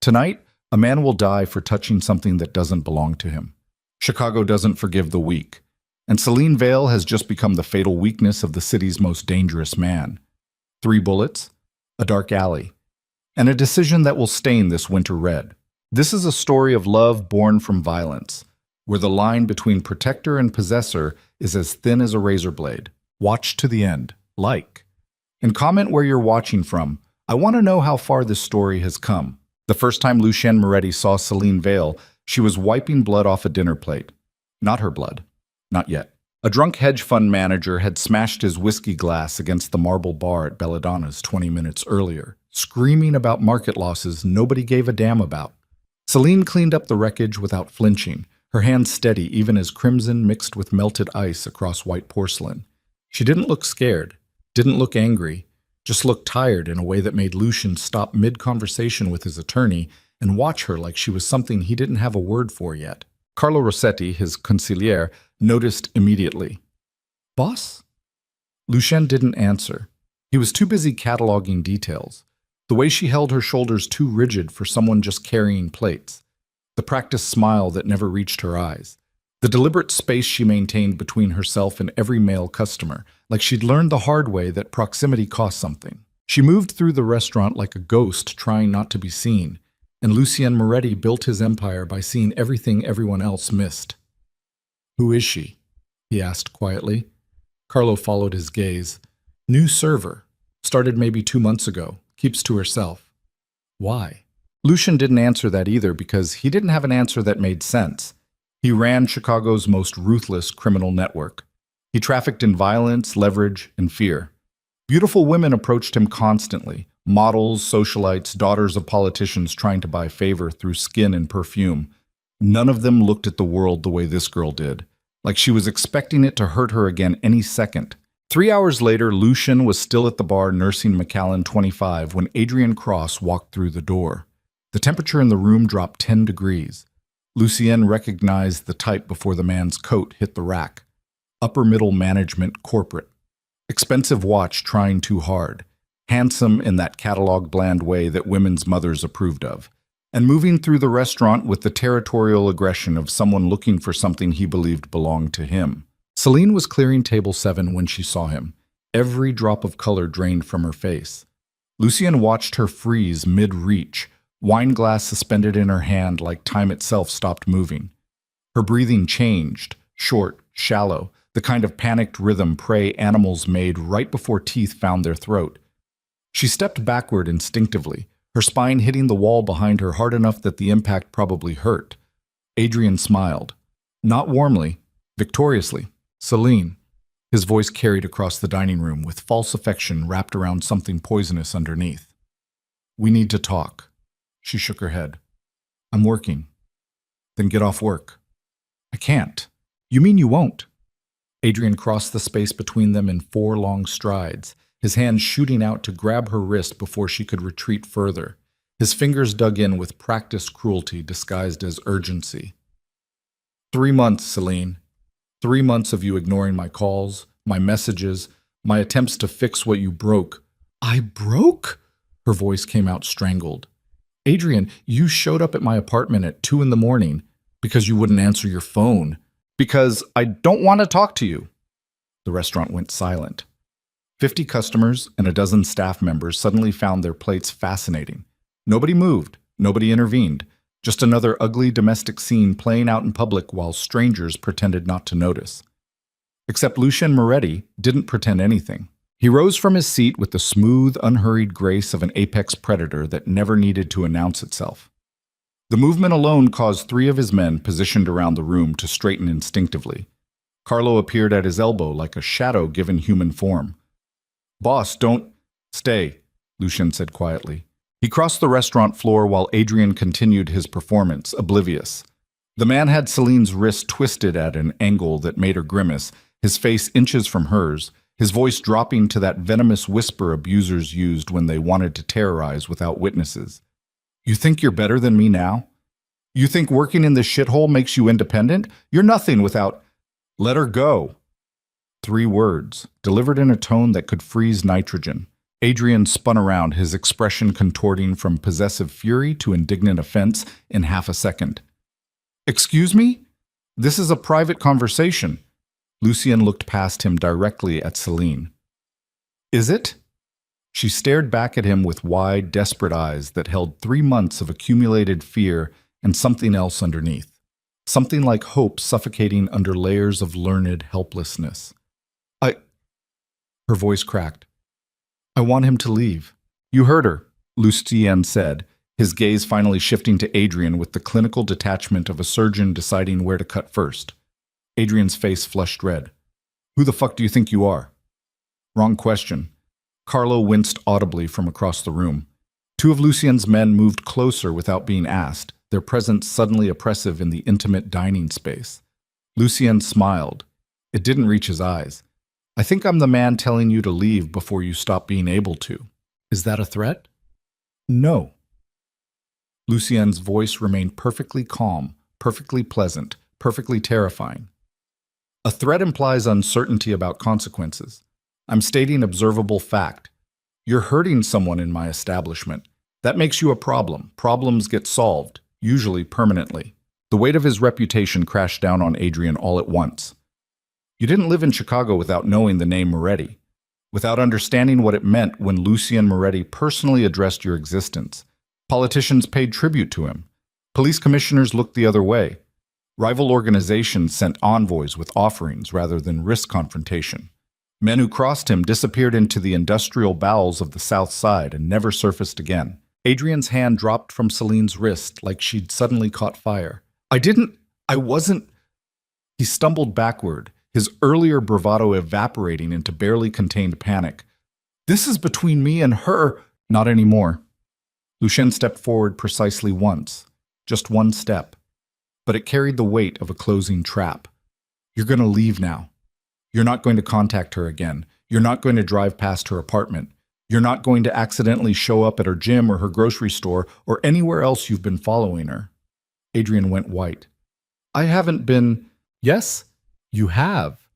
Tonight, a man will die for touching something that doesn't belong to him. Chicago doesn't forgive the weak, and Celine Vale has just become the fatal weakness of the city's most dangerous man. 3 bullets, a dark alley, and a decision that will stain this winter red. This is a story of love born from violence, where the line between protector and possessor is as thin as a razor blade. Watch to the end. Like. And comment where you're watching from. I want to know how far this story has come. The first time Lucien Moretti saw Celine Vale, she was wiping blood off a dinner plate. Not her blood. Not yet. A drunk hedge fund manager had smashed his whiskey glass against the marble bar at Belladonna's 20 minutes earlier, screaming about market losses nobody gave a damn about. Celine cleaned up the wreckage without flinching, her hands steady even as crimson mixed with melted ice across white porcelain. She didn't look scared, didn't look angry, just looked tired in a way that made Lucien stop mid-conversation with his attorney and watch her like she was something he didn't have a word for yet. Carlo Rossetti, his consigliere, noticed immediately. "Boss?" Lucien didn't answer. He was too busy cataloging details. The way she held her shoulders too rigid for someone just carrying plates. The practiced smile that never reached her eyes. The deliberate space she maintained between herself and every male customer, like she'd learned the hard way that proximity cost something. She moved through the restaurant like a ghost trying not to be seen, and Lucien Moretti built his empire by seeing everything everyone else missed. "Who is she?" he asked quietly. Carlo followed his gaze. "New server. Started maybe 2 months ago. Keeps to herself." "Why?" Lucien didn't answer that either because he didn't have an answer that made sense. He ran Chicago's most ruthless criminal network. He trafficked in violence, leverage, and fear. Beautiful women approached him constantly. Models, socialites, daughters of politicians trying to buy favor through skin and perfume. None of them looked at the world the way this girl did, like she was expecting it to hurt her again any second. 3 hours later, Lucien was still at the bar nursing Macallan 25 when Adrian Cross walked through the door. The temperature in the room dropped 10 degrees. Lucien recognized the type before the man's coat hit the rack. Upper middle management corporate. Expensive watch trying too hard. Handsome in that catalog bland way that women's mothers approved of. And moving through the restaurant with the territorial aggression of someone looking for something he believed belonged to him. Celine was clearing table 7 when she saw him. Every drop of color drained from her face. Lucien watched her freeze mid-reach, wine glass suspended in her hand like time itself stopped moving. Her breathing changed, short, shallow, the kind of panicked rhythm prey animals made right before teeth found their throat. She stepped backward instinctively, her spine hitting the wall behind her hard enough that the impact probably hurt. Adrian smiled. Not warmly, victoriously. "Celine." His voice carried across the dining room with false affection wrapped around something poisonous underneath. "We need to talk." She shook her head. "I'm working." "Then get off work." "I can't." "You mean you won't?" Adrian crossed the space between them in 4 long strides, his hand shooting out to grab her wrist before she could retreat further. His fingers dug in with practiced cruelty disguised as urgency. 3 months, Celine. 3 months of you ignoring my calls, my messages, my attempts to fix what you broke. "I broke?" Her voice came out strangled. "Adrian, you showed up at my apartment at 2 in the morning because you wouldn't answer your phone. Because I don't want to talk to you." The restaurant went silent. 50 customers and a dozen staff members suddenly found their plates fascinating. Nobody moved, nobody intervened. Just another ugly domestic scene playing out in public while strangers pretended not to notice. Except Lucien Moretti didn't pretend anything. He rose from his seat with the smooth, unhurried grace of an apex predator that never needed to announce itself. The movement alone caused 3 of his men positioned around the room to straighten instinctively. Carlo appeared at his elbow like a shadow given human form. "Boss, don't..." "Stay," Lucien said quietly. He crossed the restaurant floor while Adrian continued his performance, oblivious. The man had Celine's wrist twisted at an angle that made her grimace, his face inches from hers, his voice dropping to that venomous whisper abusers used when they wanted to terrorize without witnesses. "You think you're better than me now? You think working in this shithole makes you independent? You're nothing without..." "Let her go." 3 words, delivered in a tone that could freeze nitrogen. Adrian spun around, his expression contorting from possessive fury to indignant offense in half a second. Excuse me? This is a private conversation. Lucien looked past him directly at Celine. Is it? She stared back at him with wide, desperate eyes that held 3 months of accumulated fear and something else underneath. Something like hope suffocating under layers of learned helplessness. Her voice cracked. I want him to leave. You heard her, Lucien said, his gaze finally shifting to Adrian with the clinical detachment of a surgeon deciding where to cut first. Adrian's face flushed red. Who the fuck do you think you are? Wrong question. Carlo winced audibly from across the room. 2 of Lucien's men moved closer without being asked, their presence suddenly oppressive in the intimate dining space. Lucien smiled. It didn't reach his eyes. I think I'm the man telling you to leave before you stop being able to. Is that a threat? No. Lucien's voice remained perfectly calm, perfectly pleasant, perfectly terrifying. A threat implies uncertainty about consequences. I'm stating observable fact. You're hurting someone in my establishment. That makes you a problem. Problems get solved, usually permanently. The weight of his reputation crashed down on Adrian all at once. You didn't live in Chicago without knowing the name Moretti, without understanding what it meant when Lucien Moretti personally addressed your existence. Politicians paid tribute to him. Police commissioners looked the other way. Rival organizations sent envoys with offerings rather than risk confrontation. Men who crossed him disappeared into the industrial bowels of the South Side and never surfaced again. Adrian's hand dropped from Celine's wrist like she'd suddenly caught fire. I wasn't... He stumbled backward, his earlier bravado evaporating into barely contained panic. This is between me and her. Not anymore. Lucien stepped forward precisely once, just one step, but it carried the weight of a closing trap. You're going to leave now. You're not going to contact her again. You're not going to drive past her apartment. You're not going to accidentally show up at her gym or her grocery store or anywhere else you've been following her. Adrian went white. I haven't been... Yes? You have.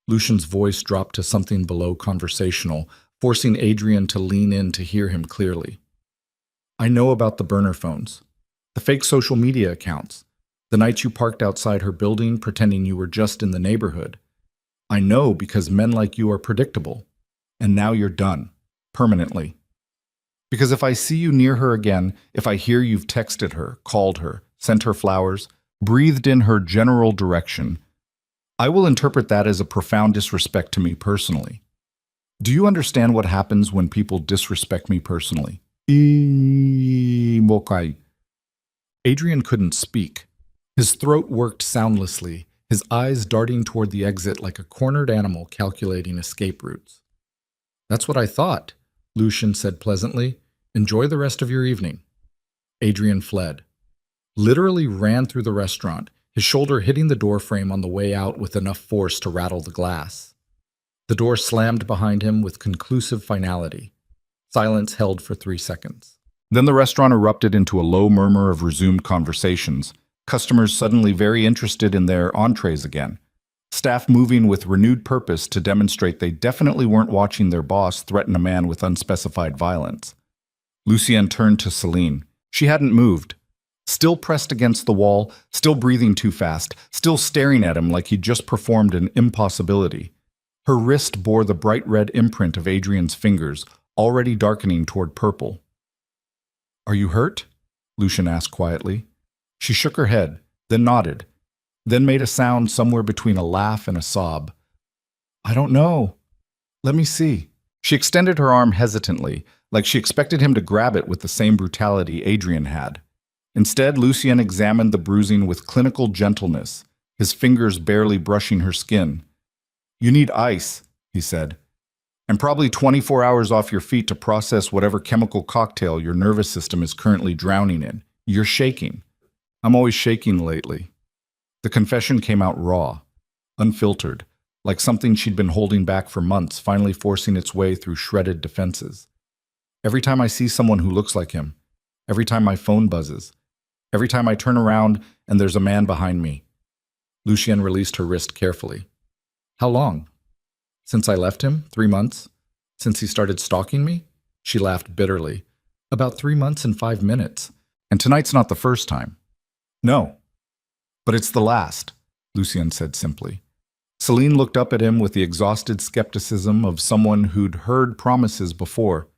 Lucien's voice dropped to something below conversational, forcing Adrian to lean in to hear him clearly. I know about the burner phones, the fake social media accounts, the nights you parked outside her building pretending you were just in the neighborhood. I know because men like you are predictable, and now you're done, permanently. Because if I see you near her again, if I hear you've texted her, called her, sent her flowers, breathed in her general direction, I will interpret that as a profound disrespect to me personally. Do you understand what happens when people disrespect me personally? Adrian couldn't speak. His throat worked soundlessly, his eyes darting toward the exit like a cornered animal calculating escape routes. That's what I thought, Lucien said pleasantly. Enjoy the rest of your evening. Adrian fled. Literally ran through the restaurant, his shoulder hitting the door frame on the way out with enough force to rattle the glass. The door slammed behind him with conclusive finality. Silence held for 3 seconds. Then the restaurant erupted into a low murmur of resumed conversations, customers suddenly very interested in their entrees again, staff moving with renewed purpose to demonstrate they definitely weren't watching their boss threaten a man with unspecified violence. Lucien turned to Celine. She hadn't moved. Still pressed against the wall, still breathing too fast, still staring at him like he'd just performed an impossibility. Her wrist bore the bright red imprint of Adrian's fingers, already darkening toward purple. Are you hurt? Lucien asked quietly. She shook her head, then nodded, then made a sound somewhere between a laugh and a sob. I don't know. Let me see. She extended her arm hesitantly, like she expected him to grab it with the same brutality Adrian had. Instead, Lucien examined the bruising with clinical gentleness, his fingers barely brushing her skin. You need ice, he said, and probably 24 hours off your feet to process whatever chemical cocktail your nervous system is currently drowning in. You're shaking. I'm always shaking lately. The confession came out raw, unfiltered, like something she'd been holding back for months, finally forcing its way through shredded defenses. Every time I see someone who looks like him, every time my phone buzzes, every time I turn around and there's a man behind me. Lucien released her wrist carefully. How long? Since I left him? 3 months? Since he started stalking me? She laughed bitterly. About 3 months and 5 minutes. And tonight's not the first time. No, but it's the last, Lucien said simply. Celine looked up at him with the exhausted skepticism of someone who'd heard promises before.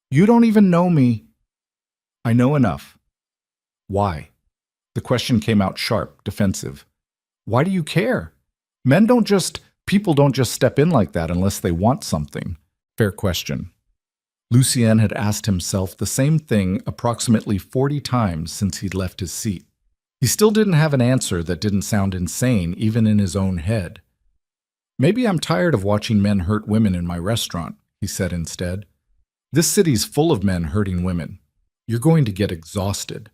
You don't even know me. I know enough. Why? The question came out sharp, defensive. Why do you care? People don't just step in like that unless they want something. Fair question. Lucien had asked himself the same thing approximately 40 times since he'd left his seat. He still didn't have an answer that didn't sound insane, even in his own head. Maybe I'm tired of watching men hurt women in my restaurant, he said instead. This city's full of men hurting women. You're going to get exhausted.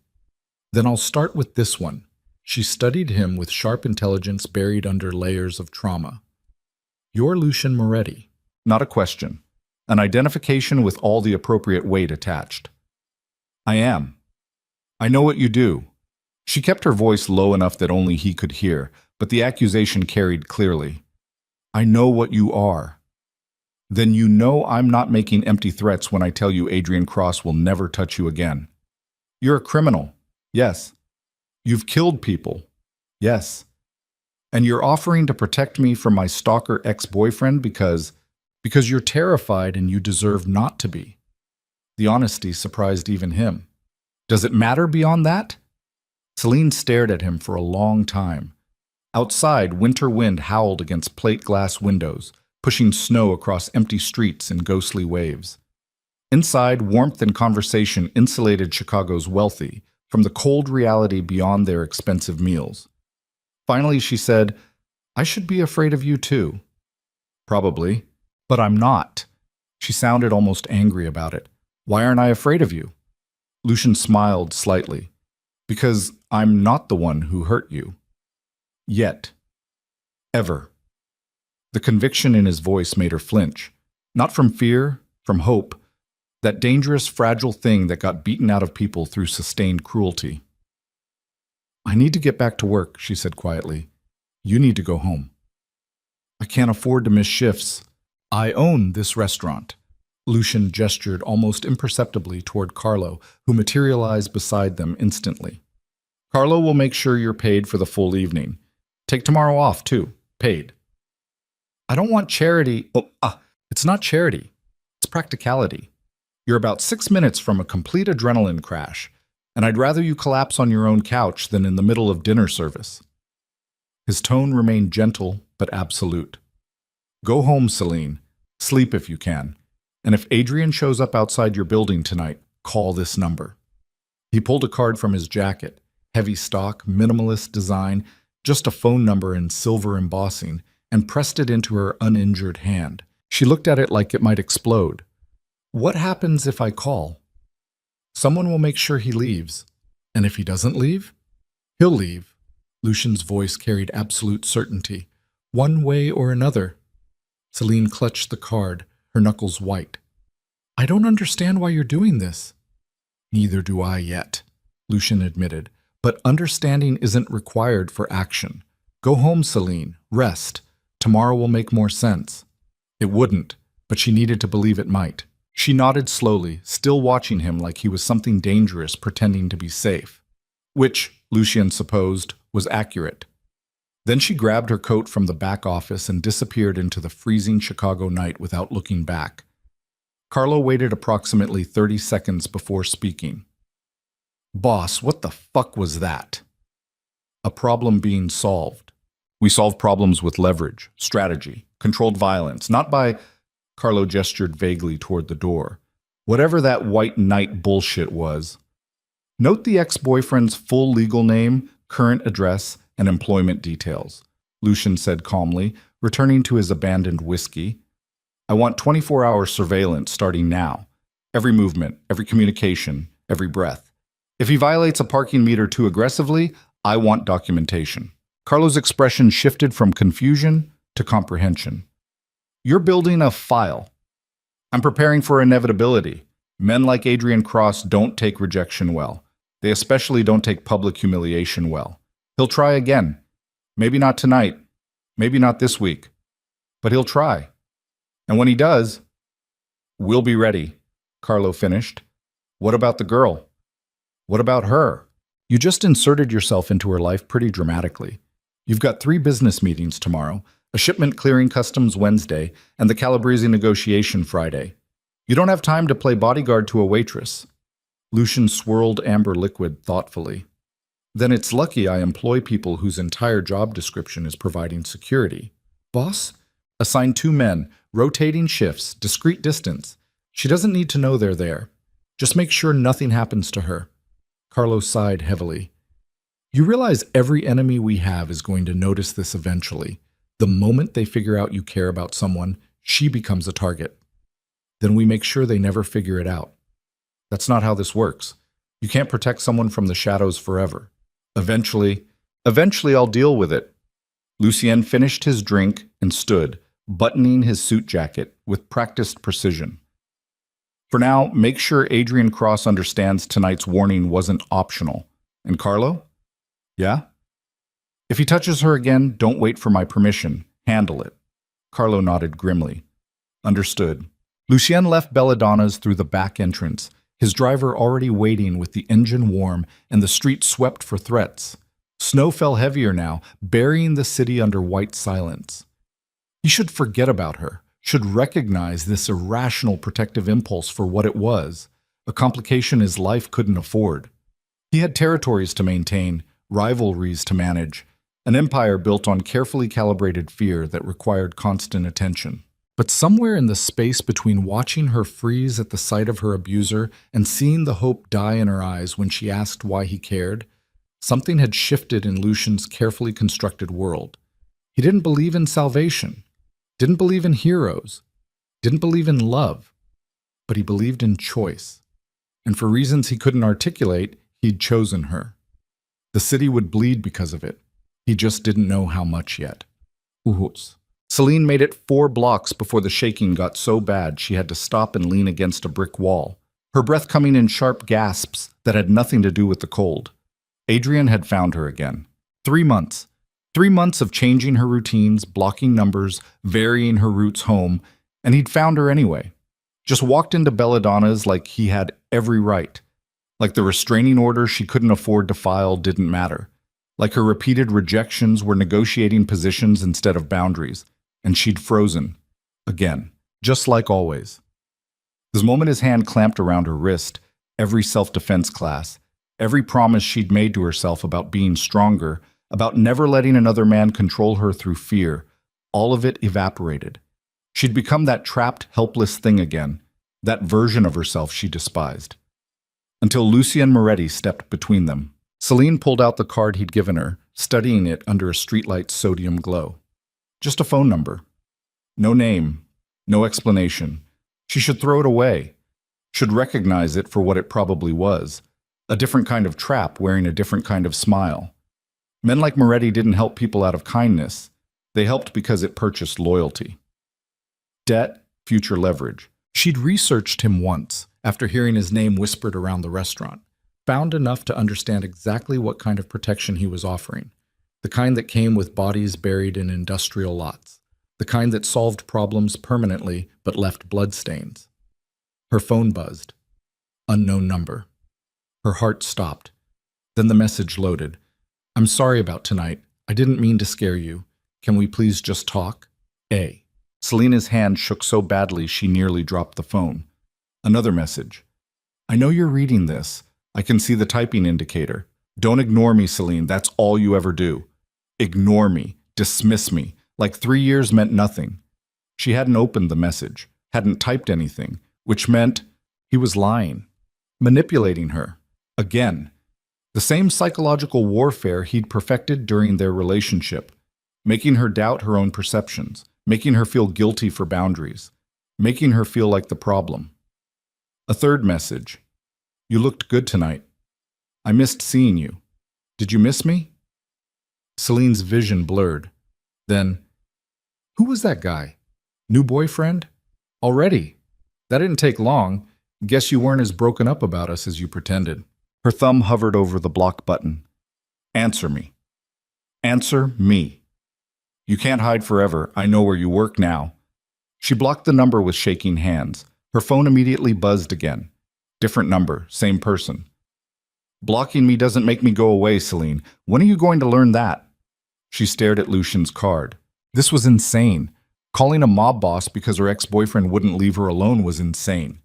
Then I'll start with this one. She studied him with sharp intelligence buried under layers of trauma. You're Lucien Moretti. Not a question. An identification with all the appropriate weight attached. I am. I know what you do. She kept her voice low enough that only he could hear, but the accusation carried clearly. I know what you are. Then you know I'm not making empty threats when I tell you Adrian Cross will never touch you again. You're a criminal. Yes. You've killed people. Yes. And you're offering to protect me from my stalker ex-boyfriend because you're terrified and you deserve not to be. The honesty surprised even him. Does it matter beyond that? Celine stared at him for a long time. Outside, winter wind howled against plate glass windows, pushing snow across empty streets in ghostly waves. Inside, warmth and conversation insulated Chicago's wealthy from the cold reality beyond their expensive meals. Finally, she said, I should be afraid of you too. Probably, but I'm not. She sounded almost angry about it. Why aren't I afraid of you? Lucien smiled slightly. Because I'm not the one who hurt you. Yet. Ever. The conviction in his voice made her flinch. Not from fear, from hope. That dangerous, fragile thing that got beaten out of people through sustained cruelty. I need to get back to work, she said quietly. You need to go home. I can't afford to miss shifts. I own this restaurant. Lucien gestured almost imperceptibly toward Carlo, who materialized beside them instantly. Carlo will make sure you're paid for the full evening. Take tomorrow off, too. Paid. I don't want charity. It's not charity. It's practicality. You're about 6 minutes from a complete adrenaline crash, and I'd rather you collapse on your own couch than in the middle of dinner service. His tone remained gentle but absolute. Go home, Celine. Sleep if you can. And if Adrian shows up outside your building tonight, call this number. He pulled a card from his jacket, heavy stock, minimalist design, just a phone number in silver embossing, and pressed it into her uninjured hand. She looked at it like it might explode. What happens if I call? Someone will make sure he leaves. And if he doesn't leave? He'll leave. Lucien's voice carried absolute certainty. One way or another. Celine clutched the card, her knuckles white. I don't understand why you're doing this. Neither do I yet, Lucien admitted. But understanding isn't required for action. Go home, Celine. Rest. Tomorrow will make more sense. It wouldn't, but she needed to believe it might. She nodded slowly, still watching him like he was something dangerous pretending to be safe. Which, Lucien supposed, was accurate. Then she grabbed her coat from the back office and disappeared into the freezing Chicago night without looking back. Carlo waited approximately 30 seconds before speaking. Boss, what the fuck was that? A problem being solved. We solve problems with leverage, strategy, controlled violence, not by... Carlo gestured vaguely toward the door. Whatever that white knight bullshit was. Note the ex-boyfriend's full legal name, current address, and employment details, Lucien said calmly, returning to his abandoned whiskey. I want 24-hour surveillance starting now. Every movement, every communication, every breath. If he violates a parking meter too aggressively, I want documentation. Carlo's expression shifted from confusion to comprehension. You're building a file. I'm preparing for inevitability. Men like Adrian Cross don't take rejection well. They especially don't take public humiliation well. He'll try again. Maybe not tonight. Maybe not this week. But he'll try. And when he does, we'll be ready. Carlo finished. What about the girl? What about her? You just inserted yourself into her life pretty dramatically. You've got 3 business meetings tomorrow, a shipment clearing customs Wednesday, and the Calabrese negotiation Friday. You don't have time to play bodyguard to a waitress. Lucian swirled amber liquid thoughtfully. Then it's lucky I employ people whose entire job description is providing security. Boss? Assign 2 men, rotating shifts, discreet distance. She doesn't need to know they're there. Just make sure nothing happens to her. Carlo sighed heavily. You realize every enemy we have is going to notice this eventually. The moment they figure out you care about someone, she becomes a target. Then we make sure they never figure it out. That's not how this works. You can't protect someone from the shadows forever. Eventually I'll deal with it. Lucien finished his drink and stood, buttoning his suit jacket with practiced precision. For now, make sure Adrian Cross understands tonight's warning wasn't optional. And Carlo? Yeah? If he touches her again, don't wait for my permission. Handle it. Carlo nodded grimly. Understood. Lucien left Belladonna's through the back entrance, his driver already waiting with the engine warm and the street swept for threats. Snow fell heavier now, burying the city under white silence. He should forget about her, should recognize this irrational protective impulse for what it was, a complication his life couldn't afford. He had territories to maintain, rivalries to manage, an empire built on carefully calibrated fear that required constant attention. But somewhere in the space between watching her freeze at the sight of her abuser and seeing the hope die in her eyes when she asked why he cared, something had shifted in Lucian's carefully constructed world. He didn't believe in salvation, didn't believe in heroes, didn't believe in love, but he believed in choice. And for reasons he couldn't articulate, he'd chosen her. The city would bleed because of it. He just didn't know how much yet. Uhus. Celine made it 4 blocks before the shaking got so bad she had to stop and lean against a brick wall, her breath coming in sharp gasps that had nothing to do with the cold. Adrian had found her again. 3 months. 3 months of changing her routines, blocking numbers, varying her routes home, and he'd found her anyway. Just walked into Belladonna's like he had every right. Like the restraining order she couldn't afford to file didn't matter. Like her repeated rejections were negotiating positions instead of boundaries. And she'd frozen. Again. Just like always. The moment his hand clamped around her wrist, every self-defense class, every promise she'd made to herself about being stronger, about never letting another man control her through fear, all of it evaporated. She'd become that trapped, helpless thing again, that version of herself she despised. Until Lucien Moretti stepped between them. Celine pulled out the card he'd given her, studying it under a streetlight's sodium glow. Just a phone number. No name. No explanation. She should throw it away. Should recognize it for what it probably was. A different kind of trap wearing a different kind of smile. Men like Moretti didn't help people out of kindness. They helped because it purchased loyalty. Debt, future leverage. She'd researched him once, after hearing his name whispered around the restaurant. Found enough to understand exactly what kind of protection he was offering. The kind that came with bodies buried in industrial lots. The kind that solved problems permanently but left bloodstains. Her phone buzzed. Unknown number. Her heart stopped. Then the message loaded. I'm sorry about tonight. I didn't mean to scare you. Can we please just talk? A. Selena's hand shook so badly she nearly dropped the phone. Another message. I know you're reading this. I can see the typing indicator. Don't ignore me, Celine. That's all you ever do. Ignore me. Dismiss me. Like 3 years meant nothing. She hadn't opened the message, hadn't typed anything, which meant he was lying, manipulating her. Again. The same psychological warfare he'd perfected during their relationship, making her doubt her own perceptions, making her feel guilty for boundaries, making her feel like the problem. A third message. You looked good tonight. I missed seeing you. Did you miss me? Celine's vision blurred. Then, who was that guy? New boyfriend? Already? That didn't take long. Guess you weren't as broken up about us as you pretended. Her thumb hovered over the block button. Answer me. Answer me. You can't hide forever. I know where you work now. She blocked the number with shaking hands. Her phone immediately buzzed again. Different number, same person. Blocking me doesn't make me go away, Celine. When are you going to learn that? She stared at Lucian's card. This was insane. Calling a mob boss because her ex-boyfriend wouldn't leave her alone was insane.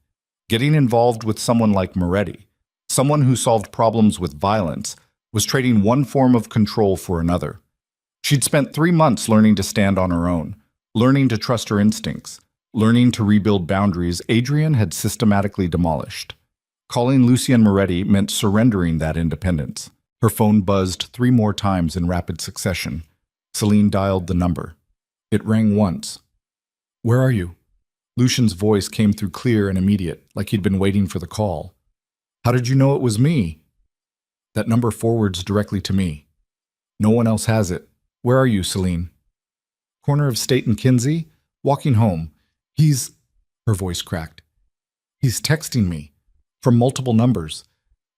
Getting involved with someone like Moretti, someone who solved problems with violence, was trading one form of control for another. She'd spent 3 months learning to stand on her own, learning to trust her instincts, learning to rebuild boundaries Adrian had systematically demolished. Calling Lucien Moretti meant surrendering that independence. Her phone buzzed 3 more times in rapid succession. Celine dialed the number. It rang once. "Where are you?" Lucian's voice came through clear and immediate, like he'd been waiting for the call. "How did you know it was me?" "That number forwards directly to me. No one else has it. Where are you, Celine?" "Corner of State and Kinsey. Walking home. He's—" Her voice cracked. "He's texting me. From multiple numbers.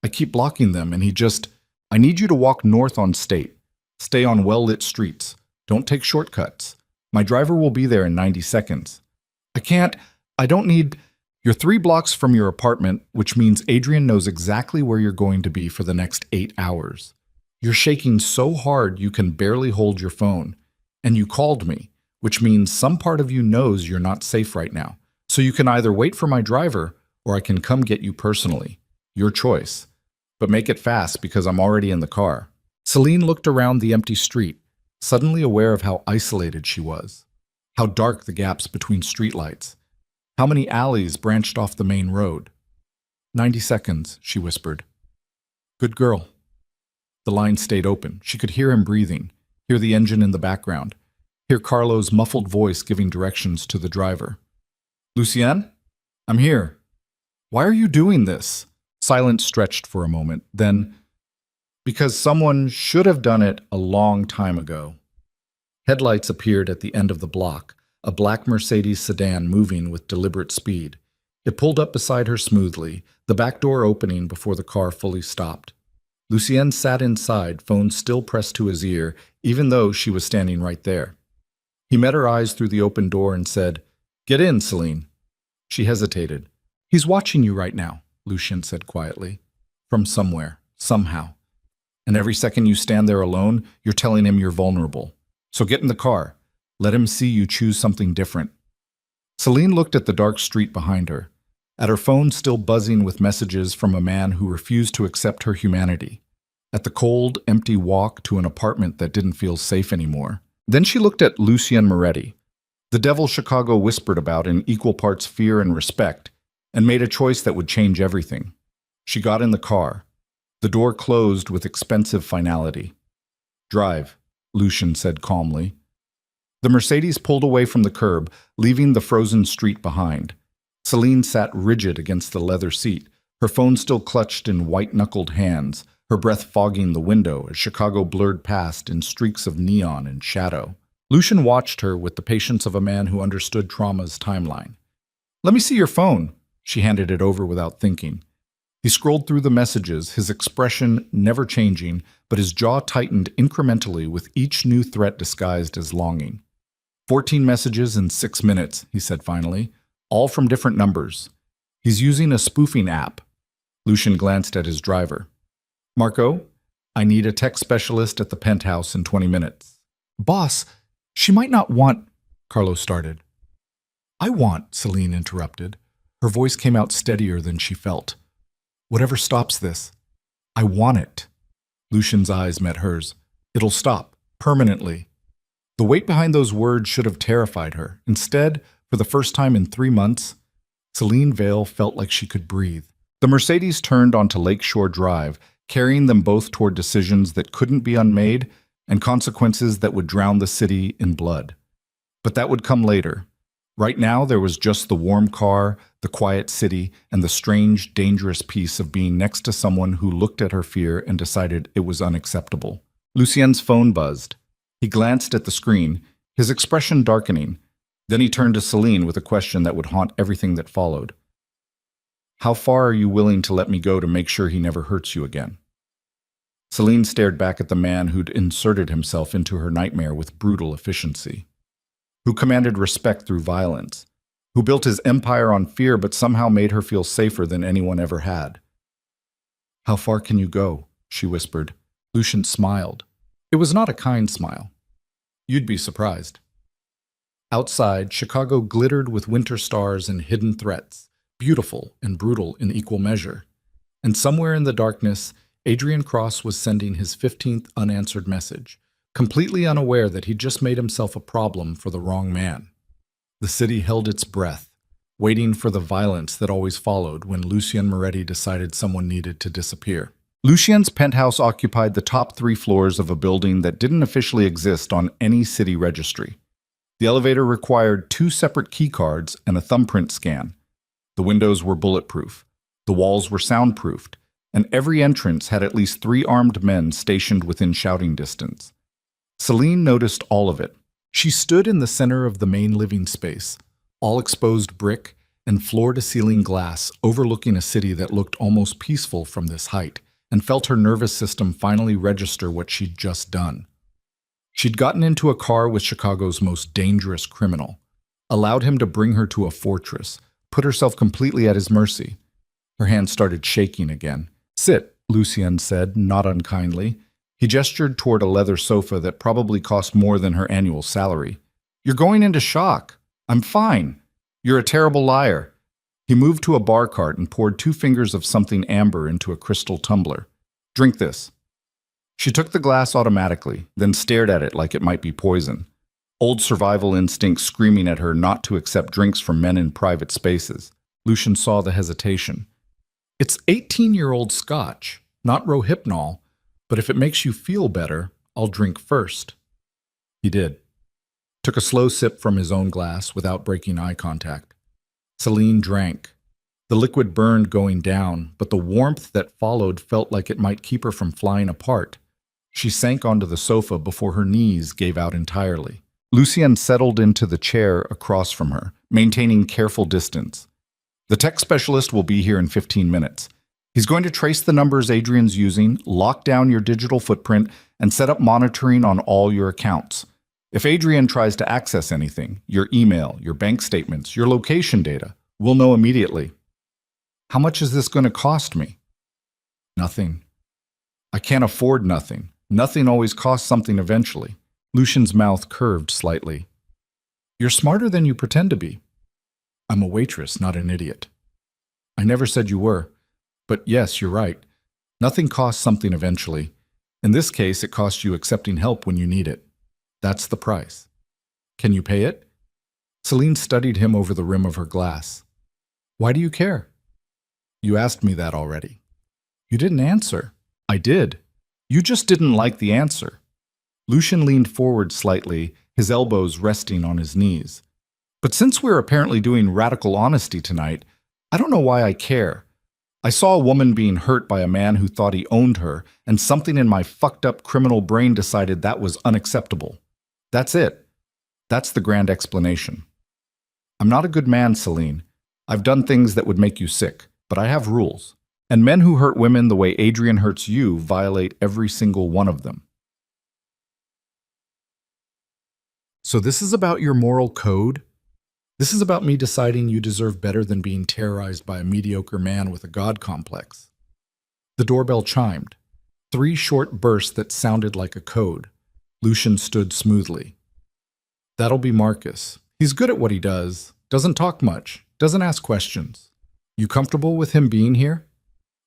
I keep blocking them and he just— I need you to walk north on State. Stay on well-lit streets. Don't take shortcuts. My driver will be there in 90 seconds. I don't need— You're 3 blocks from your apartment, which means Adrian knows exactly where you're going to be for the next 8 hours. You're shaking so hard you can barely hold your phone. And you called me, which means some part of you knows you're not safe right now. So you can either wait for my driver or I can come get you personally. Your choice. But make it fast because I'm already in the car." Celine looked around the empty street, suddenly aware of how isolated she was. How dark the gaps between streetlights. How many alleys branched off the main road. 90 seconds, she whispered. "Good girl." The line stayed open. She could hear him breathing, hear the engine in the background, hear Carlo's muffled voice giving directions to the driver. "Lucien? I'm here. Why are you doing this?" Silence stretched for a moment, then, "Because someone should have done it a long time ago." Headlights appeared at the end of the block, a black Mercedes sedan moving with deliberate speed. It pulled up beside her smoothly, the back door opening before the car fully stopped. Lucien sat inside, phone still pressed to his ear, even though she was standing right there. He met her eyes through the open door and said, "Get in, Celine." She hesitated. "He's watching you right now," Lucien said quietly. "From somewhere, somehow. And every second you stand there alone, you're telling him you're vulnerable. So get in the car. Let him see you choose something different." Celine looked at the dark street behind her, at her phone still buzzing with messages from a man who refused to accept her humanity, at the cold, empty walk to an apartment that didn't feel safe anymore. Then she looked at Lucien Moretti, the devil Chicago whispered about in equal parts fear and respect, and made a choice that would change everything. She got in the car. The door closed with expensive finality. "Drive," Lucien said calmly. The Mercedes pulled away from the curb, leaving the frozen street behind. Celine sat rigid against the leather seat, her phone still clutched in white-knuckled hands, her breath fogging the window as Chicago blurred past in streaks of neon and shadow. Lucien watched her with the patience of a man who understood trauma's timeline. "Let me see your phone." She handed it over without thinking. He scrolled through the messages, his expression never changing, but his jaw tightened incrementally with each new threat disguised as longing. 14 messages in 6 minutes, he said finally, all from different numbers. He's using a spoofing app. Lucien glanced at his driver. "Marco, I need a tech specialist at the penthouse in 20 minutes. "Boss, she might not want—" Carlo started. "I want," Celine interrupted. Her voice came out steadier than she felt. "Whatever stops this, I want it." Lucien's eyes met hers. "It'll stop, permanently." The weight behind those words should have terrified her. Instead, for the first time in 3 months, Celine Vale felt like she could breathe. The Mercedes turned onto Lakeshore Drive, carrying them both toward decisions that couldn't be unmade and consequences that would drown the city in blood. But that would come later. Right now, there was just the warm car, the quiet city, and the strange, dangerous piece of being next to someone who looked at her fear and decided it was unacceptable. Lucien's phone buzzed. He glanced at the screen, his expression darkening. Then he turned to Celine with a question that would haunt everything that followed. "How far are you willing to let me go to make sure he never hurts you again?" Celine stared back at the man who'd inserted himself into her nightmare with brutal efficiency, who commanded respect through violence, who built his empire on fear but somehow made her feel safer than anyone ever had. "How far can you go?" she whispered. Lucian smiled. It was not a kind smile. You'd be surprised. Outside, Chicago glittered with winter stars and hidden threats, beautiful and brutal in equal measure. And somewhere in the darkness, Adrian Cross was sending his 15th unanswered message, completely unaware that he'd just made himself a problem for the wrong man. The city held its breath, waiting for the violence that always followed when Lucien Moretti decided someone needed to disappear. Lucien's penthouse occupied the top 3 floors of a building that didn't officially exist on any city registry. The elevator required 2 separate key cards and a thumbprint scan. The windows were bulletproof, the walls were soundproofed, and every entrance had at least 3 armed men stationed within shouting distance. Celine noticed all of it. She stood in the center of the main living space, all exposed brick and floor-to-ceiling glass overlooking a city that looked almost peaceful from this height, and felt her nervous system finally register what she'd just done. She'd gotten into a car with Chicago's most dangerous criminal, allowed him to bring her to a fortress, put herself completely at his mercy. Her hand started shaking again. "Sit," Lucien said, not unkindly. He gestured toward a leather sofa that probably cost more than her annual salary. "You're going into shock. I'm fine. You're a terrible liar." He moved to a bar cart and poured 2 fingers of something amber into a crystal tumbler. "Drink this." She took the glass automatically, then stared at it like it might be poison. Old survival instincts screaming at her not to accept drinks from men in private spaces. Lucien saw the hesitation. "It's 18-year-old scotch, not Rohypnol, but if it makes you feel better, I'll drink first." He did. Took a slow sip from his own glass without breaking eye contact. Celine drank. The liquid burned going down, but the warmth that followed felt like it might keep her from flying apart. She sank onto the sofa before her knees gave out entirely. Lucien settled into the chair across from her, maintaining careful distance. "The tech specialist will be here in 15 minutes. He's going to trace the numbers Adrian's using, lock down your digital footprint, and set up monitoring on all your accounts. If Adrian tries to access anything, your email, your bank statements, your location data, we'll know immediately." "How much is this going to cost me?" "Nothing. I can't afford nothing. Nothing always costs something eventually." Lucien's mouth curved slightly. "You're smarter than you pretend to be." "I'm a waitress, not an idiot." "I never said you were. But yes, you're right. Nothing costs something eventually. In this case, it costs you accepting help when you need it. That's the price. Can you pay it?" Celine studied him over the rim of her glass. "Why do you care?" "You asked me that already." "You didn't answer." "I did. You just didn't like the answer." Lucien leaned forward slightly, his elbows resting on his knees. "But since we're apparently doing radical honesty tonight, I don't know why I care. I saw a woman being hurt by a man who thought he owned her, and something in my fucked-up criminal brain decided that was unacceptable. That's it. That's the grand explanation. I'm not a good man, Celine. I've done things that would make you sick, but I have rules. And men who hurt women the way Adrian hurts you violate every single one of them." "So this is about your moral code? This is about me deciding you deserve better than being terrorized by a mediocre man with a god complex." The doorbell chimed. 3 short bursts that sounded like a code. Lucien stood smoothly. "That'll be Marcus. He's good at what he does. Doesn't talk much. Doesn't ask questions. You comfortable with him being here?"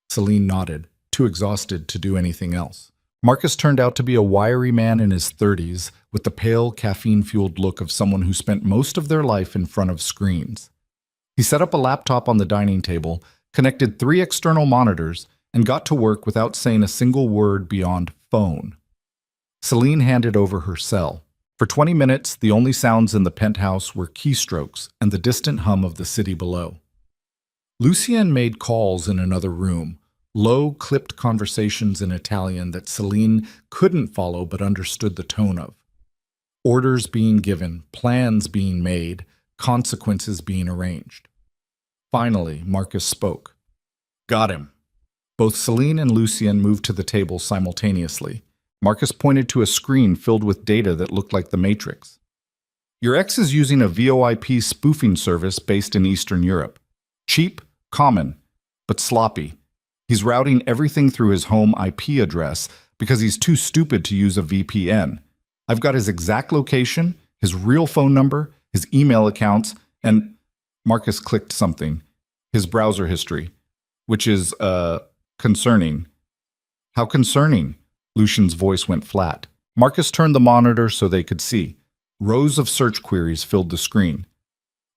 Celine nodded, too exhausted to do anything else. Marcus turned out to be a wiry man in his 30s, with the pale, caffeine-fueled look of someone who spent most of their life in front of screens. He set up a laptop on the dining table, connected 3 external monitors, and got to work without saying a single word beyond phone. Celine handed over her cell. For 20 minutes, the only sounds in the penthouse were keystrokes and the distant hum of the city below. Lucien made calls in another room, low, clipped conversations in Italian that Celine couldn't follow but understood the tone of. Orders being given, plans being made, consequences being arranged. Finally, Marcus spoke. "Got him." Both Celine and Lucien moved to the table simultaneously. Marcus pointed to a screen filled with data that looked like the Matrix. Your ex is using a VoIP spoofing service based in Eastern Europe. Cheap, common, but sloppy. He's routing everything through his home IP address because he's too stupid to use a VPN. I've got his exact location, his real phone number, his email accounts, and Marcus clicked something. His browser history, which is, concerning. How concerning? Lucian's voice went flat. Marcus turned the monitor so they could see. Rows of search queries filled the screen.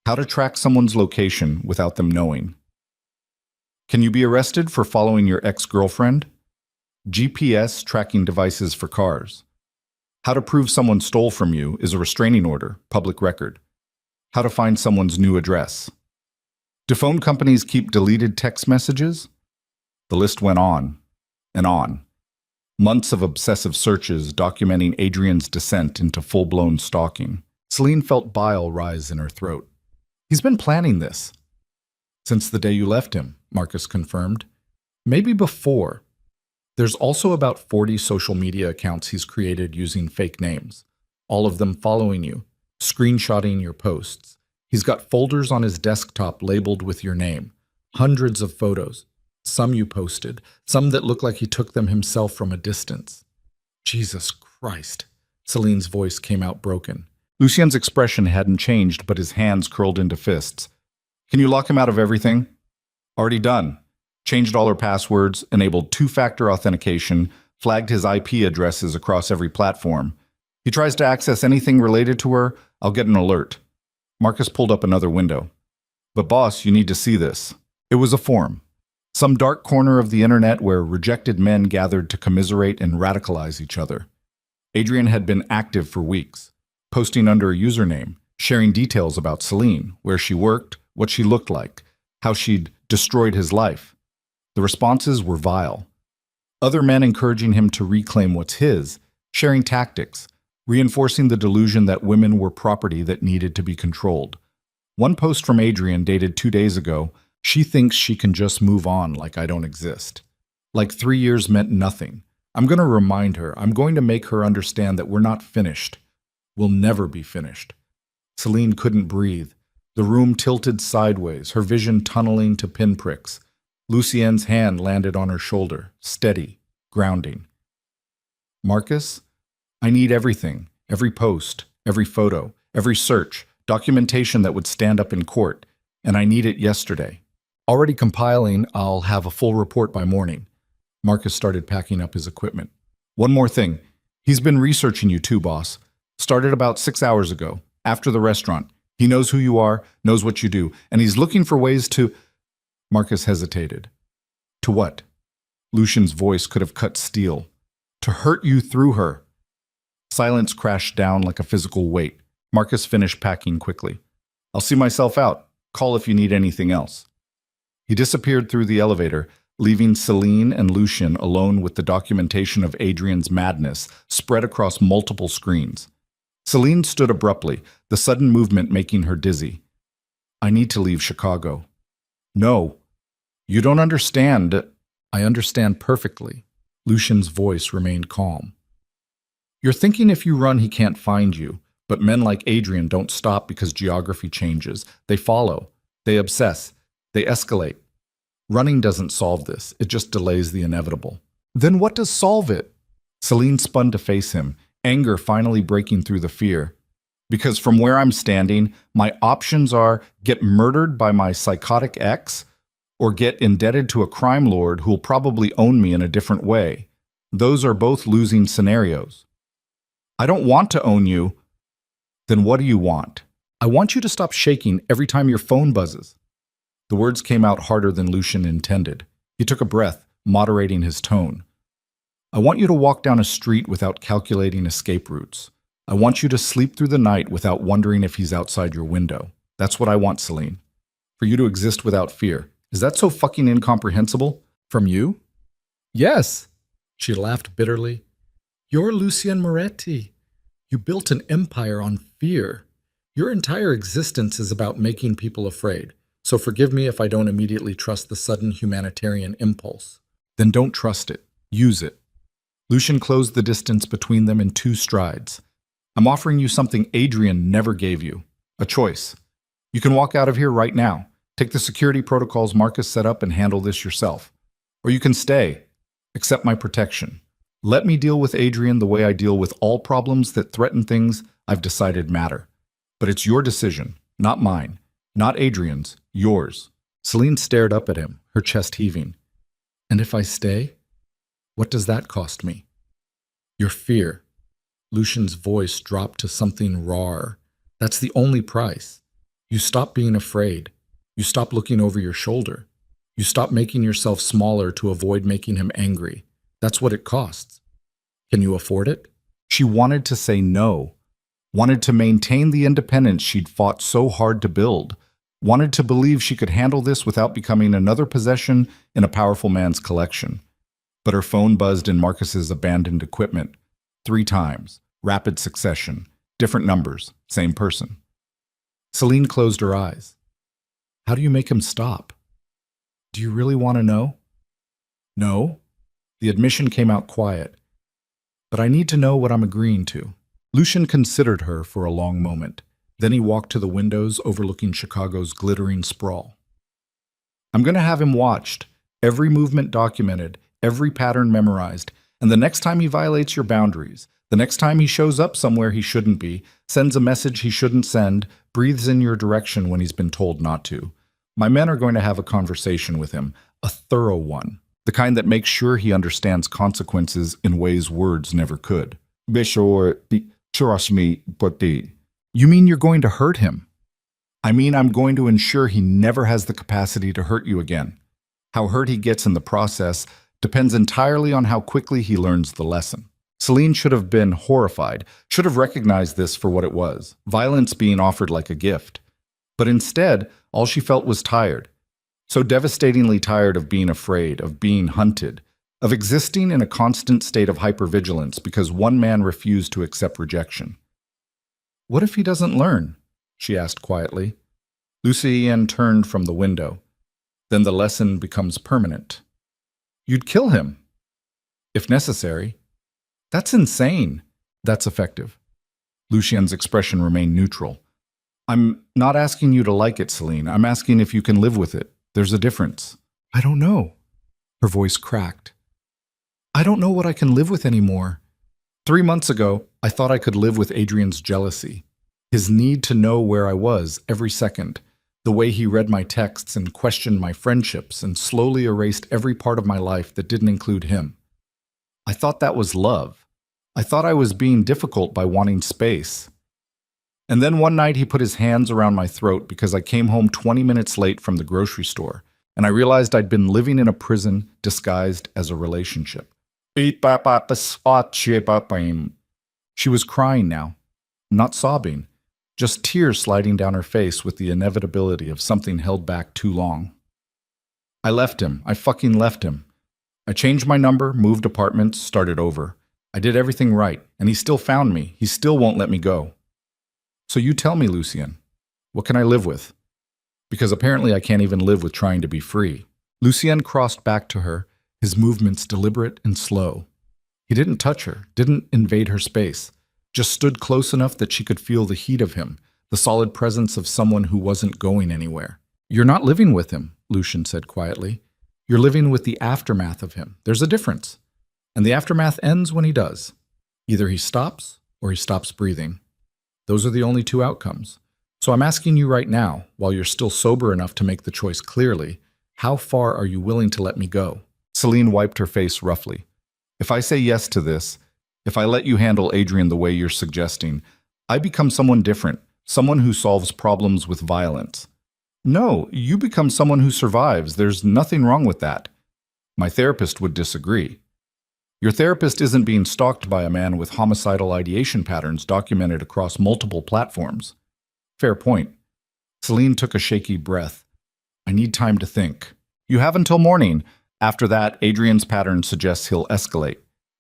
How to track someone's location without them knowing. Can you be arrested for following your ex-girlfriend? GPS tracking devices for cars. How to prove someone stole from you is a restraining order, public record. How to find someone's new address. Do phone companies keep deleted text messages? The list went on and on. Months of obsessive searches documenting Adrian's descent into full-blown stalking. Celine felt bile rise in her throat. He's been planning this. Since the day you left him, Marcus confirmed. Maybe before. There's also about 40 social media accounts he's created using fake names, all of them following you, screenshotting your posts. He's got folders on his desktop labeled with your name, hundreds of photos, some you posted, some that look like he took them himself from a distance. Jesus Christ, Celine's voice came out broken. Lucien's expression hadn't changed, but his hands curled into fists. Can you lock him out of everything? Already done. Changed all her passwords, enabled two-factor authentication, flagged his IP addresses across every platform. He tries to access anything related to her, I'll get an alert. Marcus pulled up another window. But boss, you need to see this. It was a forum. Some dark corner of the internet where rejected men gathered to commiserate and radicalize each other. Adrian had been active for weeks, posting under a username, sharing details about Celine, where she worked, what she looked like, how she'd destroyed his life. The responses were vile. Other men encouraging him to reclaim what's his, sharing tactics, reinforcing the delusion that women were property that needed to be controlled. One post from Adrian dated 2 days ago, she thinks she can just move on like I don't exist. Like 3 years meant nothing. I'm going to remind her. I'm going to make her understand that we're not finished. We'll never be finished. Celine couldn't breathe. The room tilted sideways, her vision tunneling to pinpricks. Lucien's hand landed on her shoulder, steady, grounding. Marcus, I need everything, every post, every photo, every search, documentation that would stand up in court, and I need it yesterday. Already compiling, I'll have a full report by morning. Marcus started packing up his equipment. One more thing. He's been researching you too, boss. Started about 6 hours ago, after the restaurant. He knows who you are, knows what you do, and he's looking for ways to... Marcus hesitated. To what? Lucian's voice could have cut steel. To hurt you through her. Silence crashed down like a physical weight. Marcus finished packing quickly. I'll see myself out. Call if you need anything else. He disappeared through the elevator, leaving Celine and Lucian alone with the documentation of Adrian's madness spread across multiple screens. Celine stood abruptly, the sudden movement making her dizzy. I need to leave Chicago. No. You don't understand. I understand perfectly. Lucian's voice remained calm. You're thinking if you run, he can't find you. But men like Adrian don't stop because geography changes. They follow. They obsess. They escalate. Running doesn't solve this. It just delays the inevitable. Then what does solve it? Celine spun to face him, anger finally breaking through the fear. Because from where I'm standing, my options are get murdered by my psychotic ex or get indebted to a crime lord who'll probably own me in a different way. Those are both losing scenarios. I don't want to own you. Then what do you want? I want you to stop shaking every time your phone buzzes. The words came out harder than Lucian intended. He took a breath, moderating his tone. I want you to walk down a street without calculating escape routes. I want you to sleep through the night without wondering if he's outside your window. That's what I want, Celine. For you to exist without fear. Is that so fucking incomprehensible? From you? Yes. She laughed bitterly. You're Lucien Moretti. You built an empire on fear. Your entire existence is about making people afraid. So forgive me if I don't immediately trust the sudden humanitarian impulse. Then don't trust it. Use it. Lucian closed the distance between them in 2 strides. I'm offering you something Adrian never gave you. A choice. You can walk out of here right now. Take the security protocols Marcus set up and handle this yourself. Or you can stay. Accept my protection. Let me deal with Adrian the way I deal with all problems that threaten things I've decided matter. But it's your decision, not mine. Not Adrian's, yours. Celine stared up at him, her chest heaving. And if I stay? What does that cost me? Your fear. Lucian's voice dropped to something rawer. That's the only price. You stop being afraid. You stop looking over your shoulder. You stop making yourself smaller to avoid making him angry. That's what it costs. Can you afford it? She wanted to say no. Wanted to maintain the independence she'd fought so hard to build. Wanted to believe she could handle this without becoming another possession in a powerful man's collection. But her phone buzzed in Marcus's abandoned equipment. 3 times. Rapid succession. Different numbers. Same person. Celine closed her eyes. How do you make him stop? Do you really want to know? No. The admission came out quiet. But I need to know what I'm agreeing to. Lucian considered her for a long moment. Then he walked to the windows overlooking Chicago's glittering sprawl. I'm going to have him watched, every movement documented, every pattern memorized, and the next time he violates your boundaries, the next time he shows up somewhere he shouldn't be, sends a message he shouldn't send, breathes in your direction when he's been told not to, my men are going to have a conversation with him, a thorough one, the kind that makes sure he understands consequences in ways words never could. Trust me, but You mean you're going to hurt him? I mean I'm going to ensure he never has the capacity to hurt you again. How hurt he gets in the process depends entirely on how quickly he learns the lesson. Celine should have been horrified, should have recognized this for what it was, violence being offered like a gift. But instead, all she felt was tired. So devastatingly tired of being afraid, of being hunted, of existing in a constant state of hypervigilance because one man refused to accept rejection. What if he doesn't learn? She asked quietly. Lucien turned from the window. Then the lesson becomes permanent. You'd kill him. If necessary. That's insane. That's effective. Lucien's expression remained neutral. I'm not asking you to like it, Celine. I'm asking if you can live with it. There's a difference. I don't know. Her voice cracked. I don't know what I can live with anymore. 3 months ago, I thought I could live with Adrian's jealousy. His need to know where I was every second. The way he read my texts and questioned my friendships and slowly erased every part of my life that didn't include him. I thought that was love. I thought I was being difficult by wanting space. And then one night he put his hands around my throat because I came home 20 minutes late from the grocery store, and I realized I'd been living in a prison disguised as a relationship. She was crying now, not sobbing, just tears sliding down her face with the inevitability of something held back too long. I left him. I fucking left him. I changed my number, moved apartments, started over. I did everything right, and he still found me. He still won't let me go. So you tell me, Lucien, what can I live with? Because apparently I can't even live with trying to be free. Lucien crossed back to her, his movements deliberate and slow. He didn't touch her, didn't invade her space, just stood close enough that she could feel the heat of him, the solid presence of someone who wasn't going anywhere. You're not living with him, Lucien said quietly. You're living with the aftermath of him. There's a difference. And the aftermath ends when he does. Either he stops or he stops breathing. Those are the only 2 outcomes. So I'm asking you right now, while you're still sober enough to make the choice clearly, how far are you willing to let me go? Celine wiped her face roughly. If I say yes to this, if I let you handle Adrian the way you're suggesting, I become someone different, someone who solves problems with violence. No, you become someone who survives. There's nothing wrong with that. My therapist would disagree. Your therapist isn't being stalked by a man with homicidal ideation patterns documented across multiple platforms. Fair point. Celine took a shaky breath. I need time to think. You have until morning. After that, Adrian's pattern suggests he'll escalate.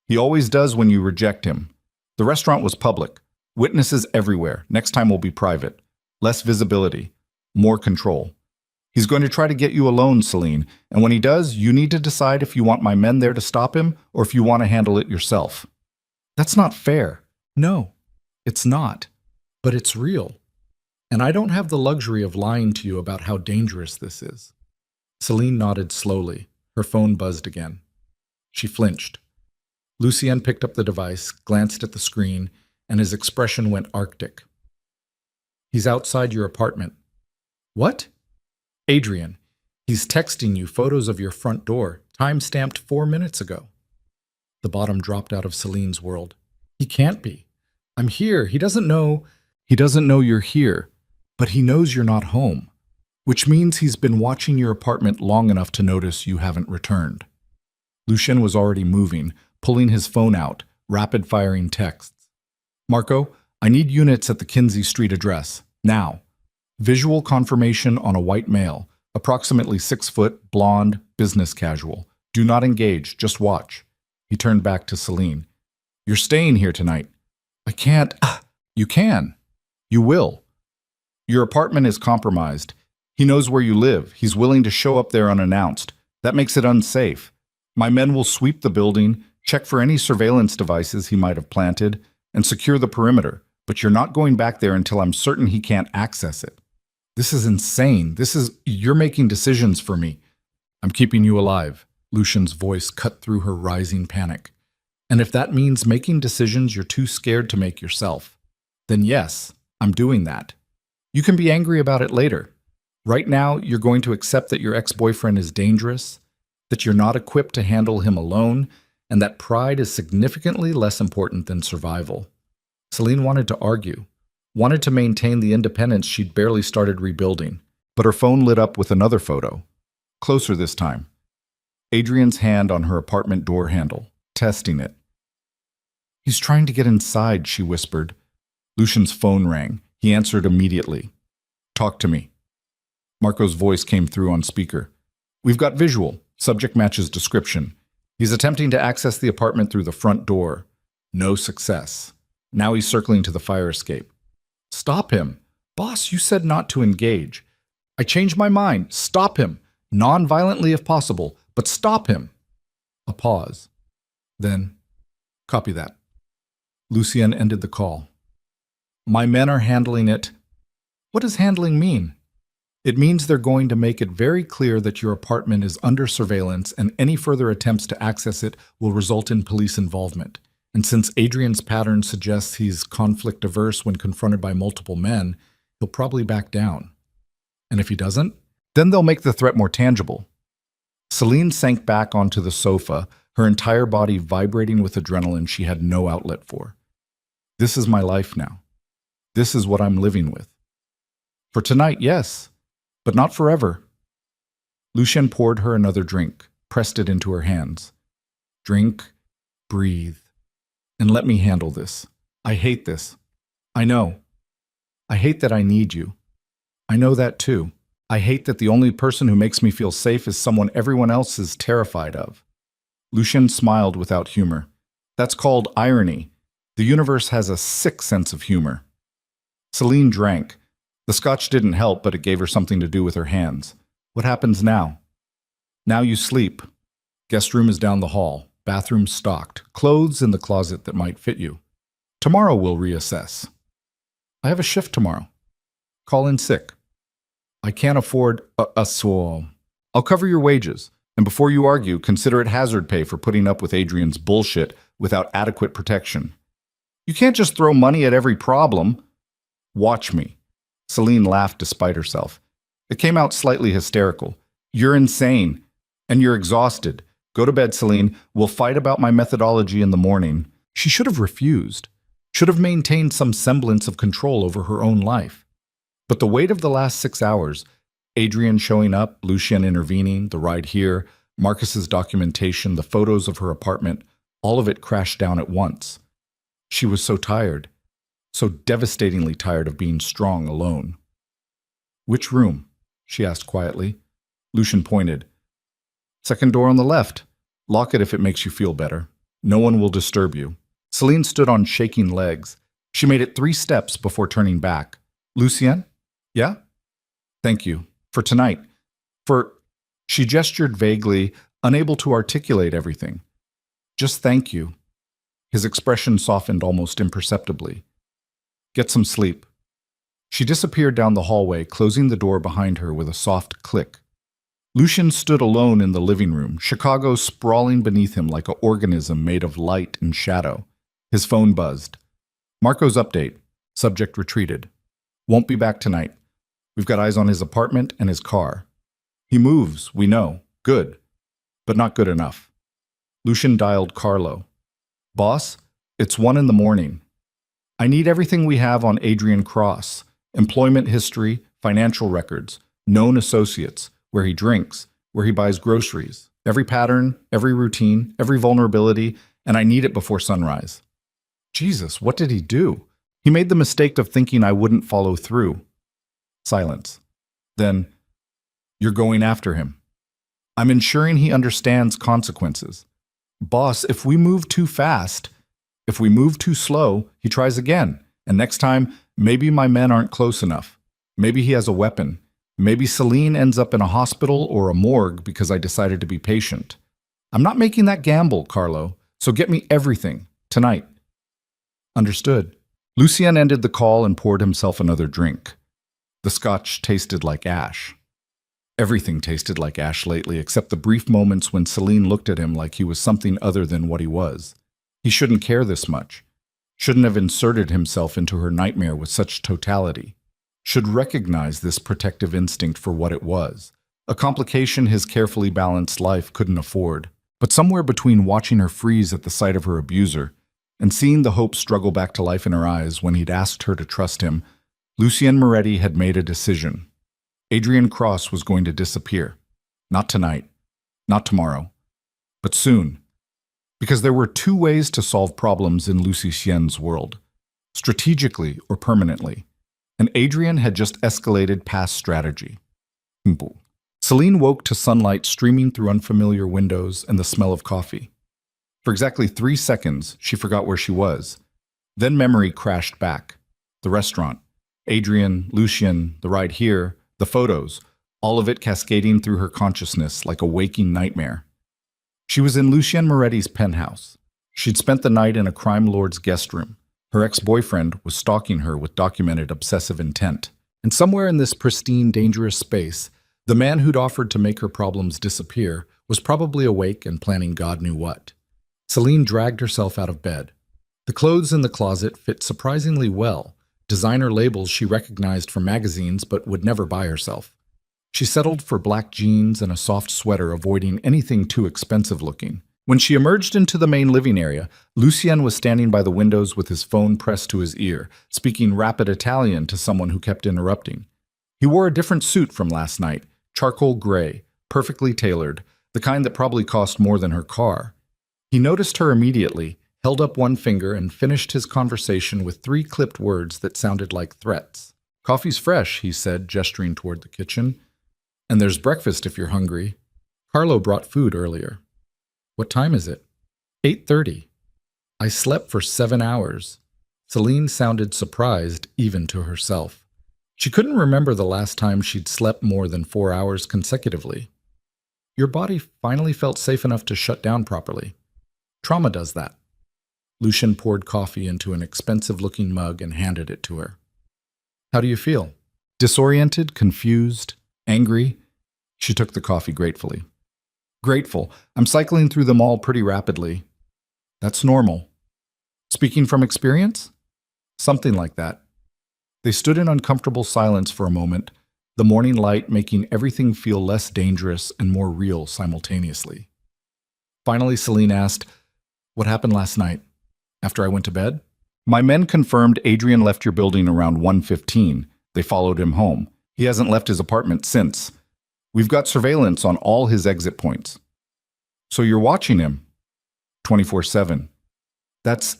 He always does when you reject him. The restaurant was public. Witnesses everywhere. Next time will be private. Less visibility. More control. He's going to try to get you alone, Celine, and when he does, you need to decide if you want my men there to stop him or if you want to handle it yourself. That's not fair. No, It's not, but it's real. And I don't have the luxury of lying to you about how dangerous this is. Celine nodded slowly. Her phone buzzed again. She flinched. Lucien picked up the device, glanced at the screen, and his expression went arctic. He's outside your apartment. What? Adrian, he's texting you photos of your front door, time-stamped 4 minutes ago. The bottom dropped out of Celine's world. He can't be. I'm here. He doesn't know you're here, but he knows you're not home, which means he's been watching your apartment long enough to notice you haven't returned. Lucien was already moving, pulling his phone out, rapid-firing texts. Marco, I need units at the Kinsey Street address, now. Visual confirmation on a white male, approximately 6 foot, blonde, business casual. Do not engage, just watch. He turned back to Celine. You're staying here tonight. I can't. You can. You will. Your apartment is compromised. He knows where you live. He's willing to show up there unannounced. That makes it unsafe. My men will sweep the building, check for any surveillance devices he might have planted, and secure the perimeter. But you're not going back there until I'm certain he can't access it. This is insane. You're making decisions for me. I'm keeping you alive. Lucien's voice cut through her rising panic. And if that means making decisions you're too scared to make yourself, then yes, I'm doing that. You can be angry about it later. Right now, you're going to accept that your ex-boyfriend is dangerous, that you're not equipped to handle him alone, and that pride is significantly less important than survival. Celine wanted to argue, wanted to maintain the independence she'd barely started rebuilding, but her phone lit up with another photo. Closer this time. Adrian's hand on her apartment door handle, testing it. He's trying to get inside, she whispered. Lucien's phone rang. He answered immediately. Talk to me. Marco's voice came through on speaker. We've got visual. Subject matches description. He's attempting to access the apartment through the front door. No success. Now he's circling to the fire escape. Stop him. Boss, you said not to engage. I changed my mind. Stop him. Non-violently if possible, but stop him. A pause. Then, copy that. Lucien ended the call. My men are handling it. What does handling mean? It means they're going to make it very clear that your apartment is under surveillance and any further attempts to access it will result in police involvement. And since Adrian's pattern suggests he's conflict-averse when confronted by multiple men, he'll probably back down. And if he doesn't, then they'll make the threat more tangible. Celine sank back onto the sofa, her entire body vibrating with adrenaline she had no outlet for. This is my life now. This is what I'm living with. For tonight, yes, but not forever. Lucien poured her another drink, pressed it into her hands. Drink, breathe, and let me handle this. I hate this. I know. I hate that I need you. I know that too. I hate that the only person who makes me feel safe is someone everyone else is terrified of. Lucien smiled without humor. That's called irony. The universe has a sick sense of humor. Celine drank. The scotch didn't help, but it gave her something to do with her hands. What happens now? Now you sleep. Guest room is down the hall. Bathroom stocked. Clothes in the closet that might fit you. Tomorrow we'll reassess. I have a shift tomorrow. Call in sick. I can't afford a swole. I'll cover your wages. And before you argue, consider it hazard pay for putting up with Adrian's bullshit without adequate protection. You can't just throw money at every problem. Watch me. Celine laughed despite herself. It came out slightly hysterical. You're insane. And you're exhausted. Go to bed, Celine. We'll fight about my methodology in the morning. She should have refused. Should have maintained some semblance of control over her own life. But the weight of the last 6 hours, Adrian showing up, Lucien intervening, the ride here, Marcus's documentation, the photos of her apartment, all of it crashed down at once. She was so tired, so devastatingly tired of being strong alone. Which room? She asked quietly. Lucien pointed. Second door on the left. Lock it if it makes you feel better. No one will disturb you. Celine stood on shaking legs. She made it 3 steps before turning back. Lucien? Yeah? Thank you. For tonight. She gestured vaguely, unable to articulate everything. Just thank you. His expression softened almost imperceptibly. Get some sleep. She disappeared down the hallway, closing the door behind her with a soft click. Lucien stood alone in the living room, Chicago sprawling beneath him like an organism made of light and shadow. His phone buzzed. Marco's update. Subject retreated. Won't be back tonight. We've got eyes on his apartment and his car. He moves, we know. Good. But not good enough. Lucien dialed Carlo. Boss, it's 1 a.m. I need everything we have on Adrian Cross. Employment history, financial records, known associates, where he drinks, where he buys groceries, every pattern, every routine, every vulnerability, and I need it before sunrise. Jesus, what did he do? He made the mistake of thinking I wouldn't follow through. Silence. Then, you're going after him. I'm ensuring he understands consequences. Boss, if we move too fast, if we move too slow, he tries again. And next time, maybe my men aren't close enough. Maybe he has a weapon. Maybe Celine ends up in a hospital or a morgue because I decided to be patient. I'm not making that gamble, Carlo, so get me everything, tonight. Understood. Lucien ended the call and poured himself another drink. The scotch tasted like ash. Everything tasted like ash lately, except the brief moments when Celine looked at him like he was something other than what he was. He shouldn't care this much. Shouldn't have inserted himself into her nightmare with such totality. Should recognize this protective instinct for what it was, a complication his carefully balanced life couldn't afford. But somewhere between watching her freeze at the sight of her abuser and seeing the hope struggle back to life in her eyes when he'd asked her to trust him, Lucien Moretti had made a decision. Adrian Cross was going to disappear. Not tonight, not tomorrow, but soon. Because there were 2 ways to solve problems in Lucien's world, strategically or permanently. And Adrian had just escalated past strategy. Celine woke to sunlight streaming through unfamiliar windows and the smell of coffee. For exactly 3 seconds, she forgot where she was. Then memory crashed back. The restaurant, Adrian, Lucien, the ride here, the photos, all of it cascading through her consciousness like a waking nightmare. She was in Lucien Moretti's penthouse. She'd spent the night in a crime lord's guest room. Her ex-boyfriend was stalking her with documented obsessive intent. And somewhere in this pristine, dangerous space, the man who'd offered to make her problems disappear was probably awake and planning God knew what. Celine dragged herself out of bed. The clothes in the closet fit surprisingly well, designer labels she recognized from magazines but would never buy herself. She settled for black jeans and a soft sweater, avoiding anything too expensive looking. When she emerged into the main living area, Lucien was standing by the windows with his phone pressed to his ear, speaking rapid Italian to someone who kept interrupting. He wore a different suit from last night, charcoal gray, perfectly tailored, the kind that probably cost more than her car. He noticed her immediately, held up one finger, and finished his conversation with 3 clipped words that sounded like threats. "Coffee's fresh," he said, gesturing toward the kitchen. "And there's breakfast if you're hungry. Carlo brought food earlier." "What time is it?" 8:30. "I slept for 7 hours." Celine sounded surprised even to herself. She couldn't remember the last time she'd slept more than 4 hours consecutively. "Your body finally felt safe enough to shut down properly. Trauma does that." Lucien poured coffee into an expensive-looking mug and handed it to her. "How do you feel?" "Disoriented, confused, angry?" She took the coffee gratefully. "Grateful. I'm cycling through them all pretty rapidly." "That's normal." "Speaking from experience?" "Something like that." They stood in uncomfortable silence for a moment, the morning light making everything feel less dangerous and more real simultaneously. Finally, Celine asked, "What happened last night? After I went to bed?" "My men confirmed Adrian left your building around 1:15. They followed him home. He hasn't left his apartment since. We've got surveillance on all his exit points." "So you're watching him?" 24/7. That's...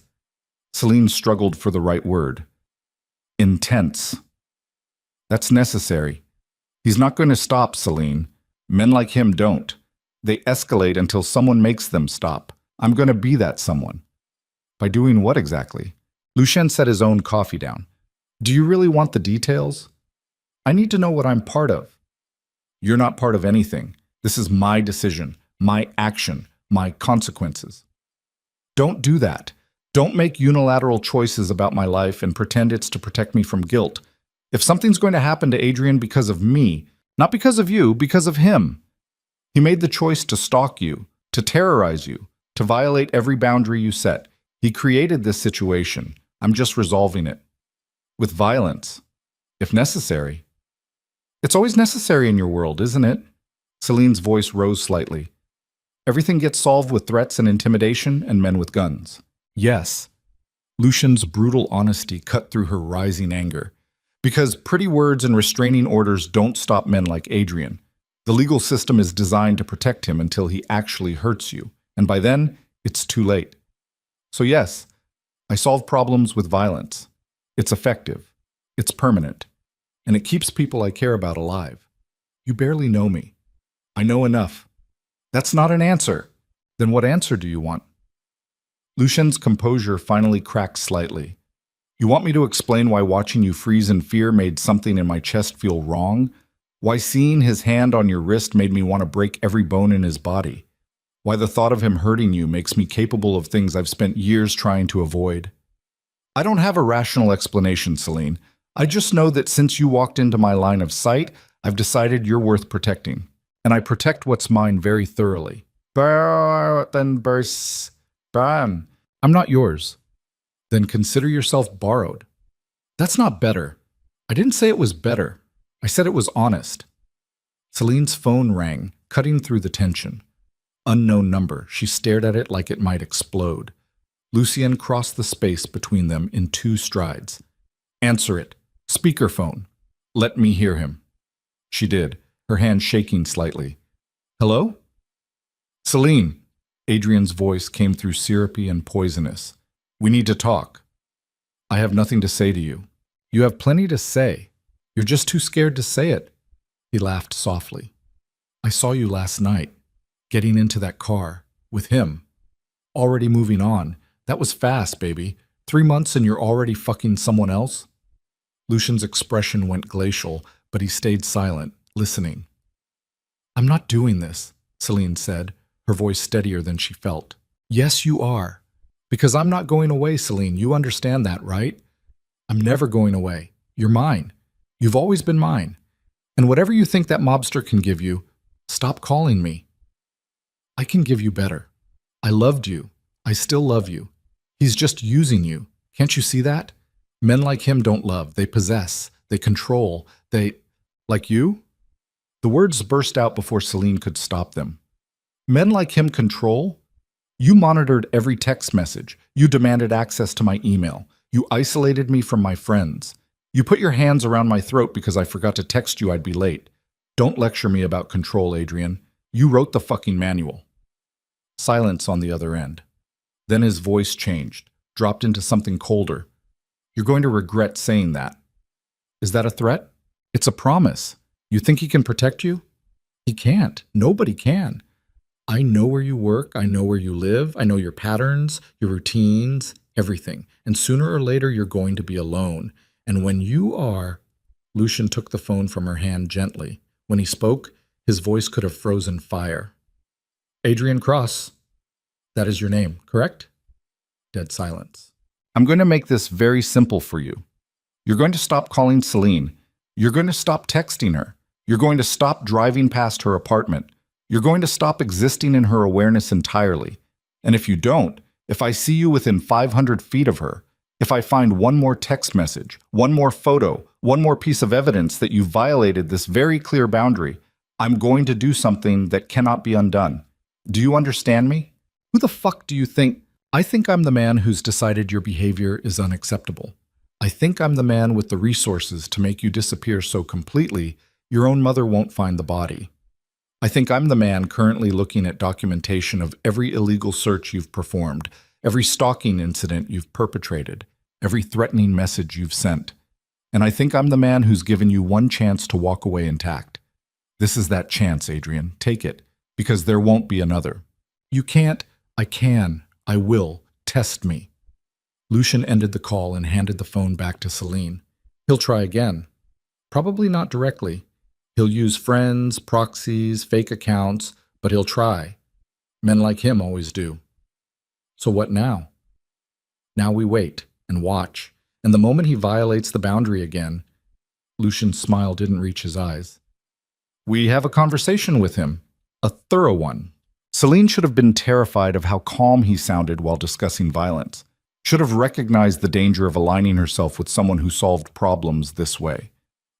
Celine struggled for the right word. Intense. "That's necessary. He's not going to stop, Celine. Men like him don't. They escalate until someone makes them stop. I'm going to be that someone." "By doing what exactly?" Lucien set his own coffee down. "Do you really want the details? I need to know what I'm part of." "You're not part of anything. This is my decision, my action, my consequences." "Don't do that. Don't make unilateral choices about my life and pretend it's to protect me from guilt. If something's going to happen to Adrian because of me, not because of you, because of him. He made the choice to stalk you, to terrorize you, to violate every boundary you set. He created this situation. I'm just resolving it. With violence, if necessary. It's always necessary in your world, isn't it? Celine's voice rose slightly. Everything gets solved with threats and intimidation and men with guns. Yes. Lucian's brutal honesty cut through her rising anger. Because pretty words and restraining orders don't stop men like Adrian. The legal system is designed to protect him until he actually hurts you, and by then, it's too late. So yes, I solve problems with violence. It's effective, it's permanent, and it keeps people I care about alive. You barely know me. I know enough. That's not an answer. Then what answer do you want? Lucian's composure finally cracked slightly. You want me to explain why watching you freeze in fear made something in my chest feel wrong? Why seeing his hand on your wrist made me want to break every bone in his body? Why the thought of him hurting you makes me capable of things I've spent years trying to avoid? I don't have a rational explanation, Celine. I just know that since you walked into my line of sight, I've decided you're worth protecting. And I protect what's mine very thoroughly. I'm not yours. Then consider yourself borrowed. That's not better. I didn't say it was better. I said it was honest. Celine's phone rang, cutting through the tension. Unknown number. She stared at it like it might explode. Lucien crossed the space between them in 2 strides. Answer it. Speakerphone. Let me hear him. She did, her hand shaking slightly. Hello? Celine. Adrian's voice came through syrupy and poisonous. We need to talk. I have nothing to say to you. You have plenty to say. You're just too scared to say it. He laughed softly. I saw you last night, getting into that car, with him. Already moving on. That was fast, baby. 3 months and you're already fucking someone else? Lucian's expression went glacial, but he stayed silent, listening. I'm not doing this, Celine said, her voice steadier than she felt. Yes, you are. Because I'm not going away, Celine. You understand that, right? I'm never going away. You're mine. You've always been mine. And whatever you think that mobster can give you, stop calling me. I can give you better. I loved you. I still love you. He's just using you. Can't you see that? Men like him don't love. They possess. They control. They… Like you? The words burst out before Celine could stop them. Men like him control? You monitored every text message. You demanded access to my email. You isolated me from my friends. You put your hands around my throat because I forgot to text you I'd be late. Don't lecture me about control, Adrian. You wrote the fucking manual. Silence on the other end. Then his voice changed, dropped into something colder. You're going to regret saying that. Is that a threat? It's a promise. You think he can protect you? He can't. Nobody can. I know where you work, I know where you live, I know your patterns, your routines, everything. And sooner or later, you're going to be alone. And when you are… Lucian took the phone from her hand gently. When he spoke, his voice could have frozen fire. Adrian Cross. That is your name, correct? Dead silence. I'm going to make this very simple for you. You're going to stop calling Celine. You're going to stop texting her. You're going to stop driving past her apartment. You're going to stop existing in her awareness entirely. And if you don't, if I see you within 500 feet of her, if I find one more text message, one more photo, one more piece of evidence that you violated this very clear boundary, I'm going to do something that cannot be undone. Do you understand me? Who the fuck do you think? I think I'm the man who's decided your behavior is unacceptable. I think I'm the man with the resources to make you disappear so completely your own mother won't find the body. I think I'm the man currently looking at documentation of every illegal search you've performed, every stalking incident you've perpetrated, every threatening message you've sent. And I think I'm the man who's given you one chance to walk away intact. This is that chance, Adrian. Take it, because there won't be another. You can't. I can. I will. Test me. Lucian ended the call and handed the phone back to Celine. He'll try again. Probably not directly. He'll use friends, proxies, fake accounts, but he'll try. Men like him always do. So what now? Now we wait and watch, and the moment he violates the boundary again, Lucian's smile didn't reach his eyes. We have a conversation with him, a thorough one. Celine should have been terrified of how calm he sounded while discussing violence, should have recognized the danger of aligning herself with someone who solved problems this way.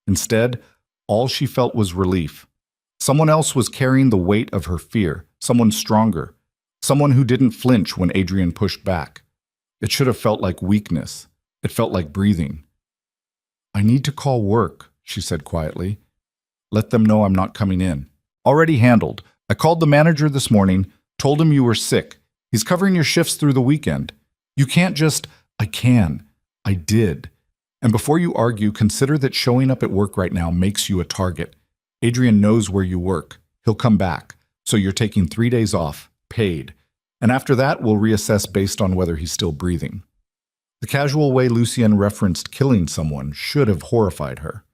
Instead, all she felt was relief. Someone else was carrying the weight of her fear, someone stronger, someone who didn't flinch when Adrian pushed back. It should have felt like weakness. It felt like breathing. I need to call work, she said quietly. Let them know I'm not coming in. Already handled. I called the manager this morning, told him you were sick. He's covering your shifts through the weekend. You can't just, I can. I did. And before you argue, consider that showing up at work right now makes you a target. Adrian knows where you work. He'll come back. So you're taking 3 days off, paid. And after that, we'll reassess based on whether he's still breathing. The casual way Lucien referenced killing someone should have horrified her.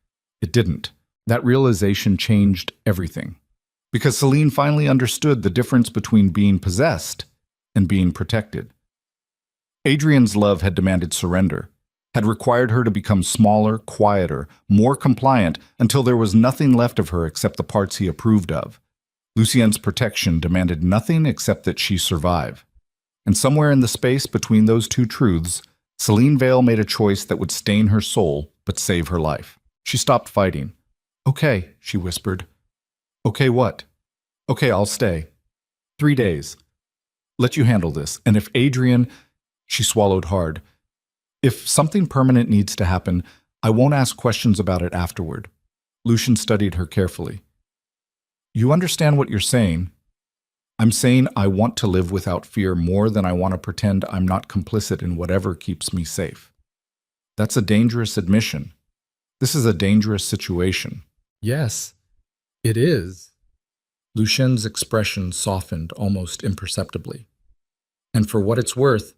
It didn't. That realization changed everything. Because Celine finally understood the difference between being possessed and being protected. Adrian's love had demanded surrender, had required her to become smaller, quieter, more compliant until there was nothing left of her except the parts he approved of. Lucien's protection demanded nothing except that she survive. And somewhere in the space between those two truths, Celine Vale made a choice that would stain her soul but save her life. She stopped fighting. Okay, she whispered. Okay, what? Okay, I'll stay. 3 days. Let you handle this. And if Adrian... She swallowed hard. If something permanent needs to happen, I won't ask questions about it afterward. Lucian studied her carefully. You understand what you're saying? I'm saying I want to live without fear more than I want to pretend I'm not complicit in whatever keeps me safe. That's a dangerous admission. This is a dangerous situation. Yes, it is. Lucien's expression softened almost imperceptibly. And for what it's worth,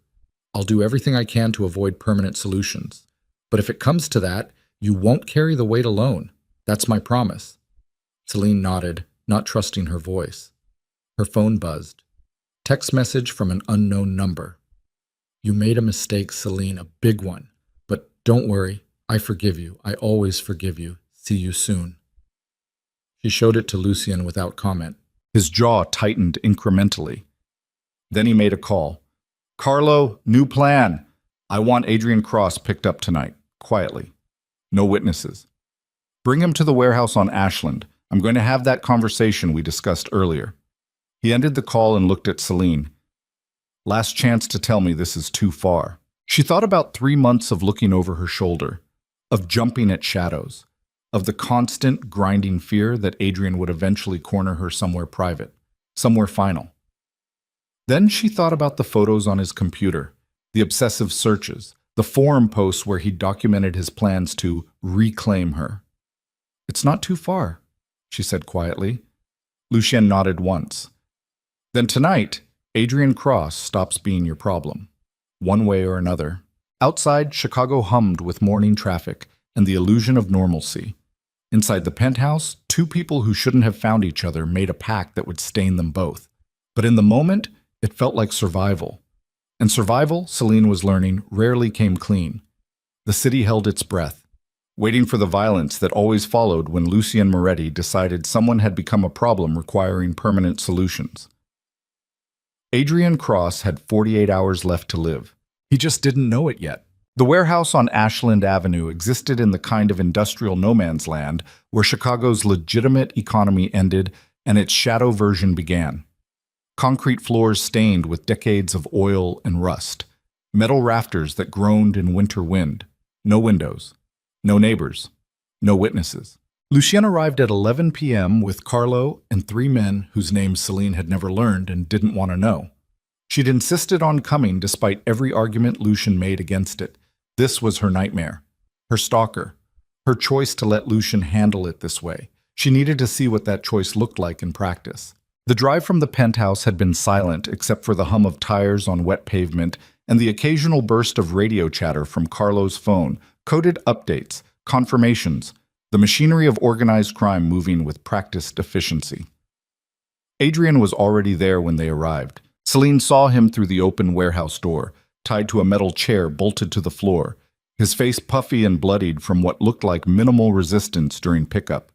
I'll do everything I can to avoid permanent solutions. But if it comes to that, you won't carry the weight alone. That's my promise. Celine nodded, not trusting her voice. Her phone buzzed. Text message from an unknown number. You made a mistake, Celine, a big one. But don't worry, I forgive you. I always forgive you. See you soon. She showed it to Lucien without comment. His jaw tightened incrementally. Then he made a call. Carlo, new plan. I want Adrian Cross picked up tonight, quietly. No witnesses. Bring him to the warehouse on Ashland. I'm going to have that conversation we discussed earlier. He ended the call and looked at Celine. Last chance to tell me this is too far. She thought about 3 months of looking over her shoulder, of jumping at shadows, of the constant, grinding fear that Adrian would eventually corner her somewhere private, somewhere final. Then she thought about the photos on his computer, the obsessive searches, the forum posts where he documented his plans to reclaim her. It's not too far, she said quietly. Lucien nodded once. Then tonight, Adrian Cross stops being your problem, one way or another. Outside, Chicago hummed with morning traffic and the illusion of normalcy. Inside the penthouse, 2 people who shouldn't have found each other made a pact that would stain them both. But in the moment, it felt like survival. And survival, Celine was learning, rarely came clean. The city held its breath, waiting for the violence that always followed when Lucien Moretti decided someone had become a problem requiring permanent solutions. Adrian Cross had 48 hours left to live. He just didn't know it yet. The warehouse on Ashland Avenue existed in the kind of industrial no man's land where Chicago's legitimate economy ended and its shadow version began. Concrete floors stained with decades of oil and rust. Metal rafters that groaned in winter wind. No windows. No neighbors. No witnesses. Lucien arrived at 11 p.m. with Carlo and 3 men whose names Celine had never learned and didn't want to know. She'd insisted on coming despite every argument Lucien made against it. This was her nightmare. Her stalker. Her choice to let Lucien handle it this way. She needed to see what that choice looked like in practice. The drive from the penthouse had been silent except for the hum of tires on wet pavement and the occasional burst of radio chatter from Carlo's phone, coded updates, confirmations, the machinery of organized crime moving with practiced efficiency. Adrian was already there when they arrived. Celine saw him through the open warehouse door, tied to a metal chair bolted to the floor, his face puffy and bloodied from what looked like minimal resistance during pickup.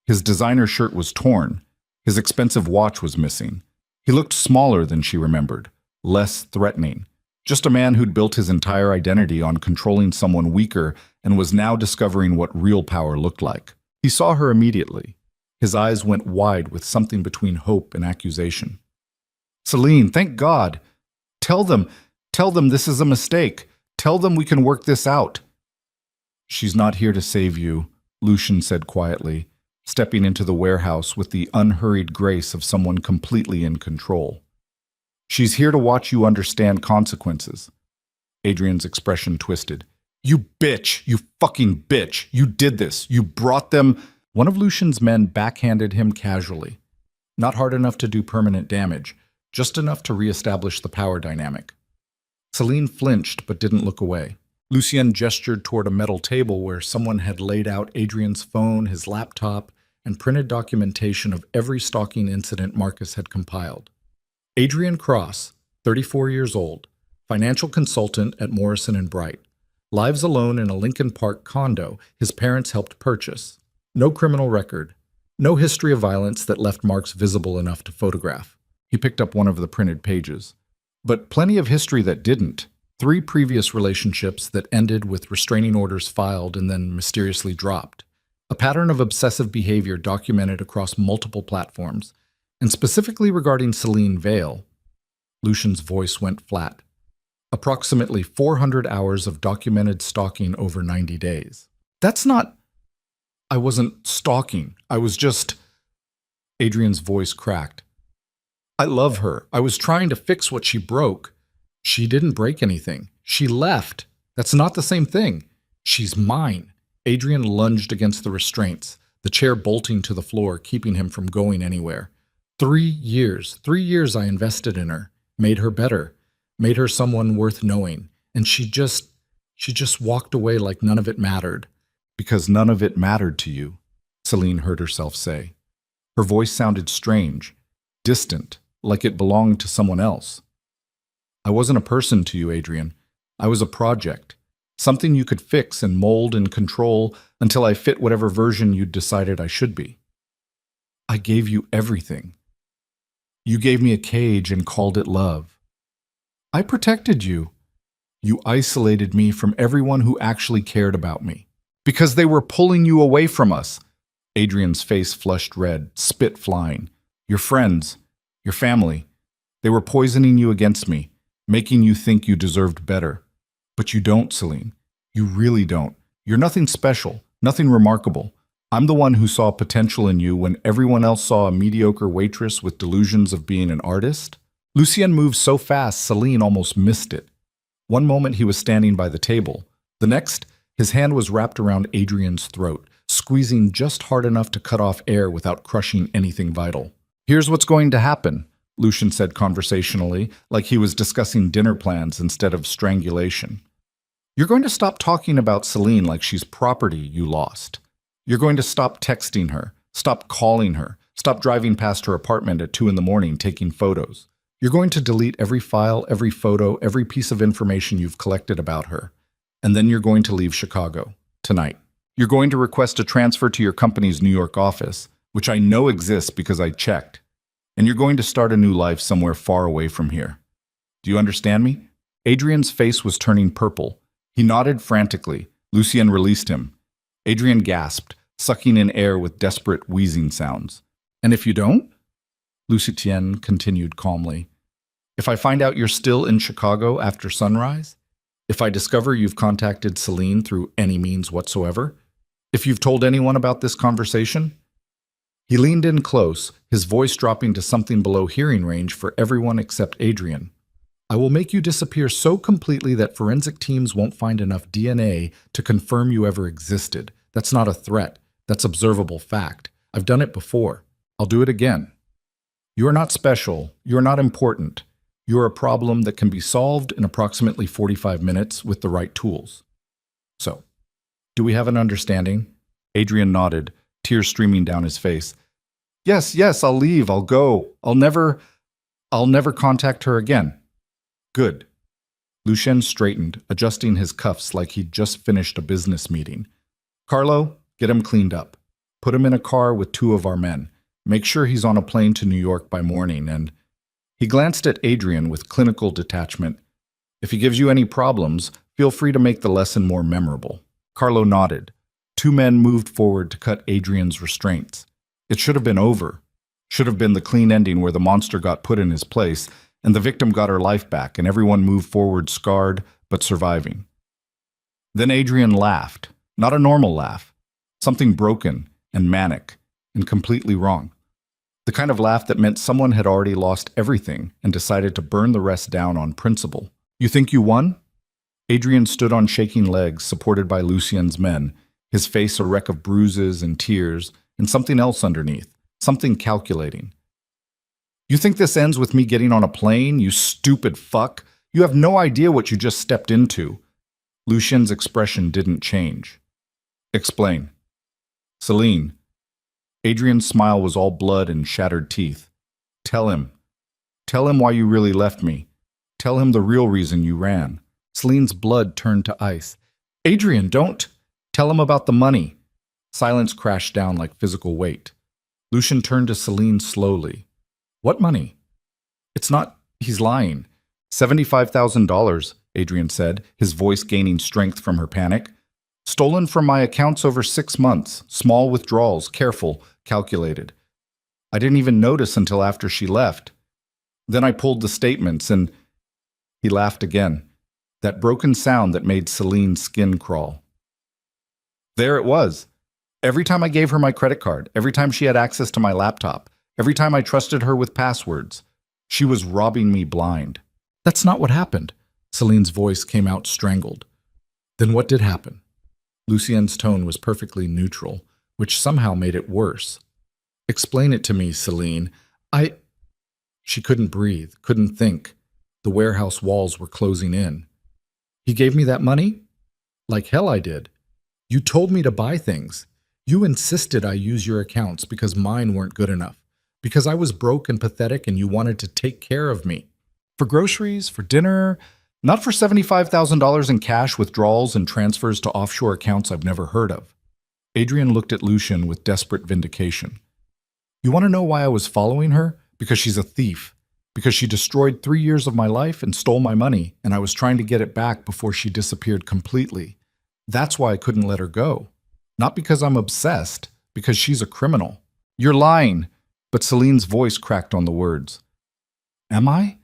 His designer shirt was torn. His expensive watch was missing. He looked smaller than she remembered, less threatening. Just a man who'd built his entire identity on controlling someone weaker and was now discovering what real power looked like. He saw her immediately. His eyes went wide with something between hope and accusation. "Celine, thank God! Tell them this is a mistake. Tell them we can work this out." "She's not here to save you," Lucian said quietly, stepping into the warehouse with the unhurried grace of someone completely in control. "She's here to watch you understand consequences." Adrian's expression twisted. "You bitch! You fucking bitch! You did this! You brought them—" One of Lucian's men backhanded him casually. Not hard enough to do permanent damage, just enough to reestablish the power dynamic. Celine flinched but didn't look away. Lucien gestured toward a metal table where someone had laid out Adrian's phone, his laptop, and printed documentation of every stalking incident Marcus had compiled. Adrian Cross, 34 years old, financial consultant at Morrison & Bright, lives alone in a Lincoln Park condo his parents helped purchase. No criminal record, no history of violence that left marks visible enough to photograph. He picked up one of the printed pages. But plenty of history that didn't. 3 previous relationships that ended with restraining orders filed and then mysteriously dropped. A pattern of obsessive behavior documented across multiple platforms, and specifically regarding Celine Vale. Lucian's voice went flat. Approximately 400 hours of documented stalking over 90 days. That's not... I wasn't stalking. I was just... Adrian's voice cracked. I love her. I was trying to fix what she broke. She didn't break anything. She left. That's not the same thing. She's mine. Adrian lunged against the restraints, the chair bolting to the floor, keeping him from going anywhere. 3 years. 3 years I invested in her, made her better, made her someone worth knowing, and she just walked away like none of it mattered. Because none of it mattered to you, Celine heard herself say. Her voice sounded strange, distant, like it belonged to someone else. I wasn't a person to you, Adrian. I was a project, something you could fix and mold and control until I fit whatever version you'd decided I should be. I gave you everything. You gave me a cage and called it love. I protected you. You isolated me from everyone who actually cared about me. Because they were pulling you away from us. Adrian's face flushed red, spit flying. Your friends, your family, they were poisoning you against me, making you think you deserved better. But you don't, Celine. You really don't. You're nothing special, nothing remarkable. I'm the one who saw potential in you when everyone else saw a mediocre waitress with delusions of being an artist. Lucien moved so fast, Celine almost missed it. One moment he was standing by the table. The next, his hand was wrapped around Adrian's throat, squeezing just hard enough to cut off air without crushing anything vital. Here's what's going to happen, Lucien said conversationally, like he was discussing dinner plans instead of strangulation. You're going to stop talking about Celine like she's property you lost. You're going to stop texting her, stop calling her, stop driving past her apartment at 2 a.m. taking photos. You're going to delete every file, every photo, every piece of information you've collected about her. And then you're going to leave Chicago, tonight. You're going to request a transfer to your company's New York office, which I know exists because I checked. And you're going to start a new life somewhere far away from here. Do you understand me? Adrian's face was turning purple. He nodded frantically. Lucien released him. Adrian gasped, sucking in air with desperate wheezing sounds. And if you don't? Lucien continued calmly. If I find out you're still in Chicago after sunrise? If I discover you've contacted Celine through any means whatsoever? If you've told anyone about this conversation? He leaned in close, his voice dropping to something below hearing range for everyone except Adrian. I will make you disappear so completely that forensic teams won't find enough DNA to confirm you ever existed. That's not a threat. That's observable fact. I've done it before. I'll do it again. You are not special. You are not important. You are a problem that can be solved in approximately 45 minutes with the right tools. So, do we have an understanding? Adrian nodded, tears streaming down his face. Yes, I'll leave. I'll go. I'll never contact her again. Good. Lucien straightened, adjusting his cuffs like he'd just finished a business meeting. Carlo, get him cleaned up. Put him in a car with 2 of our men. Make sure he's on a plane to New York by morning, and he glanced at Adrian with clinical detachment. If he gives you any problems, feel free to make the lesson more memorable. Carlo nodded. 2 men moved forward to cut Adrian's restraints. It should have been over. Should have been the clean ending where the monster got put in his place, and the victim got her life back, and everyone moved forward scarred but surviving. Then Adrian laughed. Not a normal laugh. Something broken and manic and completely wrong. The kind of laugh that meant someone had already lost everything and decided to burn the rest down on principle. You think you won? Adrian stood on shaking legs, supported by Lucien's men, his face a wreck of bruises and tears, and something else underneath, something calculating. You think this ends with me getting on a plane, you stupid fuck? You have no idea what you just stepped into. Lucien's expression didn't change. Explain. Celine. Adrian's smile was all blood and shattered teeth. Tell him. Tell him why you really left me. Tell him the real reason you ran. Celine's blood turned to ice. Adrian, don't. Tell him about the money. Silence crashed down like physical weight. Lucien turned to Celine slowly. What money? It's not. He's lying. $75,000, Adrian said, his voice gaining strength from her panic. Stolen from my accounts over 6 months. Small withdrawals, careful, calculated. I didn't even notice until after she left. Then I pulled the statements and... He laughed again. That broken sound that made Celine's skin crawl. There it was. Every time I gave her my credit card, every time she had access to my laptop, every time I trusted her with passwords, she was robbing me blind. That's not what happened. Celine's voice came out strangled. Then what did happen? Lucien's tone was perfectly neutral, which somehow made it worse. Explain it to me, Celine. She couldn't breathe, couldn't think. The warehouse walls were closing in. He gave me that money? Like hell I did. You told me to buy things. You insisted I use your accounts because mine weren't good enough. Because I was broke and pathetic and you wanted to take care of me. For groceries, for dinner, not for $75,000 in cash withdrawals and transfers to offshore accounts I've never heard of. Adrian looked at Lucien with desperate vindication. You want to know why I was following her? Because she's a thief. Because she destroyed 3 years of my life and stole my money, and I was trying to get it back before she disappeared completely. That's why I couldn't let her go. Not because I'm obsessed, because she's a criminal. You're lying. But Celine's voice cracked on the words. Am I?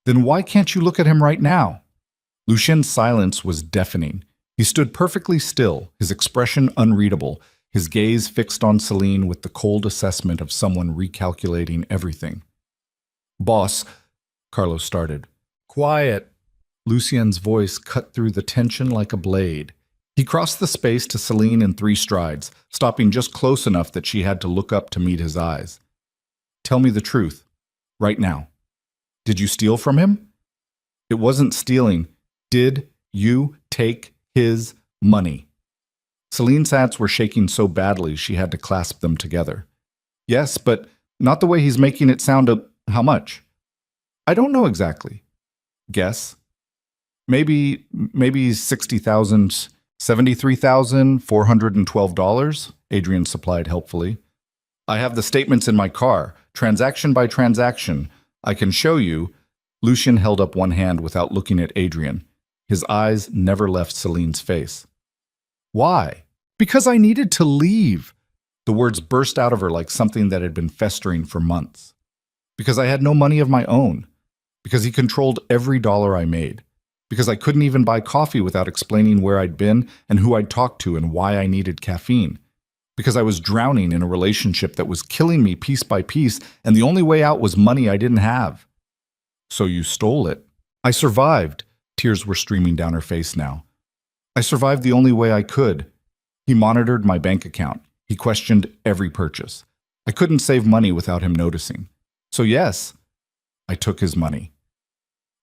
Then why can't you look at him right now? Lucien's silence was deafening. He stood perfectly still, his expression unreadable, his gaze fixed on Celine with the cold assessment of someone recalculating everything. Boss, Carlos started. Quiet. Lucien's voice cut through the tension like a blade. He crossed the space to Celine in 3 strides, stopping just close enough that she had to look up to meet his eyes. Tell me the truth, right now. Did you steal from him? It wasn't stealing. Did you take his money? Celine's hands were shaking so badly she had to clasp them together. Yes, but not the way he's making it sound. How much? I don't know exactly. Guess. Maybe 60,000, $73,412, Adrian supplied helpfully. I have the statements in my car, transaction by transaction. I can show you. Lucien held up one hand without looking at Adrian. His eyes never left Celine's face. Why? Because I needed to leave. The words burst out of her like something that had been festering for months. Because I had no money of my own. Because he controlled every dollar I made. Because I couldn't even buy coffee without explaining where I'd been and who I'd talked to and why I needed caffeine. Because I was drowning in a relationship that was killing me piece by piece, and the only way out was money I didn't have. So you stole it. I survived. Tears were streaming down her face now. I survived the only way I could. He monitored my bank account. He questioned every purchase. I couldn't save money without him noticing. So yes, I took his money.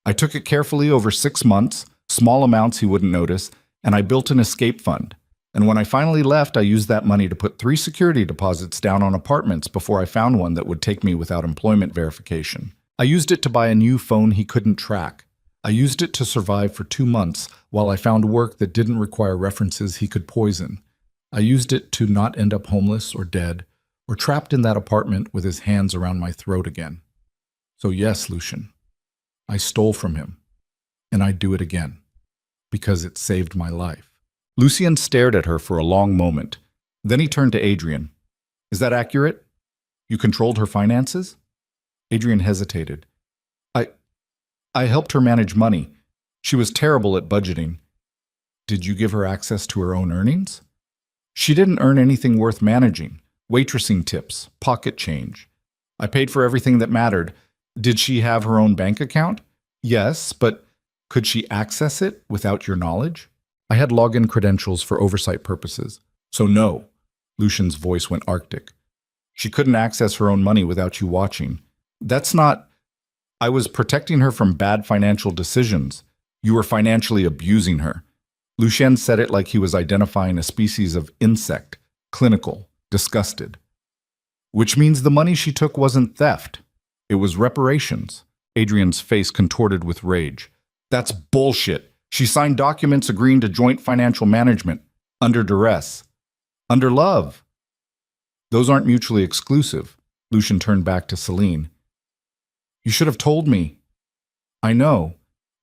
I took it carefully over 6 months, small amounts he wouldn't notice, and I built an escape fund. And when I finally left, I used that money to put 3 security deposits down on apartments before I found one that would take me without employment verification. I used it to buy a new phone he couldn't track. I used it to survive for 2 months while I found work that didn't require references he could poison. I used it to not end up homeless or dead or trapped in that apartment with his hands around my throat again. So yes, Lucian, I stole from him, and I'd do it again, because it saved my life. Lucien stared at her for a long moment. Then he turned to Adrian. Is that accurate? You controlled her finances? Adrian hesitated. I helped her manage money. She was terrible at budgeting. Did you give her access to her own earnings? She didn't earn anything worth managing. Waitressing tips, pocket change. I paid for everything that mattered. Did she have her own bank account? Yes, but could she access it without your knowledge? I had login credentials for oversight purposes. So no. Lucian's voice went arctic. She couldn't access her own money without you watching. That's not... I was protecting her from bad financial decisions. You were financially abusing her. Lucien said it like he was identifying a species of insect, clinical, disgusted. Which means the money she took wasn't theft. It was reparations. Adrian's face contorted with rage. That's bullshit. She signed documents agreeing to joint financial management. Under duress. Under love. Those aren't mutually exclusive. Lucien turned back to Celine. You should have told me. I know.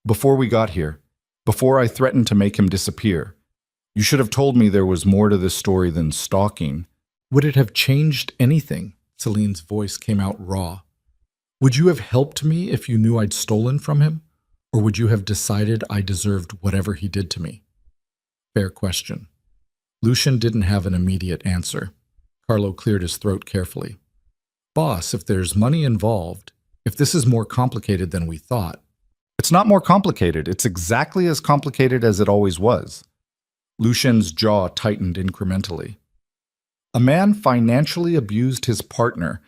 Before we got here. Before I threatened to make him disappear. You should have told me there was more to this story than stalking. Would it have changed anything? Celine's voice came out raw. Would you have helped me if you knew I'd stolen from him? Or would you have decided I deserved whatever he did to me? Fair question. Lucien didn't have an immediate answer. Carlo cleared his throat carefully. Boss, if there's money involved, if this is more complicated than we thought. It's not more complicated. It's exactly as complicated as it always was. Lucien's jaw tightened incrementally. A man financially abused his partner.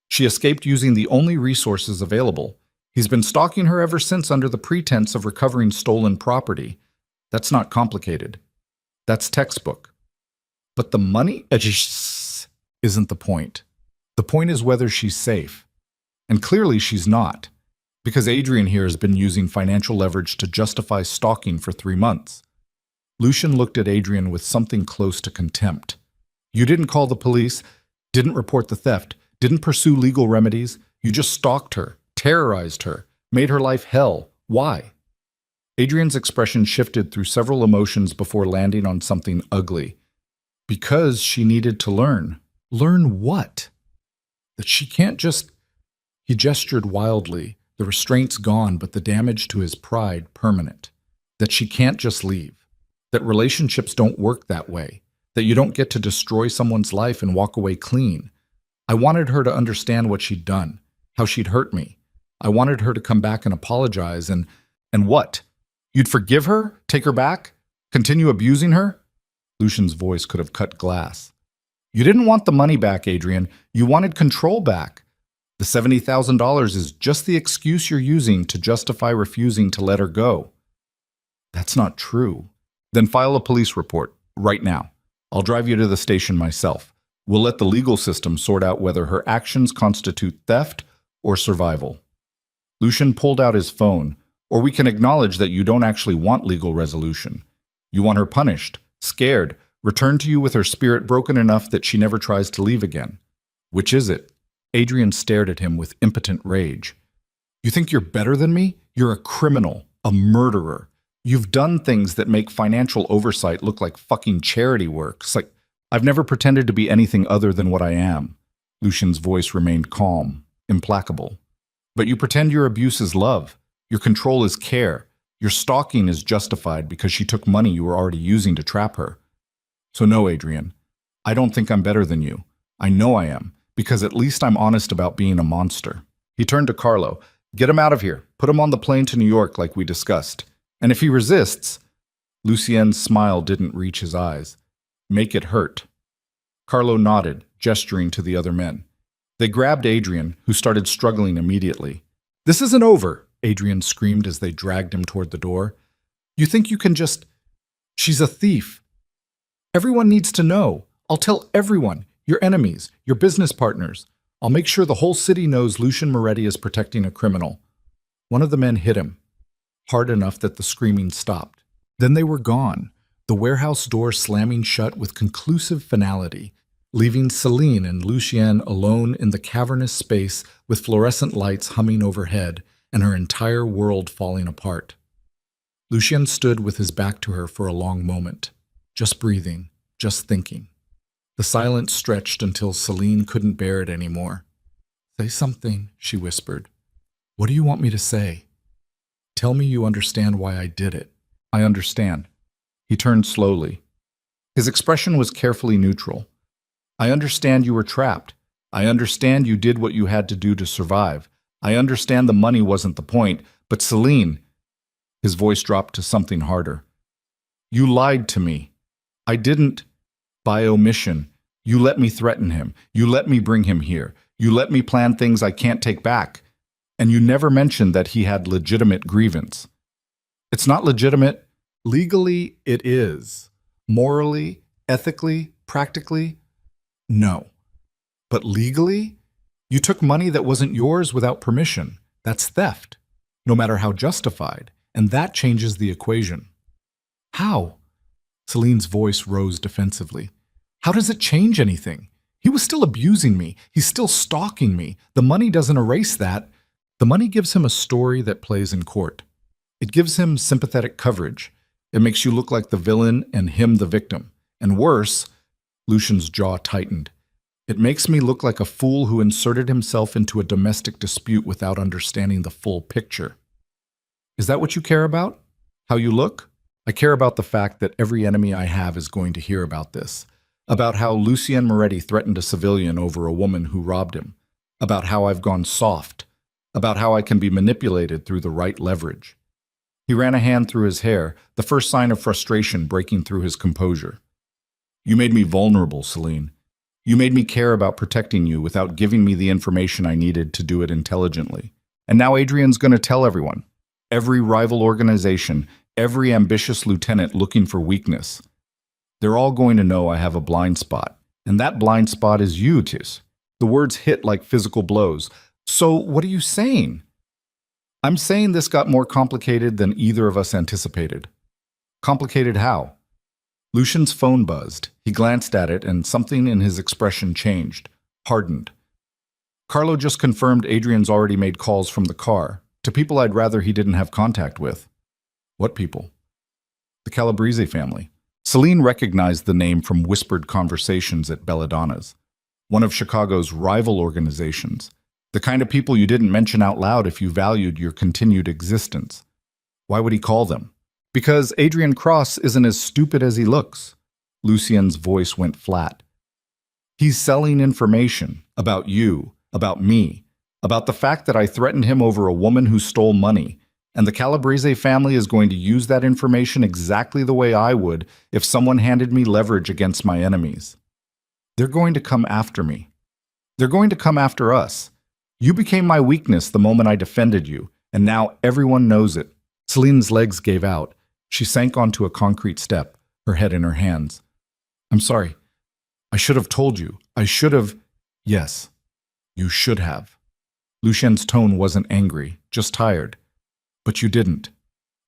She escaped using the only resources available. He's been stalking her ever since under the pretense of recovering stolen property. That's not complicated. That's textbook. But the money isn't the point. The point is whether she's safe. And clearly she's not, because Adrian here has been using financial leverage to justify stalking for 3 months. Lucien looked at Adrian with something close to contempt. You didn't call the police, didn't report the theft, didn't pursue legal remedies. You just stalked her, terrorized her, made her life hell. Why? Adrian's expression shifted through several emotions before landing on something ugly. Because she needed to learn. Learn what? That she can't just... He gestured wildly, the restraints gone, but the damage to his pride permanent. That she can't just leave. That relationships don't work that way. That you don't get to destroy someone's life and walk away clean. I wanted her to understand what she'd done, how she'd hurt me. I wanted her to come back and apologize and what? You'd forgive her? Take her back? Continue abusing her? Lucien's voice could have cut glass. You didn't want the money back, Adrian. You wanted control back. The $70,000 is just the excuse you're using to justify refusing to let her go. That's not true. Then file a police report, right now. I'll drive you to the station myself. We'll let the legal system sort out whether her actions constitute theft or survival. Lucien pulled out his phone, or we can acknowledge that you don't actually want legal resolution. You want her punished, scared, returned to you with her spirit broken enough that she never tries to leave again. Which is it? Adrian stared at him with impotent rage. You think you're better than me? You're a criminal, a murderer. You've done things that make financial oversight look like fucking charity work. I've never pretended to be anything other than what I am. Lucien's voice remained calm, implacable. But you pretend your abuse is love. Your control is care. Your stalking is justified because she took money you were already using to trap her. So no, Adrian. I don't think I'm better than you. I know I am. Because at least I'm honest about being a monster. He turned to Carlo. Get him out of here. Put him on the plane to New York like we discussed. And if he resists... Lucien's smile didn't reach his eyes. Make it hurt. Carlo nodded, gesturing to the other men. They grabbed Adrian, who started struggling immediately. This isn't over, Adrian screamed as they dragged him toward the door. You think you can just... She's a thief. Everyone needs to know. I'll tell everyone. Your enemies, your business partners. I'll make sure the whole city knows Lucien Moretti is protecting a criminal. One of the men hit him. hard enough that the screaming stopped. Then they were gone, the warehouse door slamming shut with conclusive finality, leaving Celine and Lucien alone in the cavernous space with fluorescent lights humming overhead and her entire world falling apart. Lucien stood with his back to her for a long moment, just breathing, just thinking. The silence stretched until Celine couldn't bear it anymore. "Say something," she whispered. "What do you want me to say? Tell me you understand why I did it." "I understand." He turned slowly. His expression was carefully neutral. "I understand you were trapped. I understand you did what you had to do to survive. I understand the money wasn't the point, but Celine," his voice dropped to something harder, "you lied to me. I didn't, by omission. You let me threaten him. You let me bring him here. You let me plan things I can't take back. And you never mentioned that he had legitimate grievance." "It's not legitimate." "Legally, it is. Morally, ethically, practically, no. But legally, you took money that wasn't yours without permission. That's theft, no matter how justified, and that changes the equation." "How?" Celine's voice rose defensively. "How does it change anything? He was still abusing me. He's still stalking me. The money doesn't erase that. The money gives him a story that plays in court. It gives him sympathetic coverage. It makes you look like the villain and him the victim. And worse," Lucien's jaw tightened, "it makes me look like a fool who inserted himself into a domestic dispute without understanding the full picture." "Is that what you care about? How you look?" "I care about the fact that every enemy I have is going to hear about this. About how Lucien Moretti threatened a civilian over a woman who robbed him. About how I've gone soft. About how I can be manipulated through the right leverage." He ran a hand through his hair, the first sign of frustration breaking through his composure. "You made me vulnerable, Celine. You made me care about protecting you without giving me the information I needed to do it intelligently. And now Adrian's going to tell everyone. Every rival organization, every ambitious lieutenant looking for weakness. They're all going to know I have a blind spot. And that blind spot is you, Tis." The words hit like physical blows. "So what are you saying?" "I'm saying this got more complicated than either of us anticipated." "Complicated how?" Lucien's phone buzzed. He glanced at it, and something in his expression changed, hardened. "Carlo just confirmed Adrian's already made calls from the car, to people I'd rather he didn't have contact with." "What people?" "The Calabrese family." Celine recognized the name from whispered conversations at Belladonna's, one of Chicago's rival organizations, the kind of people you didn't mention out loud if you valued your continued existence. Why would he call them? "Because Adrian Cross isn't as stupid as he looks." Lucien's voice went flat. "He's selling information about you, about me, about the fact that I threatened him over a woman who stole money, and the Calabrese family is going to use that information exactly the way I would if someone handed me leverage against my enemies. They're going to come after me. They're going to come after us. You became my weakness the moment I defended you, and now everyone knows it." Celine's legs gave out. She sank onto a concrete step, her head in her hands. "I'm sorry. I should have told you. I should have—" "Yes, you should have." Lucien's tone wasn't angry, just tired. "But you didn't.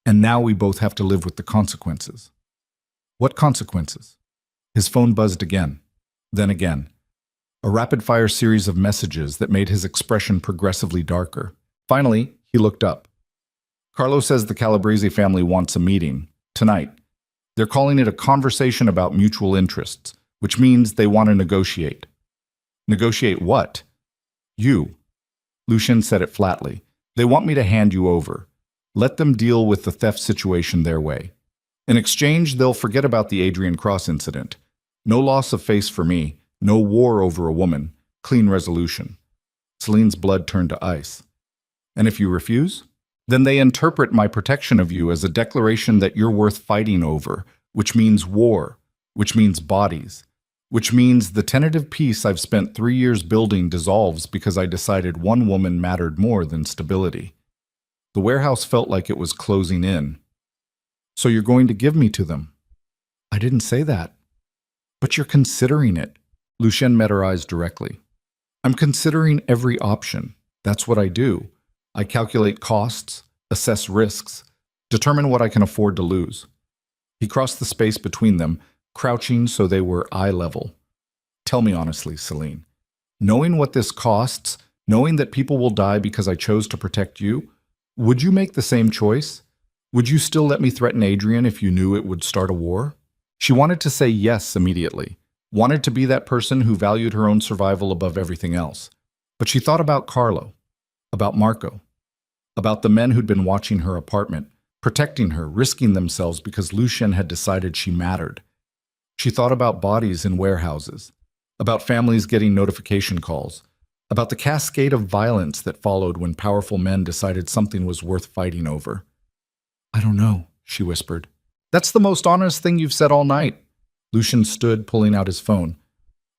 And now we both have to live with the consequences." "What consequences?" His phone buzzed again, then again. A rapid-fire series of messages that made his expression progressively darker. Finally, he looked up. "Carlo says the Calabrese family wants a meeting, tonight. They're calling it a conversation about mutual interests, which means they want to negotiate." "Negotiate what?" "You." Lucien said it flatly. "They want me to hand you over. Let them deal with the theft situation their way. In exchange, they'll forget about the Adrian Cross incident. No loss of face for me, no war over a woman, clean resolution." Celine's blood turned to ice. "And if you refuse? Then they interpret my protection of you as a declaration that you're worth fighting over, which means war, which means bodies, which means the tentative peace I've spent 3 years building dissolves because I decided one woman mattered more than stability. The warehouse felt like it was closing in. So you're going to give me to them?" "I didn't say that." "But you're considering it." Lucien met her eyes directly. "I'm considering every option. That's what I do. I calculate costs, assess risks. Determine what I can afford to lose. He crossed the space between them, crouching so they were eye level. Tell me honestly, Celine. Knowing what this costs, knowing that people will die because I chose to protect you, would you make the same choice? Would you still let me threaten Adrian if you knew it would start a war? She wanted to say yes immediately, wanted to be that person who valued her own survival above everything else. But she thought about Carlo, about Marco, about the men who'd been watching her apartment, protecting her, risking themselves because Lucien had decided she mattered. She thought about bodies in warehouses, about families getting notification calls, about the cascade of violence that followed when powerful men decided something was worth fighting over. I don't know, she whispered. That's the most honest thing you've said all night. Lucien stood, pulling out his phone.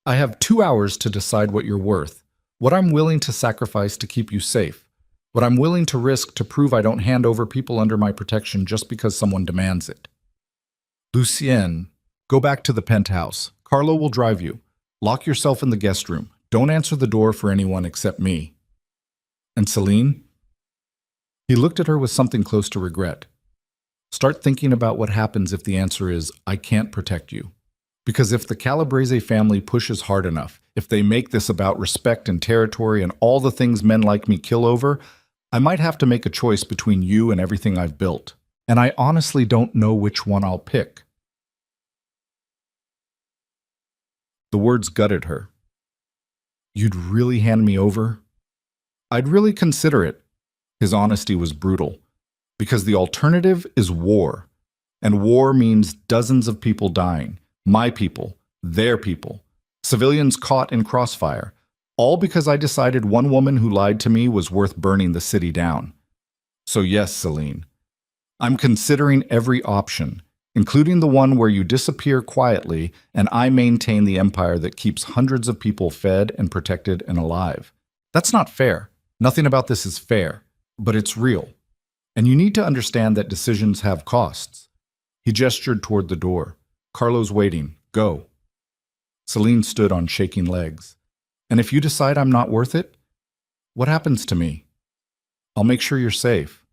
I have 2 hours to decide what you're worth, what I'm willing to sacrifice to keep you safe, what I'm willing to risk to prove I don't hand over people under my protection just because someone demands it. Lucien, go back to the penthouse. Carlo will drive you. Lock yourself in the guest room. Don't answer the door for anyone except me. And Celine? He looked at her with something close to regret. Start thinking about what happens if the answer is, I can't protect you. Because if the Calabrese family pushes hard enough, if they make this about respect and territory and all the things men like me kill over, I might have to make a choice between you and everything I've built. And I honestly don't know which one I'll pick. The words gutted her. You'd really hand me over? I'd really consider it. His honesty was brutal. Because the alternative is war. And war means dozens of people dying. My people, their people. Civilians caught in crossfire. All because I decided one woman who lied to me was worth burning the city down. So yes, Celine. I'm considering every option, including the one where you disappear quietly and I maintain the empire that keeps hundreds of people fed and protected and alive. That's not fair. Nothing about this is fair, but it's real. And you need to understand that decisions have costs. He gestured toward the door. Carlo's waiting. Go. Celine stood on shaking legs. And if you decide I'm not worth it, what happens to me? I'll make sure you're safe.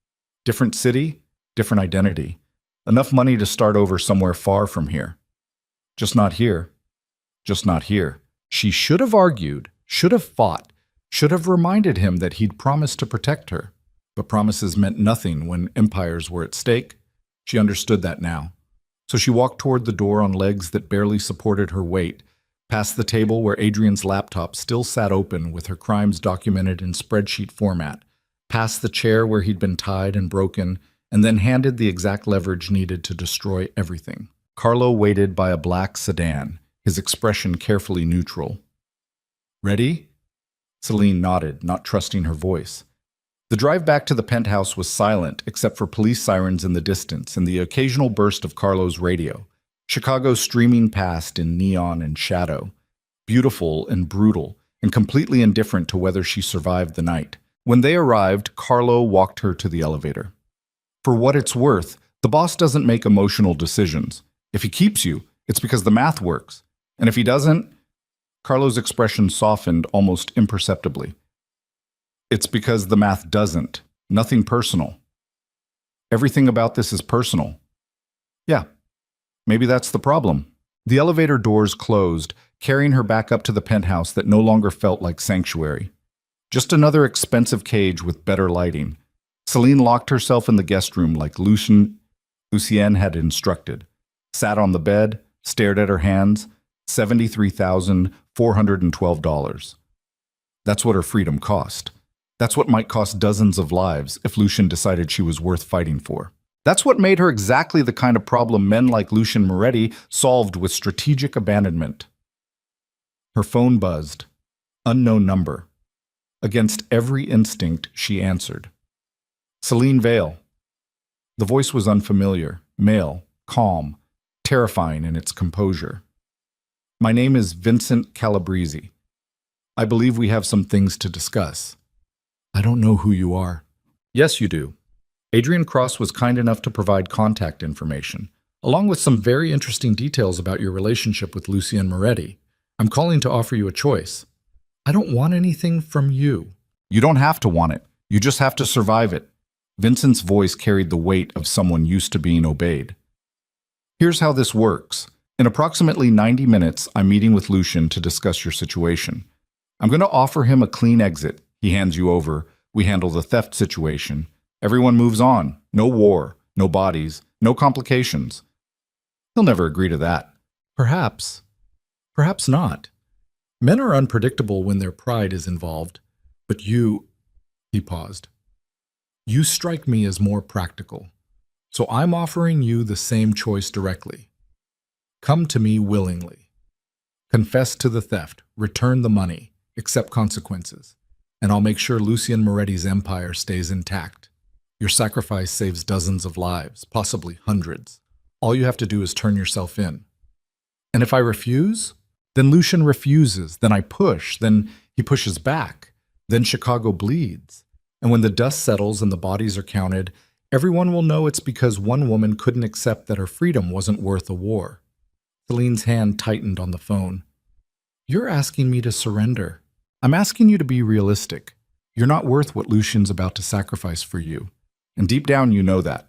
Different city, different identity. Enough money to start over somewhere far from here. Just not here. Just not here. She should have argued, should have fought, should have reminded him that he'd promised to protect her. But promises meant nothing when empires were at stake. She understood that now. So she walked toward the door on legs that barely supported her weight, past the table where Adrian's laptop still sat open with her crimes documented in spreadsheet format, past the chair where he'd been tied and broken, and then handed the exact leverage needed to destroy everything. Carlo waited by a black sedan, his expression carefully neutral. Ready? Celine nodded, not trusting her voice. The drive back to the penthouse was silent, except for police sirens in the distance and the occasional burst of Carlo's radio. Chicago streaming past in neon and shadow, beautiful and brutal, and completely indifferent to whether she survived the night. When they arrived, Carlo walked her to the elevator. For what it's worth, the boss doesn't make emotional decisions. If he keeps you, it's because the math works. And if he doesn't, Carlo's expression softened almost imperceptibly. It's because the math doesn't. Nothing personal. Everything about this is personal. Yeah, maybe that's the problem. The elevator doors closed, carrying her back up to the penthouse that no longer felt like sanctuary. Just another expensive cage with better lighting. Celine locked herself in the guest room like Lucien had instructed. Sat on the bed, stared at her hands. $73,412. That's what her freedom cost. That's what might cost dozens of lives if Lucien decided she was worth fighting for. That's what made her exactly the kind of problem men like Lucien Moretti solved with strategic abandonment. Her phone buzzed. Unknown number. Against every instinct, she answered. Celine Vale. The voice was unfamiliar, male, calm, terrifying in its composure. My name is Vincent Calabrese. I believe we have some things to discuss. I don't know who you are. Yes, you do. Adrian Cross was kind enough to provide contact information, along with some very interesting details about your relationship with Lucien Moretti. I'm calling to offer you a choice. I don't want anything from you. You don't have to want it. You just have to survive it. Vincent's voice carried the weight of someone used to being obeyed. Here's how this works. In approximately 90 minutes, I'm meeting with Lucian to discuss your situation. I'm going to offer him a clean exit. He hands you over. We handle the theft situation. Everyone moves on. No war, no bodies, no complications. He'll never agree to that. Perhaps. Perhaps not. Men are unpredictable when their pride is involved. But you... He paused. You strike me as more practical. So I'm offering you the same choice directly. Come to me willingly. Confess to the theft, return the money, accept consequences, and I'll make sure Lucien Moretti's empire stays intact. Your sacrifice saves dozens of lives, possibly hundreds. All you have to do is turn yourself in. And if I refuse, then Lucien refuses, then I push, then he pushes back, then Chicago bleeds. And when the dust settles and the bodies are counted, everyone will know it's because one woman couldn't accept that her freedom wasn't worth a war. Celine's hand tightened on the phone. You're asking me to surrender. I'm asking you to be realistic. You're not worth what Lucien's about to sacrifice for you. And deep down you know that.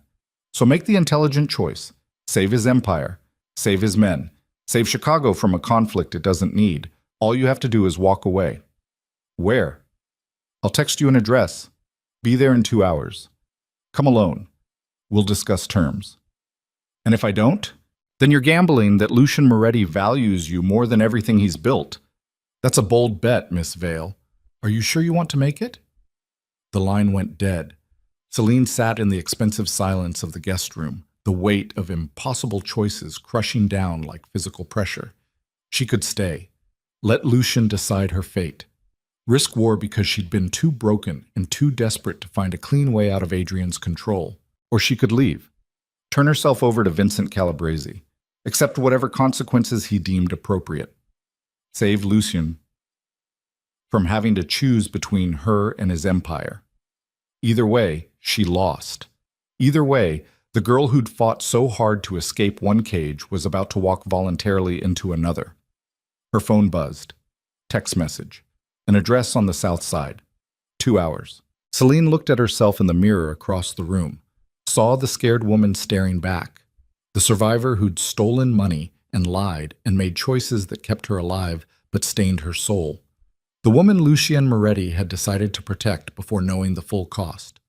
So make the intelligent choice. Save his empire. Save his men. Save Chicago from a conflict it doesn't need. All you have to do is walk away. Where? I'll text you an address. Be there in 2 hours. Come alone. We'll discuss terms. And if I don't, then you're gambling that Lucien Moretti values you more than everything he's built. That's a bold bet, Miss Vale. Are you sure you want to make it? The line went dead. Celine sat in the expensive silence of the guest room, the weight of impossible choices crushing down like physical pressure. She could stay. Let Lucien decide her fate. Risk war because she'd been too broken and too desperate to find a clean way out of Adrian's control. Or she could leave. Turn herself over to Vincent Calabrese. Accept whatever consequences he deemed appropriate. Save Lucien from having to choose between her and his empire. Either way, she lost. Either way, the girl who'd fought so hard to escape one cage was about to walk voluntarily into another. Her phone buzzed. Text message. An address on the south side. 2 hours. Celine looked at herself in the mirror across the room, saw the scared woman staring back, the survivor who'd stolen money and lied and made choices that kept her alive but stained her soul. The woman Lucien Moretti had decided to protect before knowing the full cost.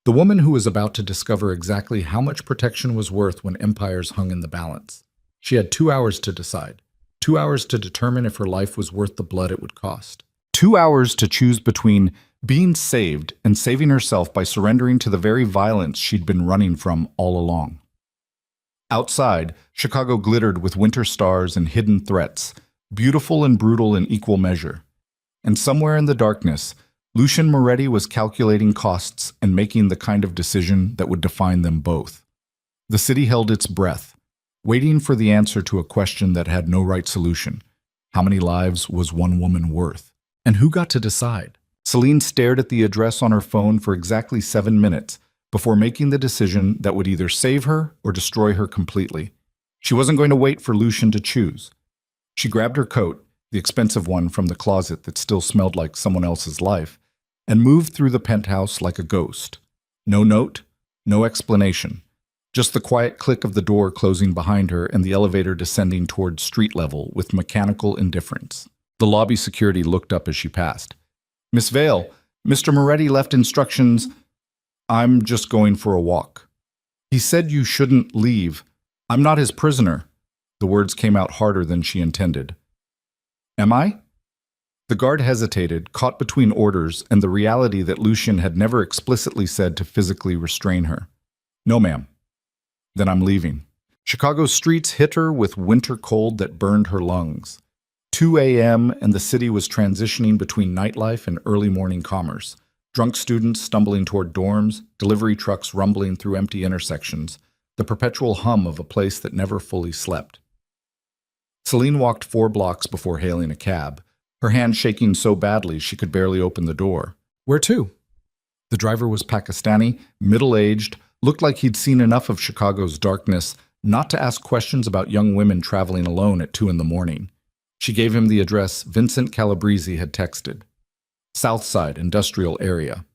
The woman who was about to discover exactly how much protection was worth when empires hung in the balance. She had 2 hours to decide. 2 hours to determine if her life was worth the blood it would cost. 2 hours to choose between being saved and saving herself by surrendering to the very violence she'd been running from all along. Outside, Chicago glittered with winter stars and hidden threats, beautiful and brutal in equal measure. And somewhere in the darkness, Lucien Moretti was calculating costs and making the kind of decision that would define them both. The city held its breath, waiting for the answer to a question that had no right solution. How many lives was one woman worth? And who got to decide? Celine stared at the address on her phone for exactly 7 minutes before making the decision that would either save her or destroy her completely. She wasn't going to wait for Lucien to choose. She grabbed her coat, the expensive one from the closet that still smelled like someone else's life, and moved through the penthouse like a ghost. No note, no explanation. Just the quiet click of the door closing behind her and the elevator descending toward street level with mechanical indifference. The lobby security looked up as she passed. Miss Vale, Mr. Moretti left instructions. I'm just going for a walk. He said you shouldn't leave. I'm not his prisoner. The words came out harder than she intended. Am I? The guard hesitated, caught between orders and the reality that Lucien had never explicitly said to physically restrain her. No, ma'am. Then I'm leaving. Chicago's streets hit her with winter cold that burned her lungs. 2 a.m. and the city was transitioning between nightlife and early morning commerce. Drunk students stumbling toward dorms, delivery trucks rumbling through empty intersections, the perpetual hum of a place that never fully slept. Celine walked 4 blocks before hailing a cab, her hand shaking so badly she could barely open the door. Where to? The driver was Pakistani, middle-aged, looked like he'd seen enough of Chicago's darkness not to ask questions about young women traveling alone at 2 in the morning. She gave him the address Vincent Calabrese had texted. Southside Industrial Area.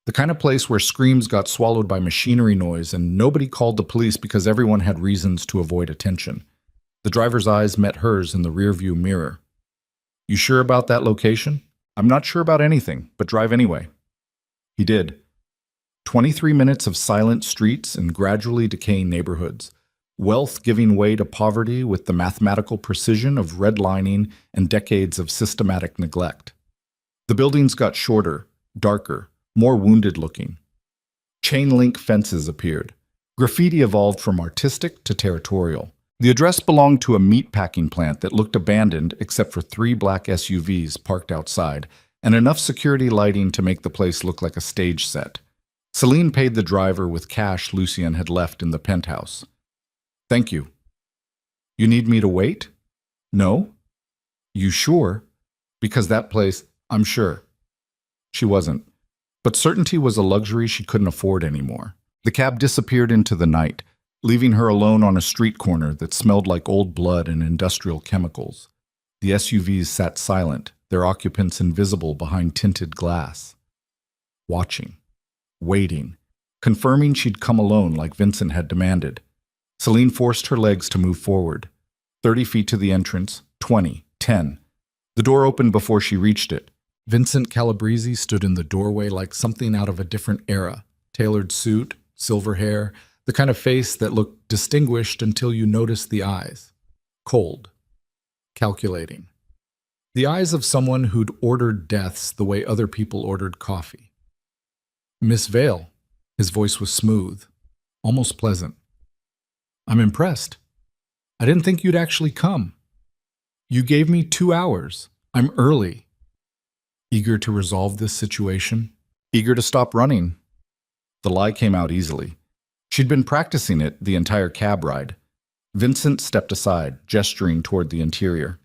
The kind of place where screams got swallowed by machinery noise and nobody called the police because everyone had reasons to avoid attention. The driver's eyes met hers in the rearview mirror. "You sure about that location?" "I'm not sure about anything, but drive anyway." He did. 23 minutes of silent streets and gradually decaying neighborhoods. Wealth giving way to poverty with the mathematical precision of redlining and decades of systematic neglect. The buildings got shorter, darker, more wounded looking. Chain link fences appeared. Graffiti evolved from artistic to territorial. The address belonged to a meatpacking plant that looked abandoned except for 3 black SUVs parked outside and enough security lighting to make the place look like a stage set. Celine paid the driver with cash Lucien had left in the penthouse. "Thank you." "You need me to wait?" "No." "You sure?" "Because that place, I'm sure." She wasn't. But certainty was a luxury she couldn't afford anymore. The cab disappeared into the night, leaving her alone on a street corner that smelled like old blood and industrial chemicals. The SUVs sat silent, their occupants invisible behind tinted glass. Watching. Waiting. Confirming she'd come alone like Vincent had demanded. Celine forced her legs to move forward. 30 feet to the entrance, 20, 10. The door opened before she reached it. Vincent Calabrese stood in the doorway like something out of a different era. Tailored suit, silver hair, the kind of face that looked distinguished until you noticed the eyes. Cold. Calculating. The eyes of someone who'd ordered deaths the way other people ordered coffee. "Miss Vale." His voice was smooth, almost pleasant. "I'm impressed. I didn't think you'd actually come. You gave me 2 hours. I'm early." Eager to resolve this situation, eager to stop running. The lie came out easily. She'd been practicing it the entire cab ride. Vincent stepped aside, gesturing toward the interior.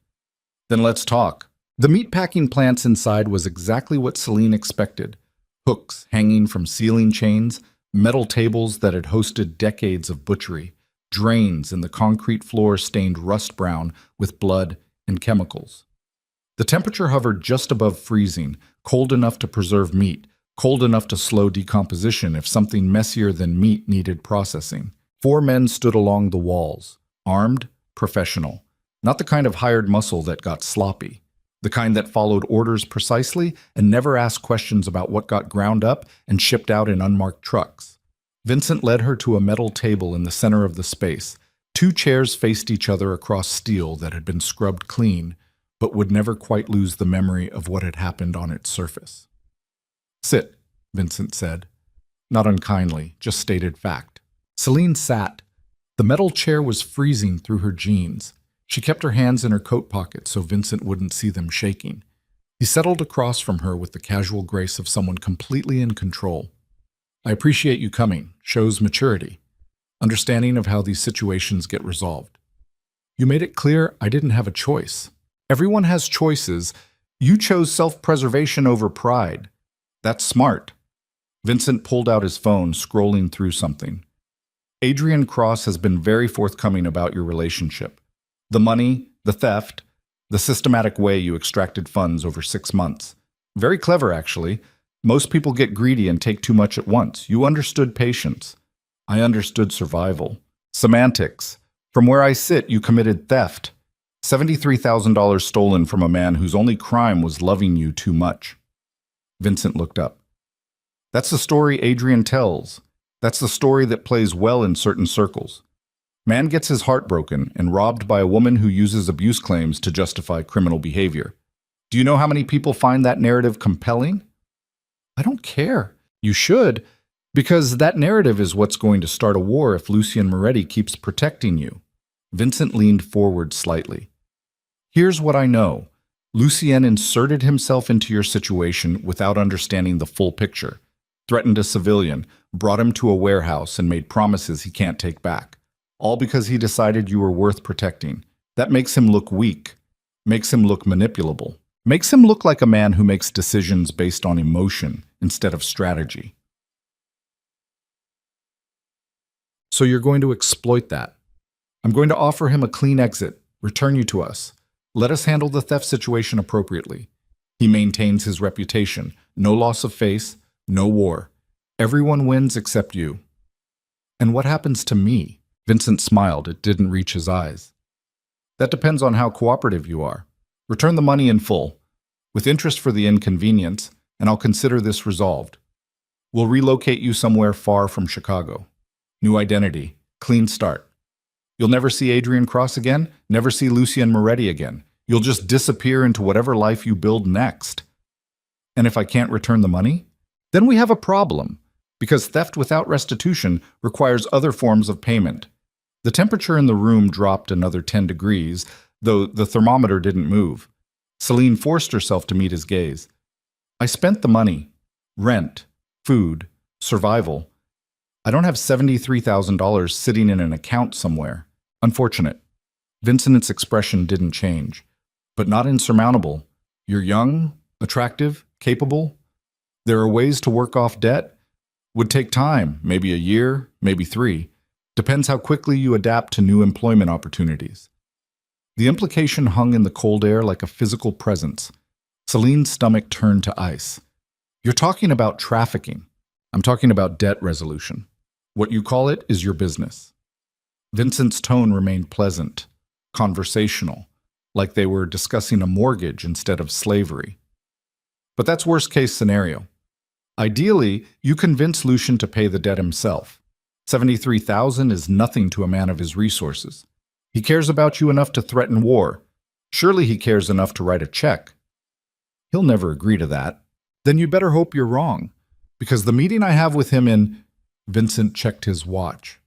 "Then let's talk." The meatpacking plants inside was exactly what Celine expected. Hooks hanging from ceiling chains, metal tables that had hosted decades of butchery, drains in the concrete floor stained rust brown with blood and chemicals. The temperature hovered just above freezing, cold enough to preserve meat, cold enough to slow decomposition if something messier than meat needed processing. 4 men stood along the walls, armed, professional. Not the kind of hired muscle that got sloppy. The kind that followed orders precisely and never asked questions about what got ground up and shipped out in unmarked trucks. Vincent led her to a metal table in the center of the space. 2 chairs faced each other across steel that had been scrubbed clean, but would never quite lose the memory of what had happened on its surface. "Sit," Vincent said. Not unkindly, just stated fact. Celine sat. The metal chair was freezing through her jeans. She kept her hands in her coat pockets so Vincent wouldn't see them shaking. He settled across from her with the casual grace of someone completely in control. "I appreciate you coming. Shows maturity. Understanding of how these situations get resolved. You made it clear I didn't have a choice. Everyone has choices. You chose self-preservation over pride. That's smart." Vincent pulled out his phone, scrolling through something. "Adrian Cross has been very forthcoming about your relationship. The money, the theft, the systematic way you extracted funds over 6 months. Very clever, actually. Most people get greedy and take too much at once. You understood patience. I understood survival. Semantics. From where I sit, you committed theft. $73,000 stolen from a man whose only crime was loving you too much." Vincent looked up. "That's the story Adrian tells. That's the story that plays well in certain circles. Man gets his heart broken and robbed by a woman who uses abuse claims to justify criminal behavior. Do you know how many people find that narrative compelling?" "I don't care." "You should, because that narrative is what's going to start a war if Lucien Moretti keeps protecting you." Vincent leaned forward slightly. "Here's what I know. Lucien inserted himself into your situation without understanding the full picture, threatened a civilian, brought him to a warehouse, and made promises he can't take back. All because he decided you were worth protecting. That makes him look weak, makes him look manipulable, makes him look like a man who makes decisions based on emotion instead of strategy." "So you're going to exploit that?" "I'm going to offer him a clean exit, return you to us. Let us handle the theft situation appropriately. He maintains his reputation, no loss of face, No war. Everyone wins except you. And what happens to me? Vincent smiled. It didn't reach his eyes. That depends on how cooperative you are. Return the money in full, with interest for the inconvenience, and I'll consider this resolved. We'll relocate you somewhere far from Chicago. New identity, clean start. You'll never see Adrian Cross again, never see Lucien Moretti again. You'll just disappear into whatever life you build next. And if I can't return the money, then we have a problem, because theft without restitution requires other forms of payment. The temperature in the room dropped another 10 degrees, though the thermometer didn't move. Celine forced herself to meet his gaze. I spent the money. Rent, food, survival. I don't have $73,000 sitting in an account somewhere. Unfortunate. Vincent's expression didn't change. But not insurmountable. You're young, attractive, capable. There are ways to work off debt. Would take time, maybe a year, maybe 3. Depends how quickly you adapt to new employment opportunities. The implication hung in the cold air like a physical presence. Celine's stomach turned to ice. You're talking about trafficking. I'm talking about debt resolution. What you call it is your business. Vincent's tone remained pleasant, conversational, like they were discussing a mortgage instead of slavery. But that's worst-case scenario. Ideally, you convince Lucien to pay the debt himself. $73,000 is nothing to a man of his resources. He cares about you enough to threaten war. Surely he cares enough to write a check. He'll never agree to that. Then you better hope you're wrong, because the meeting I have with him in... Vincent checked his watch.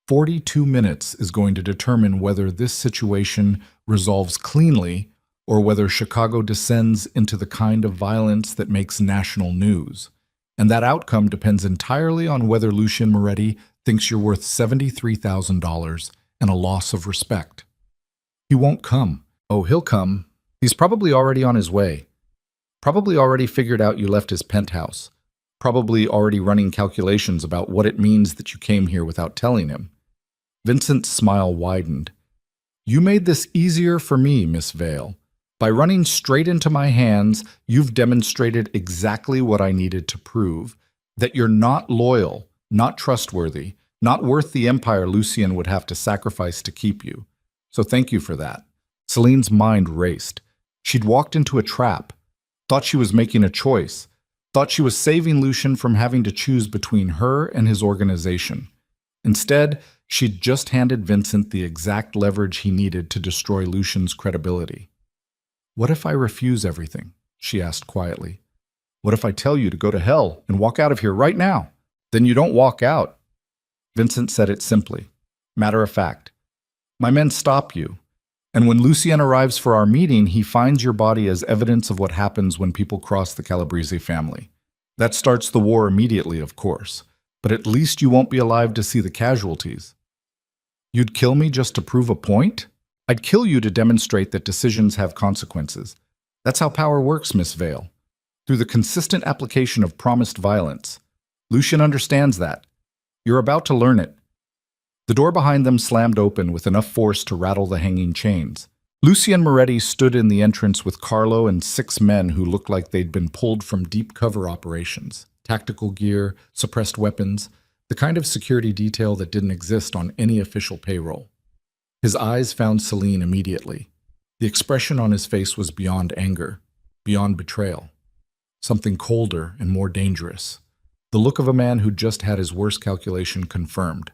42 minutes is going to determine whether this situation resolves cleanly or whether Chicago descends into the kind of violence that makes national news. And that outcome depends entirely on whether Lucien Moretti thinks you're worth $73,000 and a loss of respect. He won't come. Oh, he'll come. He's probably already on his way. Probably already figured out you left his penthouse. Probably already running calculations about what it means that you came here without telling him. Vincent's smile widened. You made this easier for me, Miss Vale. By running straight into my hands, you've demonstrated exactly what I needed to prove, that you're not loyal, not trustworthy, not worth the empire Lucien would have to sacrifice to keep you. So thank you for that. Celine's mind raced. She'd walked into a trap, thought she was making a choice, thought she was saving Lucien from having to choose between her and his organization. Instead, she'd just handed Vincent the exact leverage he needed to destroy Lucien's credibility. What if I refuse everything? She asked quietly. What if I tell you to go to hell and walk out of here right now? Then you don't walk out. Vincent said it simply, matter of fact. My men stop you, and when Lucien arrives for our meeting, he finds your body as evidence of what happens when people cross the Calabrese family. That starts the war immediately, of course, but at least you won't be alive to see the casualties. You'd kill me just to prove a point? I'd kill you to demonstrate that decisions have consequences. That's how power works, Miss Vale. Through the consistent application of promised violence. Lucien understands that. You're about to learn it. The door behind them slammed open with enough force to rattle the hanging chains. Lucien Moretti stood in the entrance with Carlo and 6 men who looked like they'd been pulled from deep cover operations. Tactical gear, suppressed weapons, the kind of security detail that didn't exist on any official payroll. His eyes found Celine immediately. The expression on his face was beyond anger, beyond betrayal. Something colder and more dangerous. The look of a man who'd just had his worst calculation confirmed.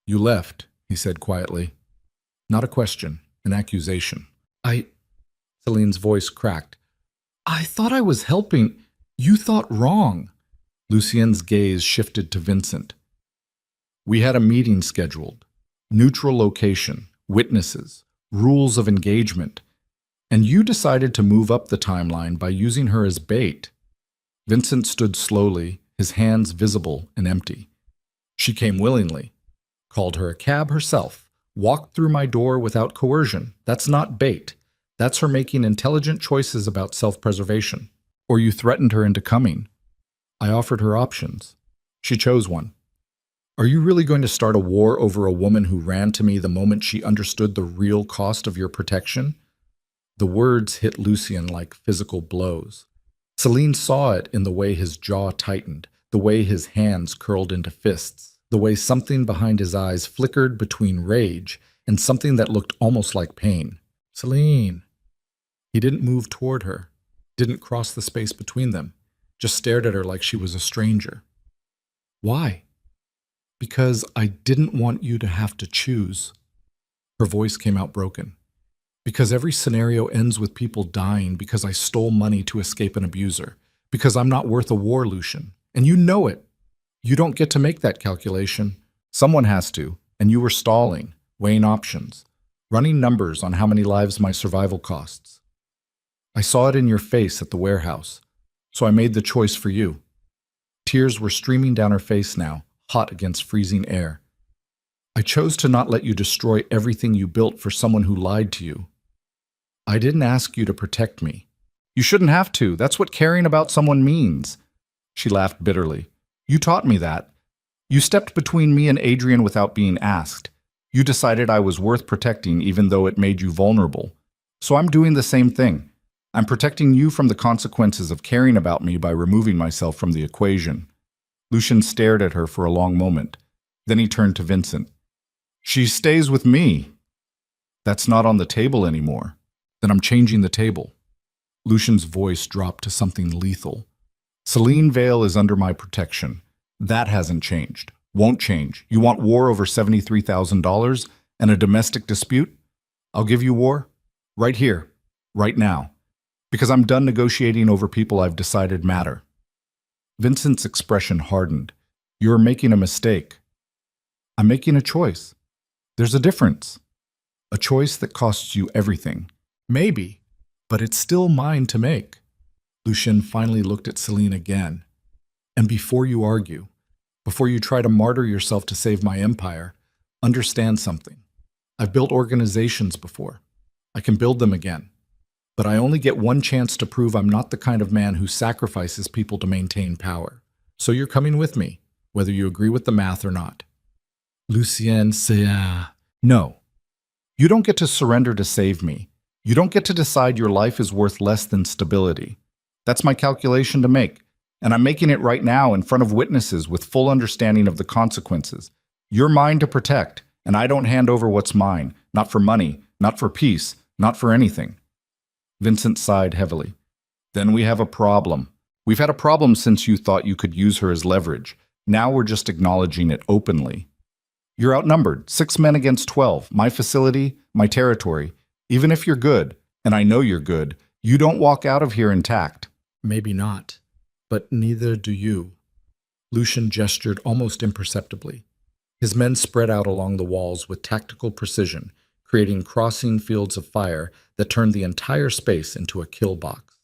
You left, he said quietly. Not a question, an accusation. Celine's voice cracked. I thought I was helping. You thought wrong. Lucien's gaze shifted to Vincent. We had a meeting scheduled. Neutral location, witnesses, rules of engagement. And you decided to move up the timeline by using her as bait. Vincent stood slowly, his hands visible and empty. She came willingly. Called her a cab herself. Walked through my door without coercion. That's not bait. That's her making intelligent choices about self-preservation. Or you threatened her into coming. I offered her options. She chose one. Are you really going to start a war over a woman who ran to me the moment she understood the real cost of your protection? The words hit Lucien like physical blows. Celine saw it in the way his jaw tightened, the way his hands curled into fists, the way something behind his eyes flickered between rage and something that looked almost like pain. Celine. He didn't move toward her, didn't cross the space between them, just stared at her like she was a stranger. Why? Because I didn't want you to have to choose. Her voice came out broken. Because every scenario ends with people dying because I stole money to escape an abuser. Because I'm not worth a war, Lucian. And you know it. You don't get to make that calculation. Someone has to, and you were stalling, weighing options, running numbers on how many lives my survival costs. I saw it in your face at the warehouse, so I made the choice for you. Tears were streaming down her face now, hot against freezing air. I chose to not let you destroy everything you built for someone who lied to you. I didn't ask you to protect me. You shouldn't have to. That's what caring about someone means. She laughed bitterly. You taught me that. You stepped between me and Adrian without being asked. You decided I was worth protecting even though it made you vulnerable. So I'm doing the same thing. I'm protecting you from the consequences of caring about me by removing myself from the equation. Lucian stared at her for a long moment. Then he turned to Vincent. She stays with me. That's not on the table anymore. Then I'm changing the table. Lucian's voice dropped to something lethal. Celine Vale is under my protection. That hasn't changed. Won't change. You want war over $73,000 and a domestic dispute? I'll give you war. Right here. Right now. Because I'm done negotiating over people I've decided matter. Vincent's expression hardened. You're making a mistake. I'm making a choice. There's a difference. A choice that costs you everything. Maybe, but it's still mine to make. Lucian finally looked at Celine again. And before you argue, before you try to martyr yourself to save my empire, understand something. I've built organizations before. I can build them again. But I only get one chance to prove I'm not the kind of man who sacrifices people to maintain power. So you're coming with me, whether you agree with the math or not. Lucien, no. You don't get to surrender to save me. You don't get to decide your life is worth less than stability. That's my calculation to make, and I'm making it right now in front of witnesses with full understanding of the consequences. You're mine to protect, and I don't hand over what's mine, not for money, not for peace, not for anything. Vincent sighed heavily. Then we have a problem. We've had a problem since you thought you could use her as leverage. Now we're just acknowledging it openly. You're outnumbered, 6 men against 12, my facility, my territory. Even if you're good, and I know you're good, you don't walk out of here intact. Maybe not, but neither do you. Lucian gestured almost imperceptibly. His men spread out along the walls with tactical precision, creating crossing fields of fire that turned the entire space into a kill box.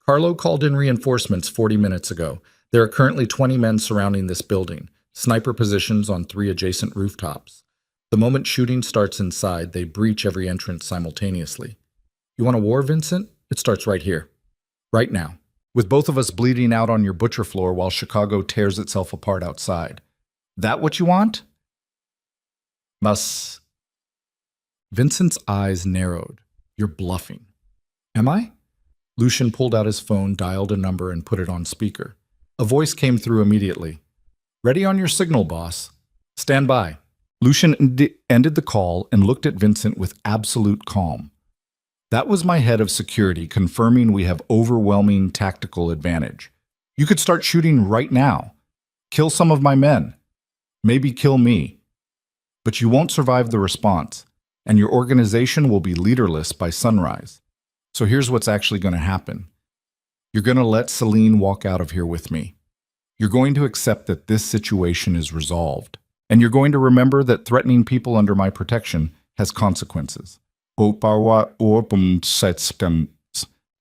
Carlo called in reinforcements 40 minutes ago. There are currently 20 men surrounding this building, sniper positions on 3 adjacent rooftops. The moment shooting starts inside, they breach every entrance simultaneously. You want a war, Vincent? It starts right here. Right now. With both of us bleeding out on your butcher floor while Chicago tears itself apart outside. That what you want? Must. Vincent's eyes narrowed. You're bluffing. Am I? Lucian pulled out his phone, dialed a number, and put it on speaker. A voice came through immediately. Ready on your signal, boss. Stand by. Lucian ended the call and looked at Vincent with absolute calm. That was my head of security confirming we have overwhelming tactical advantage. You could start shooting right now. Kill some of my men. Maybe kill me. But you won't survive the response, and your organization will be leaderless by sunrise. So here's what's actually going to happen. You're going to let Celine walk out of here with me. You're going to accept that this situation is resolved. And you're going to remember that threatening people under my protection has consequences. And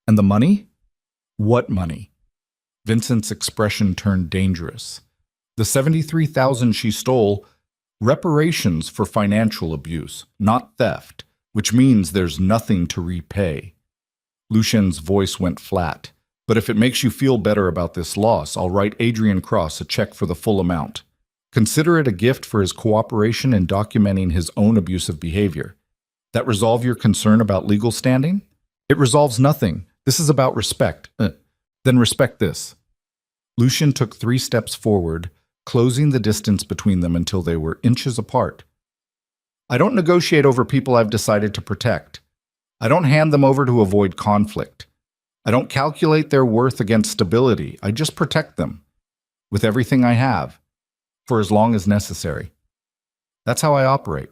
the money? What money? Vincent's expression turned dangerous. The $73,000 she stole, reparations for financial abuse, not theft, which means there's nothing to repay. Lucian's voice went flat. But if it makes you feel better about this loss, I'll write Adrian Cross a check for the full amount. Consider it a gift for his cooperation in documenting his own abusive behavior. That resolve your concern about legal standing? It resolves nothing. This is about respect. Then respect this. Lucien took 3 steps forward, closing the distance between them until they were inches apart. I don't negotiate over people I've decided to protect. I don't hand them over to avoid conflict. I don't calculate their worth against stability. I just protect them, with everything I have, for as long as necessary. That's how I operate.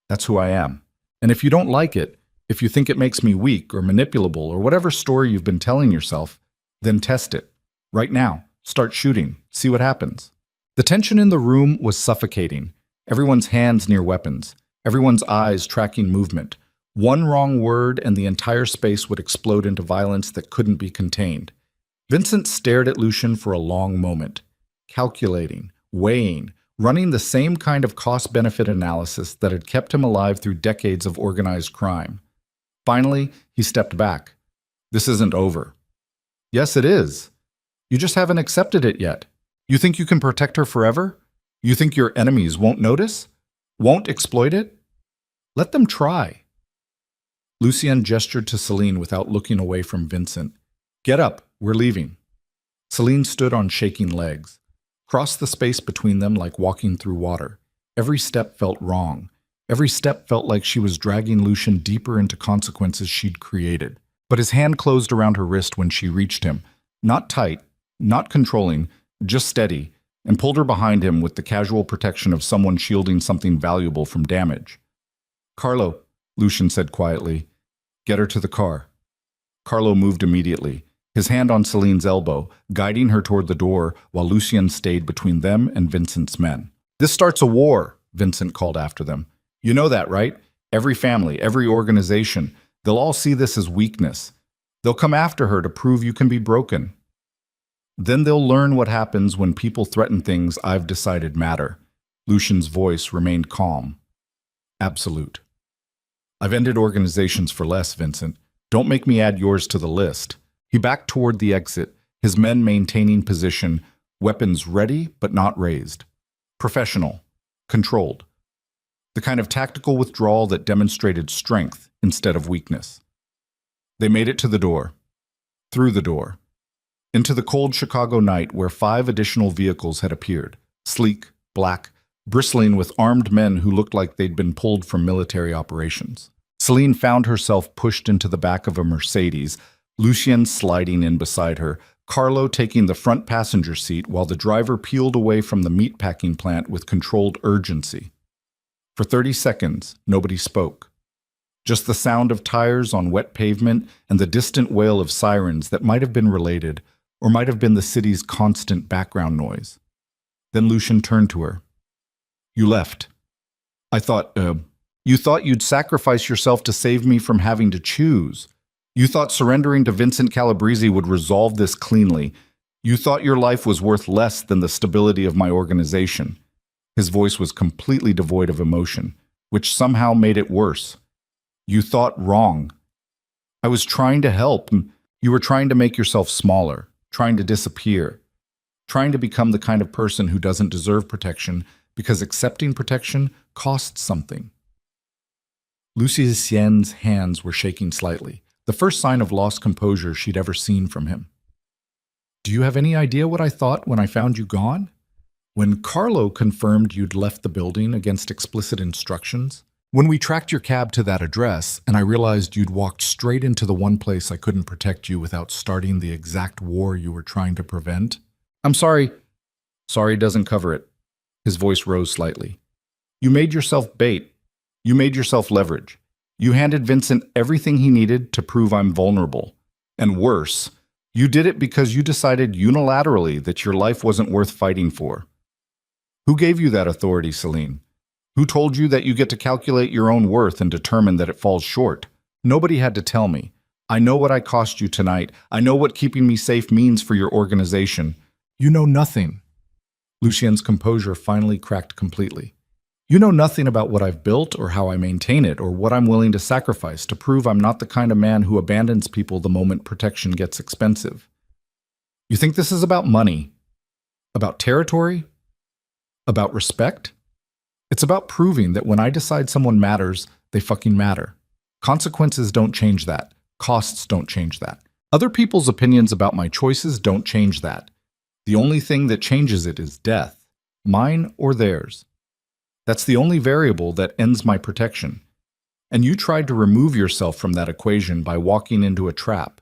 That's who I am. And if you don't like it, if you think it makes me weak or manipulable or whatever story you've been telling yourself, then test it. Right now. Start shooting. See what happens. The tension in the room was suffocating. Everyone's hands near weapons. Everyone's eyes tracking movement. One wrong word and the entire space would explode into violence that couldn't be contained. Vincent stared at Lucien for a long moment, calculating, weighing, running the same kind of cost-benefit analysis that had kept him alive through decades of organized crime. Finally, he stepped back. This isn't over. Yes, it is. You just haven't accepted it yet. You think you can protect her forever? You think your enemies won't notice? Won't exploit it? Let them try. Lucien gestured to Celine without looking away from Vincent. Get up, we're leaving. Celine stood on shaking legs, crossed the space between them like walking through water. Every step felt wrong. Every step felt like she was dragging Lucien deeper into consequences she'd created. But his hand closed around her wrist when she reached him, not tight, not controlling, just steady, and pulled her behind him with the casual protection of someone shielding something valuable from damage. Carlo, Lucien said quietly, get her to the car. Carlo moved immediately, his hand on Celine's elbow, guiding her toward the door while Lucien stayed between them and Vincent's men. This starts a war, Vincent called after them. You know that, right? Every family, every organization, they'll all see this as weakness. They'll come after her to prove you can be broken. Then they'll learn what happens when people threaten things I've decided matter. Lucien's voice remained calm. Absolute. I've ended organizations for less, Vincent. Don't make me add yours to the list. He backed toward the exit, his men maintaining position, weapons ready but not raised. Professional. Controlled. The kind of tactical withdrawal that demonstrated strength instead of weakness. They made it to the door. Through the door. Into the cold Chicago night where 5 additional vehicles had appeared, sleek, black, bristling with armed men who looked like they'd been pulled from military operations. Celine found herself pushed into the back of a Mercedes, Lucien sliding in beside her, Carlo taking the front passenger seat while the driver peeled away from the meatpacking plant with controlled urgency. For 30 seconds, nobody spoke. Just the sound of tires on wet pavement and the distant wail of sirens that might have been related, or might have been the city's constant background noise. Then Lucien turned to her. You left. I thought, you thought you'd sacrifice yourself to save me from having to choose. You thought surrendering to Vincent Calabrese would resolve this cleanly. You thought your life was worth less than the stability of my organization. His voice was completely devoid of emotion, which somehow made it worse. You thought wrong. I was trying to help. You were trying to make yourself smaller. Trying to disappear, trying to become the kind of person who doesn't deserve protection because accepting protection costs something. Lucien's hands were shaking slightly, the first sign of lost composure she'd ever seen from him. Do you have any idea what I thought when I found you gone? When Carlo confirmed you'd left the building against explicit instructions? When we tracked your cab to that address, and I realized you'd walked straight into the one place I couldn't protect you without starting the exact war you were trying to prevent? I'm sorry. Sorry doesn't cover it. His voice rose slightly. You made yourself bait. You made yourself leverage. You handed Vincent everything he needed to prove I'm vulnerable. And worse, you did it because you decided unilaterally that your life wasn't worth fighting for. Who gave you that authority, Celine? Who told you that you get to calculate your own worth and determine that it falls short? Nobody had to tell me. I know what I cost you tonight. I know what keeping me safe means for your organization. You know nothing. Lucien's composure finally cracked completely. You know nothing about what I've built or how I maintain it or what I'm willing to sacrifice to prove I'm not the kind of man who abandons people the moment protection gets expensive. You think this is about money? About territory? About respect? It's about proving that when I decide someone matters, they fucking matter. Consequences don't change that. Costs don't change that. Other people's opinions about my choices don't change that. The only thing that changes it is death, mine or theirs. That's the only variable that ends my protection. And you tried to remove yourself from that equation by walking into a trap.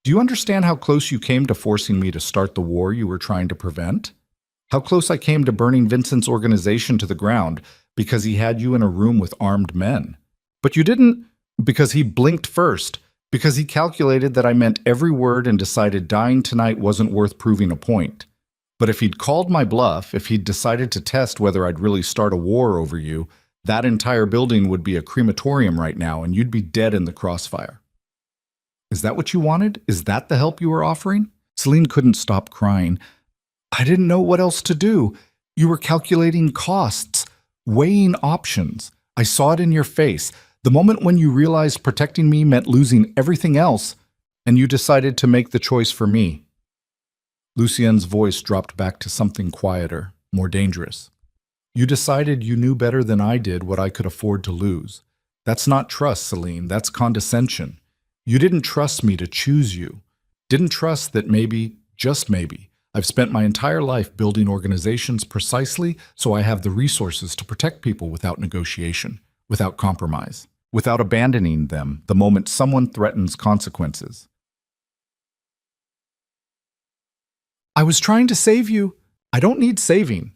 Do you understand how close you came to forcing me to start the war you were trying to prevent? How close I came to burning Vincent's organization to the ground because he had you in a room with armed men? But you didn't, because he blinked first, because he calculated that I meant every word and decided dying tonight wasn't worth proving a point. But if he'd called my bluff, if he'd decided to test whether I'd really start a war over you, that entire building would be a crematorium right now and you'd be dead in the crossfire. Is that what you wanted? Is that the help you were offering? Celine couldn't stop crying. I didn't know what else to do. You were calculating costs, weighing options. I saw it in your face. The moment when you realized protecting me meant losing everything else, and you decided to make the choice for me. Lucien's voice dropped back to something quieter, more dangerous. You decided you knew better than I did what I could afford to lose. That's not trust, Celine. That's condescension. You didn't trust me to choose you. Didn't trust that maybe, just maybe, I've spent my entire life building organizations precisely so I have the resources to protect people without negotiation, without compromise, without abandoning them the moment someone threatens consequences. I was trying to save you. I don't need saving.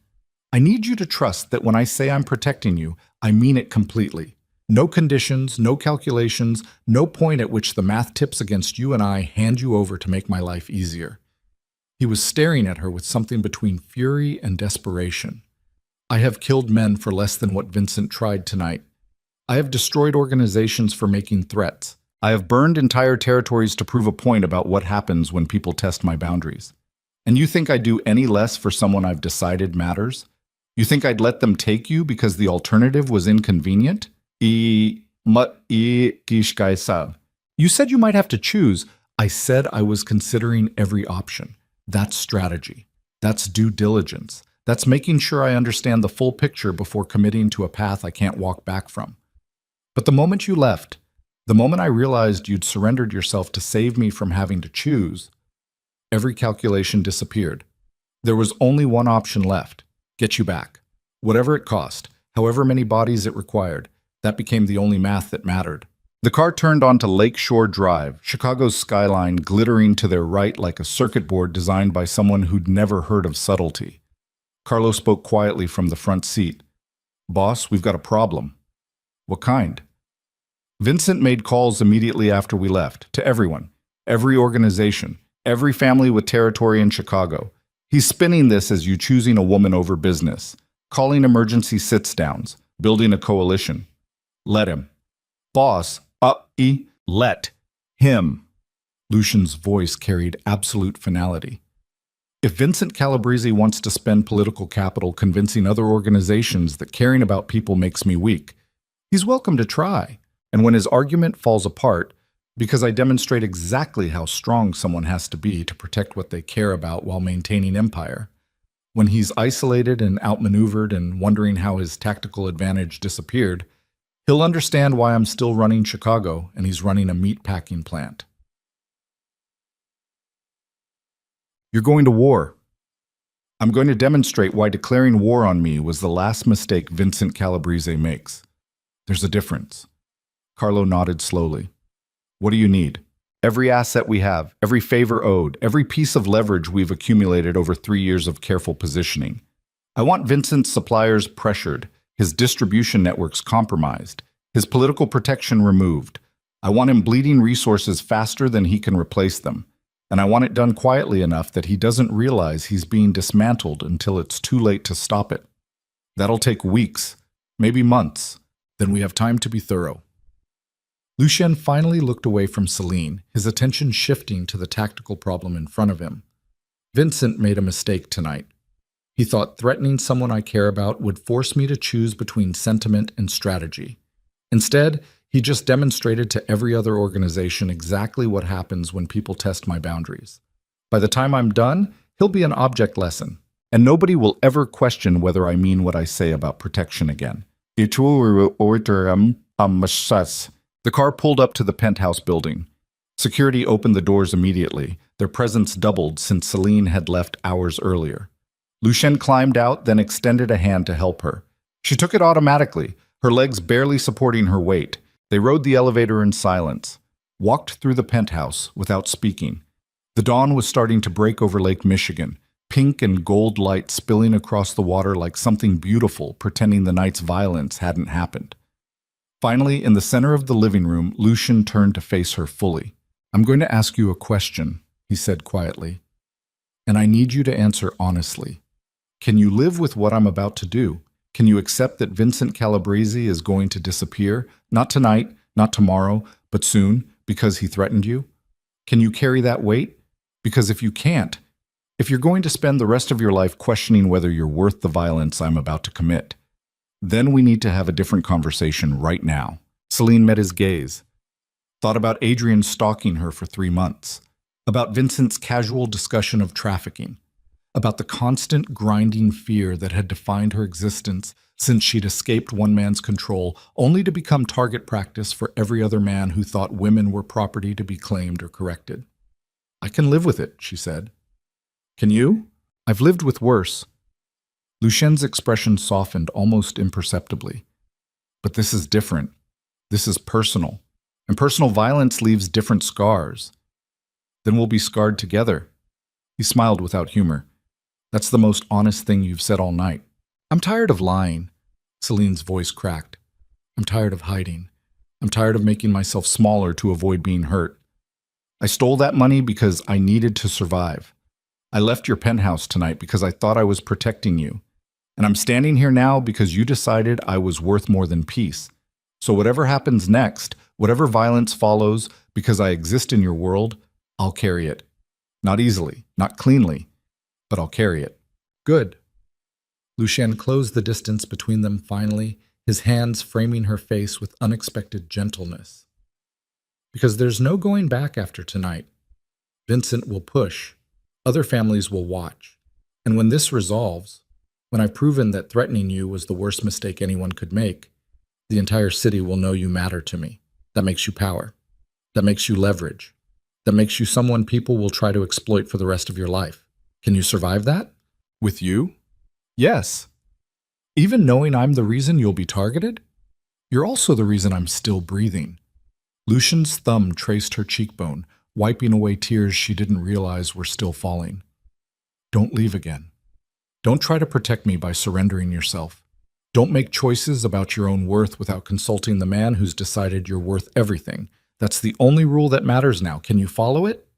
I need you to trust that when I say I'm protecting you, I mean it completely. No conditions, no calculations, no point at which the math tips against you and I hand you over to make my life easier. He was staring at her with something between fury and desperation. I have killed men for less than what Vincent tried tonight. I have destroyed organizations for making threats. I have burned entire territories to prove a point about what happens when people test my boundaries. And you think I'd do any less for someone I've decided matters? You think I'd let them take you because the alternative was inconvenient? You said you might have to choose. I said I was considering every option. That's strategy. That's due diligence. That's making sure I understand the full picture before committing to a path I can't walk back from. But the moment you left, the moment I realized you'd surrendered yourself to save me from having to choose, every calculation disappeared. There was only one option left: get you back. Whatever it cost, however many bodies it required, that became the only math that mattered. The car turned onto Lakeshore Drive, Chicago's skyline glittering to their right like a circuit board designed by someone who'd never heard of subtlety. Carlo spoke quietly from the front seat. Boss, we've got a problem. What kind? Vincent made calls immediately after we left, to everyone, every organization, every family with territory in Chicago. He's spinning this as you choosing a woman over business, calling emergency sit-downs, building a coalition. Let him. Boss, let him. Lucian's voice carried absolute finality. If Vincent Calabrese wants to spend political capital convincing other organizations that caring about people makes me weak, he's welcome to try. And when his argument falls apart, because I demonstrate exactly how strong someone has to be to protect what they care about while maintaining empire, when he's isolated and outmaneuvered and wondering how his tactical advantage disappeared, he'll understand why I'm still running Chicago and he's running a meatpacking plant. You're going to war. I'm going to demonstrate why declaring war on me was the last mistake Vincent Calabrese makes. There's a difference. Carlo nodded slowly. What do you need? Every asset we have, every favor owed, every piece of leverage we've accumulated over 3 years of careful positioning. I want Vincent's suppliers pressured, his distribution networks compromised, his political protection removed. I want him bleeding resources faster than he can replace them. And I want it done quietly enough that he doesn't realize he's being dismantled until it's too late to stop it. That'll take weeks, maybe months. Then we have time to be thorough. Lucien finally looked away from Celine, his attention shifting to the tactical problem in front of him. Vincent made a mistake tonight. He thought threatening someone I care about would force me to choose between sentiment and strategy. Instead, he just demonstrated to every other organization exactly what happens when people test my boundaries. By the time I'm done, he'll be an object lesson, and nobody will ever question whether I mean what I say about protection again. The car pulled up to the penthouse building. Security opened the doors immediately. Their presence doubled since Celine had left hours earlier. Lucien climbed out, then extended a hand to help her. She took it automatically, her legs barely supporting her weight. They rode the elevator in silence, walked through the penthouse without speaking. The dawn was starting to break over Lake Michigan, pink and gold light spilling across the water like something beautiful, pretending the night's violence hadn't happened. Finally, in the center of the living room, Lucien turned to face her fully. "I'm going to ask you a question," he said quietly, "and I need you to answer honestly. Can you live with what I'm about to do? Can you accept that Vincent Calabrese is going to disappear? Not tonight, not tomorrow, but soon, because he threatened you? Can you carry that weight? Because if you can't, if you're going to spend the rest of your life questioning whether you're worth the violence I'm about to commit, then we need to have a different conversation right now." Celine met his gaze. Thought about Adrian stalking her for 3 months, about Vincent's casual discussion of trafficking, about the constant grinding fear that had defined her existence since she'd escaped one man's control, only to become target practice for every other man who thought women were property to be claimed or corrected. "I can live with it," she said. "Can you?" "I've lived with worse." Lucien's expression softened almost imperceptibly. "But this is different. This is personal. And personal violence leaves different scars. Then we'll be scarred together." He smiled without humor. "That's the most honest thing you've said all night." "I'm tired of lying." Celine's voice cracked. "I'm tired of hiding. I'm tired of making myself smaller to avoid being hurt. I stole that money because I needed to survive. I left your penthouse tonight because I thought I was protecting you. And I'm standing here now because you decided I was worth more than peace. So whatever happens next, whatever violence follows, because I exist in your world, I'll carry it. Not easily, not cleanly, but I'll carry it." "Good." Lucien closed the distance between them finally, his hands framing her face with unexpected gentleness. "Because there's no going back after tonight. Vincent will push. Other families will watch. And when this resolves, when I've proven that threatening you was the worst mistake anyone could make, the entire city will know you matter to me. That makes you power. That makes you leverage. That makes you someone people will try to exploit for the rest of your life. Can you survive that?" "With you?" "Yes. Even knowing I'm the reason you'll be targeted? You're also the reason I'm still breathing." Lucien's thumb traced her cheekbone, wiping away tears she didn't realize were still falling. "Don't leave again. Don't try to protect me by surrendering yourself. Don't make choices about your own worth without consulting the man who's decided you're worth everything. That's the only rule that matters now. Can you follow it?"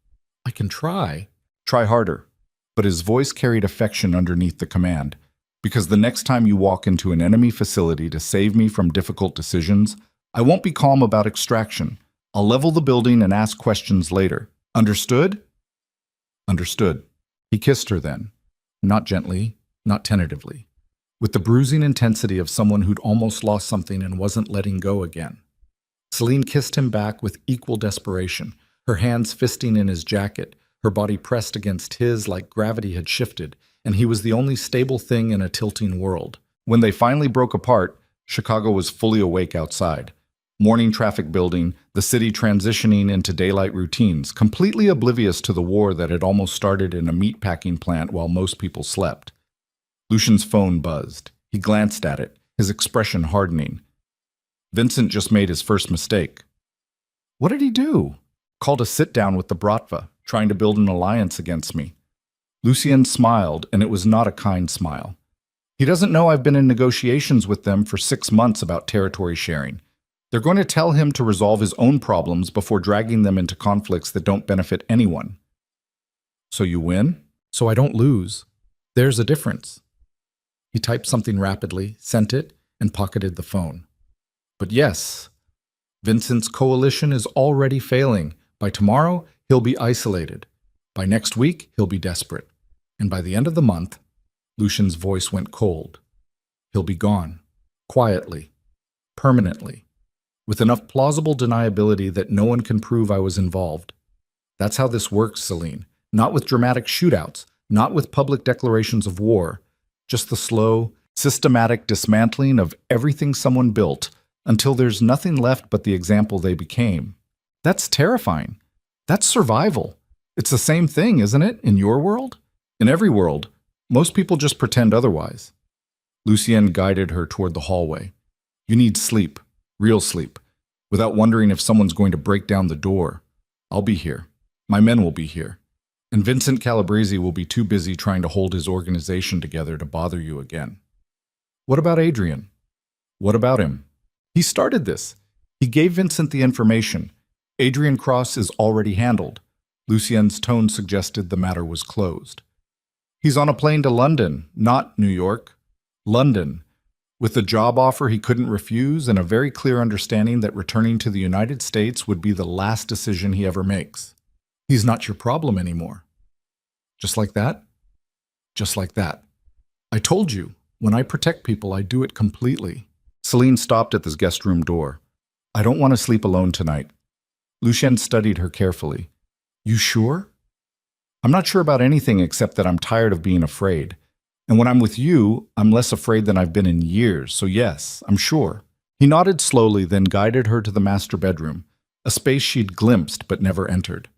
"I can try." "Try harder." But his voice carried affection underneath the command. "Because the next time you walk into an enemy facility to save me from difficult decisions, I won't be calm about extraction. I'll level the building and ask questions later. Understood?" "Understood." He kissed her then. Not gently, not tentatively. With the bruising intensity of someone who'd almost lost something and wasn't letting go again. Celine kissed him back with equal desperation, her hands fisting in his jacket, her body pressed against his like gravity had shifted, and he was the only stable thing in a tilting world. When they finally broke apart, Chicago was fully awake outside. Morning traffic building, the city transitioning into daylight routines, completely oblivious to the war that had almost started in a meatpacking plant while most people slept. Lucien's phone buzzed. He glanced at it, his expression hardening. Vincent just made his first mistake. What did he do? Called a sit-down with the Bratva, trying to build an alliance against me. Lucien smiled, and it was not a kind smile. He doesn't know I've been in negotiations with them for 6 months about territory sharing. They're going to tell him to resolve his own problems before dragging them into conflicts that don't benefit anyone. So you win? So I don't lose. There's a difference. He typed something rapidly, sent it, and pocketed the phone. But yes, Vincent's coalition is already failing. By tomorrow, he'll be isolated. By next week, he'll be desperate. And by the end of the month, Lucien's voice went cold. He'll be gone. Quietly. Permanently. With enough plausible deniability that no one can prove I was involved. That's how this works, Celine. Not with dramatic shootouts, not with public declarations of war, just the slow, systematic dismantling of everything someone built until there's nothing left but the example they became. That's terrifying. That's survival. It's the same thing, isn't it, in your world? In every world, most people just pretend otherwise. Lucienne guided her toward the hallway. You need sleep, real sleep, without wondering if someone's going to break down the door. I'll be here. My men will be here. And Vincent Calabrese will be too busy trying to hold his organization together to bother you again. What about Adrian? What about him? He started this. He gave Vincent the information. Adrian Cross is already handled. Lucienne's tone suggested the matter was closed. He's on a plane to London, not New York. London, with a job offer he couldn't refuse and a very clear understanding that returning to the United States would be the last decision he ever makes. He's not your problem anymore. Just like that? Just like that. I told you, when I protect people, I do it completely. Celine stopped at the guest room door. I don't want to sleep alone tonight. Lucienne studied her carefully. You sure? I'm not sure about anything except that I'm tired of being afraid. And when I'm with you, I'm less afraid than I've been in years, so yes, I'm sure. He nodded slowly, then guided her to the master bedroom, a space she'd glimpsed but never entered.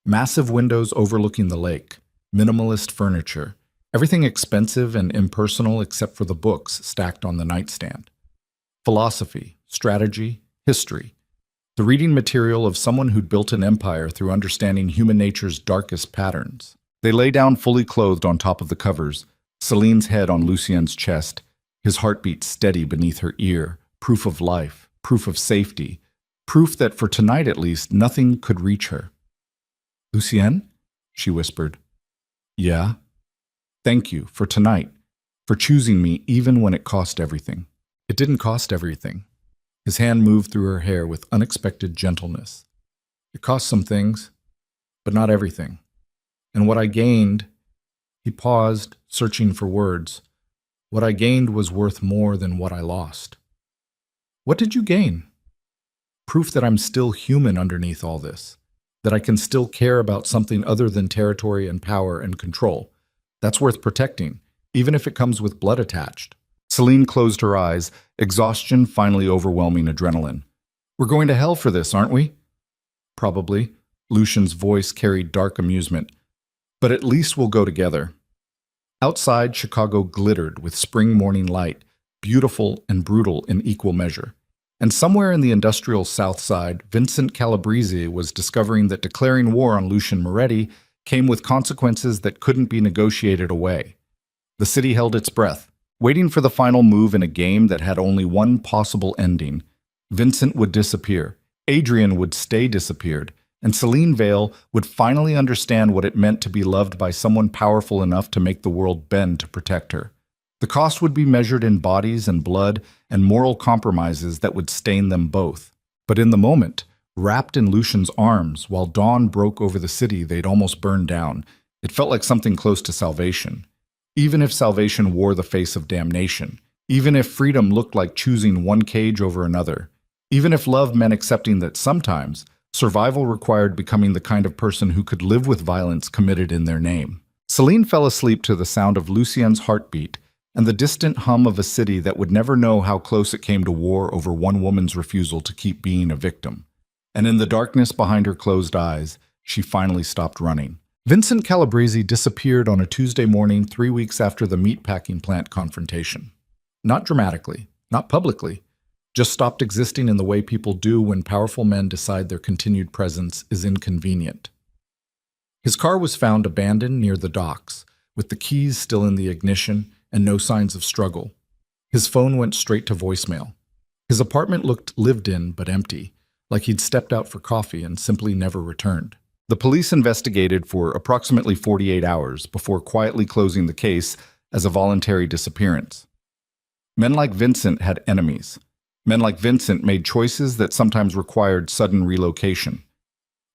Massive windows overlooking the lake, minimalist furniture, everything expensive and impersonal except for the books stacked on the nightstand. Philosophy, strategy, history. The reading material of someone who'd built an empire through understanding human nature's darkest patterns. They lay down fully clothed on top of the covers, Celine's head on Lucienne's chest, his heartbeat steady beneath her ear, proof of life, proof of safety, proof that for tonight at least nothing could reach her. Lucienne? She whispered. Yeah? Thank you for tonight, for choosing me even when it cost everything. It didn't cost everything. His hand moved through her hair with unexpected gentleness. It cost some things, but not everything. And what I gained, he paused, searching for words. What I gained was worth more than what I lost. What did you gain? Proof that I'm still human underneath all this, that I can still care about something other than territory and power and control. That's worth protecting, even if it comes with blood attached. Celine closed her eyes, exhaustion finally overwhelming adrenaline. We're going to hell for this, aren't we? Probably. Lucien's voice carried dark amusement. But at least we'll go together. Outside, Chicago glittered with spring morning light, beautiful and brutal in equal measure. And somewhere in the industrial South Side, Vincent Calabrese was discovering that declaring war on Lucien Moretti came with consequences that couldn't be negotiated away. The city held its breath, waiting for the final move in a game that had only one possible ending. Vincent would disappear, Adrian would stay disappeared, and Celine Vale would finally understand what it meant to be loved by someone powerful enough to make the world bend to protect her. The cost would be measured in bodies and blood and moral compromises that would stain them both. But in the moment, wrapped in Lucien's arms, while dawn broke over the city they'd almost burned down, it felt like something close to salvation. Even if salvation wore the face of damnation, even if freedom looked like choosing one cage over another, even if love meant accepting that sometimes survival required becoming the kind of person who could live with violence committed in their name. Celine fell asleep to the sound of Lucien's heartbeat and the distant hum of a city that would never know how close it came to war over one woman's refusal to keep being a victim. And in the darkness behind her closed eyes, she finally stopped running. Vincent Calabrese disappeared on a Tuesday morning 3 weeks after the meatpacking plant confrontation. Not dramatically, not publicly, just stopped existing in the way people do when powerful men decide their continued presence is inconvenient. His car was found abandoned near the docks, with the keys still in the ignition and no signs of struggle. His phone went straight to voicemail. His apartment looked lived in but empty, like he'd stepped out for coffee and simply never returned. The police investigated for approximately 48 hours before quietly closing the case as a voluntary disappearance. Men like Vincent had enemies. Men like Vincent made choices that sometimes required sudden relocation.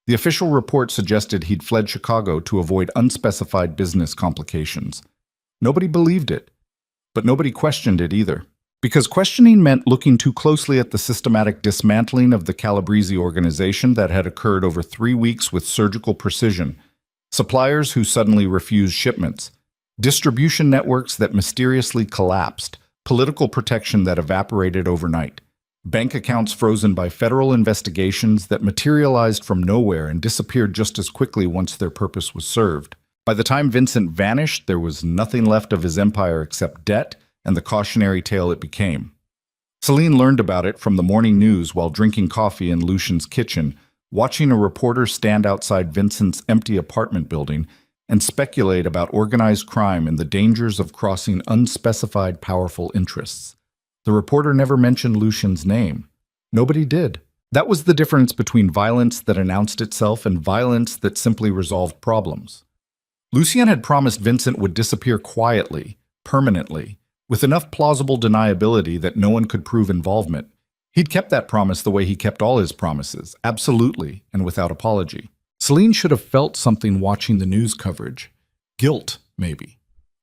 The official report suggested he'd fled Chicago to avoid unspecified business complications. Nobody believed it, but nobody questioned it either. Because questioning meant looking too closely at the systematic dismantling of the Calabrese organization that had occurred over 3 weeks with surgical precision, suppliers who suddenly refused shipments, distribution networks that mysteriously collapsed, political protection that evaporated overnight. Bank accounts frozen by federal investigations that materialized from nowhere and disappeared just as quickly once their purpose was served. By the time Vincent vanished, there was nothing left of his empire except debt and the cautionary tale it became. Celine learned about it from the morning news while drinking coffee in Lucian's kitchen, watching a reporter stand outside Vincent's empty apartment building and speculate about organized crime and the dangers of crossing unspecified powerful interests. The reporter never mentioned Lucian's name. Nobody did. That was the difference between violence that announced itself and violence that simply resolved problems. Lucien had promised Vincent would disappear quietly, permanently, with enough plausible deniability that no one could prove involvement. He'd kept that promise the way he kept all his promises, absolutely and without apology. Celine should have felt something watching the news coverage. Guilt, maybe.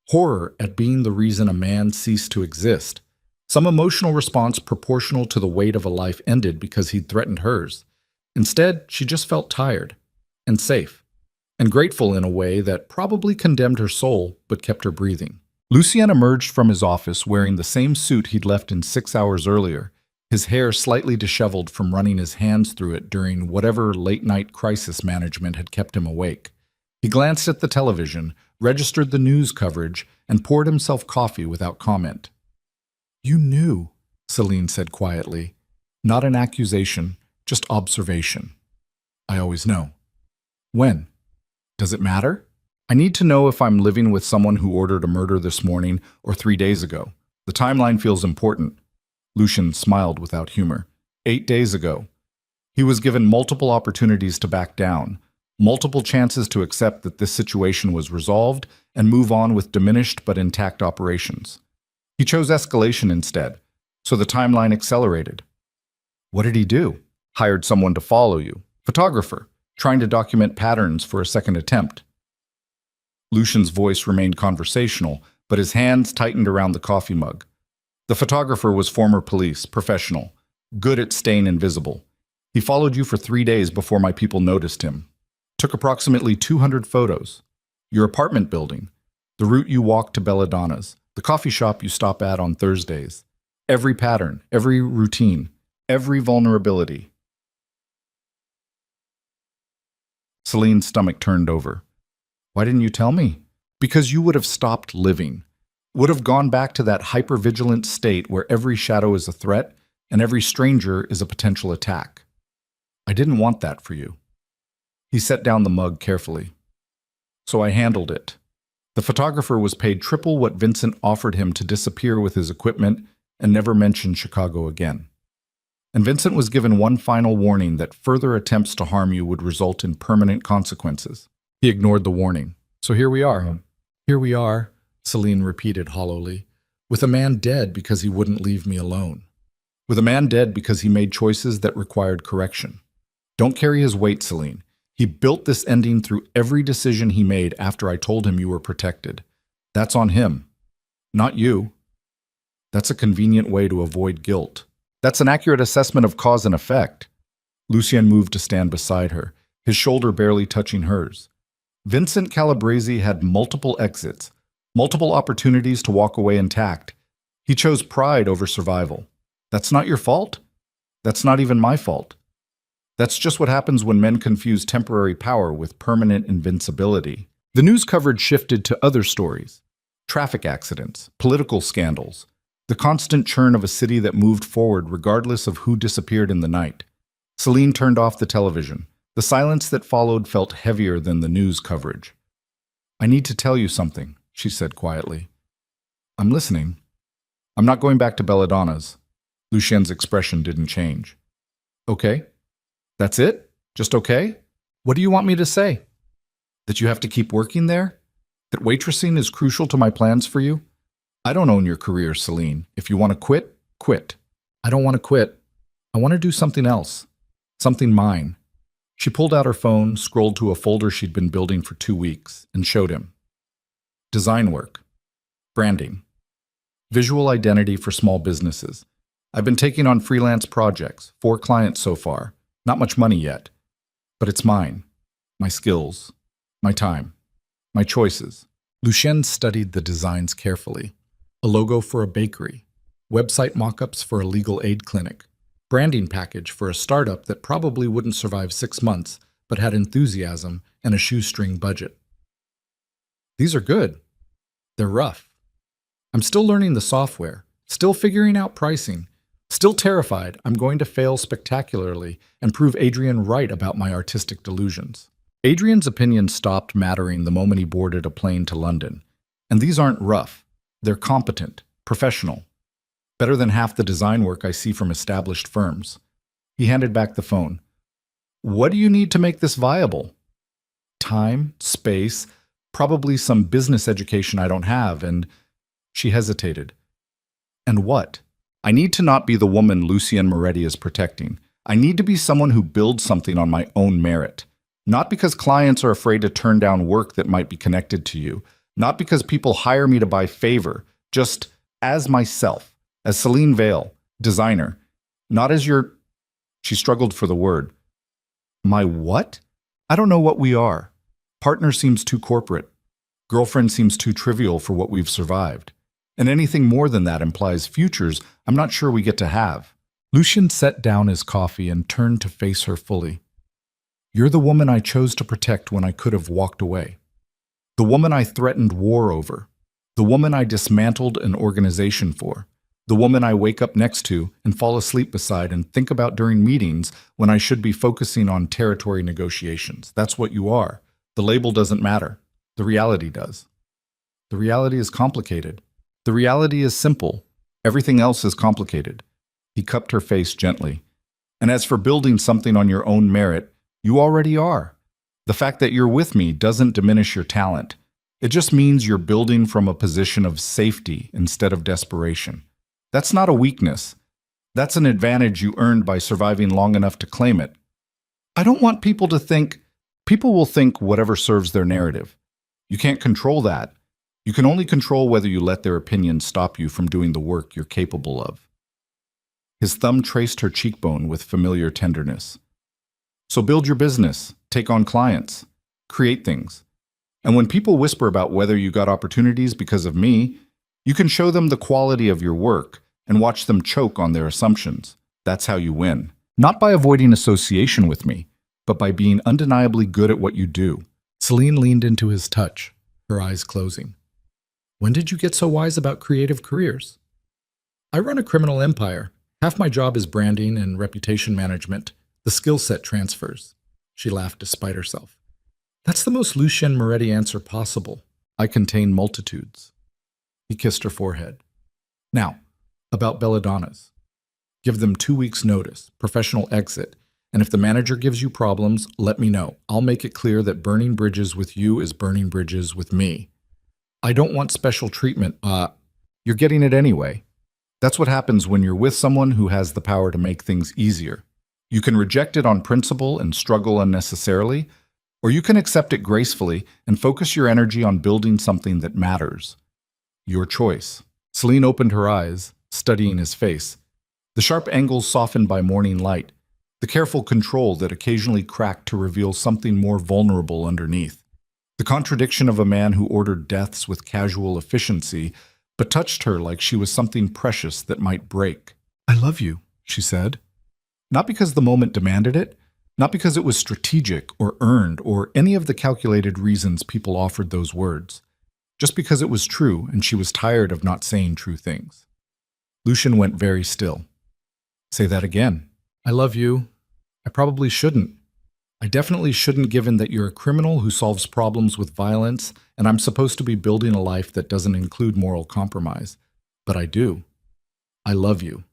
Horror at being the reason a man ceased to exist. Some emotional response proportional to the weight of a life ended because he'd threatened hers. Instead, she just felt tired and safe and grateful in a way that probably condemned her soul but kept her breathing. Lucien emerged from his office wearing the same suit he'd left in 6 hours earlier, his hair slightly disheveled from running his hands through it during whatever late-night crisis management had kept him awake. He glanced at the television, registered the news coverage, and poured himself coffee without comment. "You knew," Celine said quietly. "Not an accusation, just observation." "I always know." "When? Does it matter? I need to know if I'm living with someone who ordered a murder this morning or 3 days ago. The timeline feels important." Lucien smiled without humor. 8 days ago. He was given multiple opportunities to back down, multiple chances to accept that this situation was resolved and move on with diminished but intact operations. He chose escalation instead, so the timeline accelerated. What did he do? Hired someone to follow you. Photographer, trying to document patterns for a second attempt. Lucian's voice remained conversational, but his hands tightened around the coffee mug. The photographer was former police, professional, good at staying invisible. He followed you for 3 days before my people noticed him. Took approximately 200 photos. Your apartment building, the route you walked to Belladonna's, the coffee shop you stop at on Thursdays. Every pattern, every routine, every vulnerability. Celine's stomach turned over. Why didn't you tell me? Because you would have stopped living. Would have gone back to that hypervigilant state where every shadow is a threat and every stranger is a potential attack. I didn't want that for you. He set down the mug carefully. So I handled it. The photographer was paid triple what Vincent offered him to disappear with his equipment and never mention Chicago again. And Vincent was given one final warning that further attempts to harm you would result in permanent consequences. He ignored the warning. So here we are. Here we are, Celine repeated hollowly, with a man dead because he wouldn't leave me alone. With a man dead because he made choices that required correction. Don't carry his weight, Celine. He built this ending through every decision he made after I told him you were protected. That's on him, not you. That's a convenient way to avoid guilt. That's an accurate assessment of cause and effect. Lucien moved to stand beside her, his shoulder barely touching hers. Vincent Calabrese had multiple exits, multiple opportunities to walk away intact. He chose pride over survival. That's not your fault. That's not even my fault. That's just what happens when men confuse temporary power with permanent invincibility. The news coverage shifted to other stories. Traffic accidents, political scandals, the constant churn of a city that moved forward regardless of who disappeared in the night. Celine turned off the television. The silence that followed felt heavier than the news coverage. I need to tell you something, she said quietly. I'm listening. I'm not going back to Belladonna's. Lucien's expression didn't change. Okay? That's it? Just okay? What do you want me to say? That you have to keep working there? That waitressing is crucial to my plans for you? I don't own your career, Celine. If you want to quit, quit. I don't want to quit. I want to do something else. Something mine. She pulled out her phone, scrolled to a folder she'd been building for 2 weeks, and showed him. Design work. Branding. Visual identity for small businesses. I've been taking on freelance projects, 4 clients so far. Not much money yet. But it's mine. My skills. My time. My choices. Lucien studied the designs carefully. A logo for a bakery. Website mock-ups for a legal aid clinic. Branding package for a startup that probably wouldn't survive 6 months, but had enthusiasm and a shoestring budget. These are good. They're rough. I'm still learning the software, still figuring out pricing, still terrified I'm going to fail spectacularly and prove Adrian right about my artistic delusions. Adrian's opinion stopped mattering the moment he boarded a plane to London. And these aren't rough. They're competent, professional. Better than half the design work I see from established firms. He handed back the phone. What do you need to make this viable? Time, space, probably some business education I don't have, and she hesitated. And what? I need to not be the woman Lucien Moretti is protecting. I need to be someone who builds something on my own merit. Not because clients are afraid to turn down work that might be connected to you. Not because people hire me to buy favor. Just as myself. As Celine Vale, designer. Not as your... She struggled for the word. My what? I don't know what we are. Partner seems too corporate. Girlfriend seems too trivial for what we've survived. And anything more than that implies futures I'm not sure we get to have. Lucien set down his coffee and turned to face her fully. You're the woman I chose to protect when I could have walked away. The woman I threatened war over. The woman I dismantled an organization for. The woman I wake up next to and fall asleep beside and think about during meetings when I should be focusing on territory negotiations. That's what you are. The label doesn't matter. The reality does. The reality is complicated. The reality is simple. Everything else is complicated. He cupped her face gently. And as for building something on your own merit, you already are. The fact that you're with me doesn't diminish your talent. It just means you're building from a position of safety instead of desperation. That's not a weakness. That's an advantage you earned by surviving long enough to claim it. I don't want people to think... People will think whatever serves their narrative. You can't control that. You can only control whether you let their opinions stop you from doing the work you're capable of. His thumb traced her cheekbone with familiar tenderness. So build your business, take on clients, create things. And when people whisper about whether you got opportunities because of me, you can show them the quality of your work and watch them choke on their assumptions. That's how you win. Not by avoiding association with me, but by being undeniably good at what you do. Celine leaned into his touch, her eyes closing. When did you get so wise about creative careers? I run a criminal empire. Half my job is branding and reputation management. The skill set transfers. She laughed despite herself. That's the most Lucien Moretti answer possible. I contain multitudes. He kissed her forehead. Now, about belladonnas. Give them 2 weeks' notice, professional exit, and if the manager gives you problems, let me know. I'll make it clear that burning bridges with you is burning bridges with me. I don't want special treatment. You're getting it anyway. That's what happens when you're with someone who has the power to make things easier. You can reject it on principle and struggle unnecessarily, or you can accept it gracefully and focus your energy on building something that matters. Your choice. Celine opened her eyes, studying his face. The sharp angles softened by morning light, the careful control that occasionally cracked to reveal something more vulnerable underneath. The contradiction of a man who ordered deaths with casual efficiency, but touched her like she was something precious that might break. I love you, she said. Not because the moment demanded it, not because it was strategic or earned or any of the calculated reasons people offered those words. Just because it was true and she was tired of not saying true things. Lucien went very still. Say that again. I love you. I probably shouldn't. I definitely shouldn't, given that you're a criminal who solves problems with violence and I'm supposed to be building a life that doesn't include moral compromise. But I do. I love you.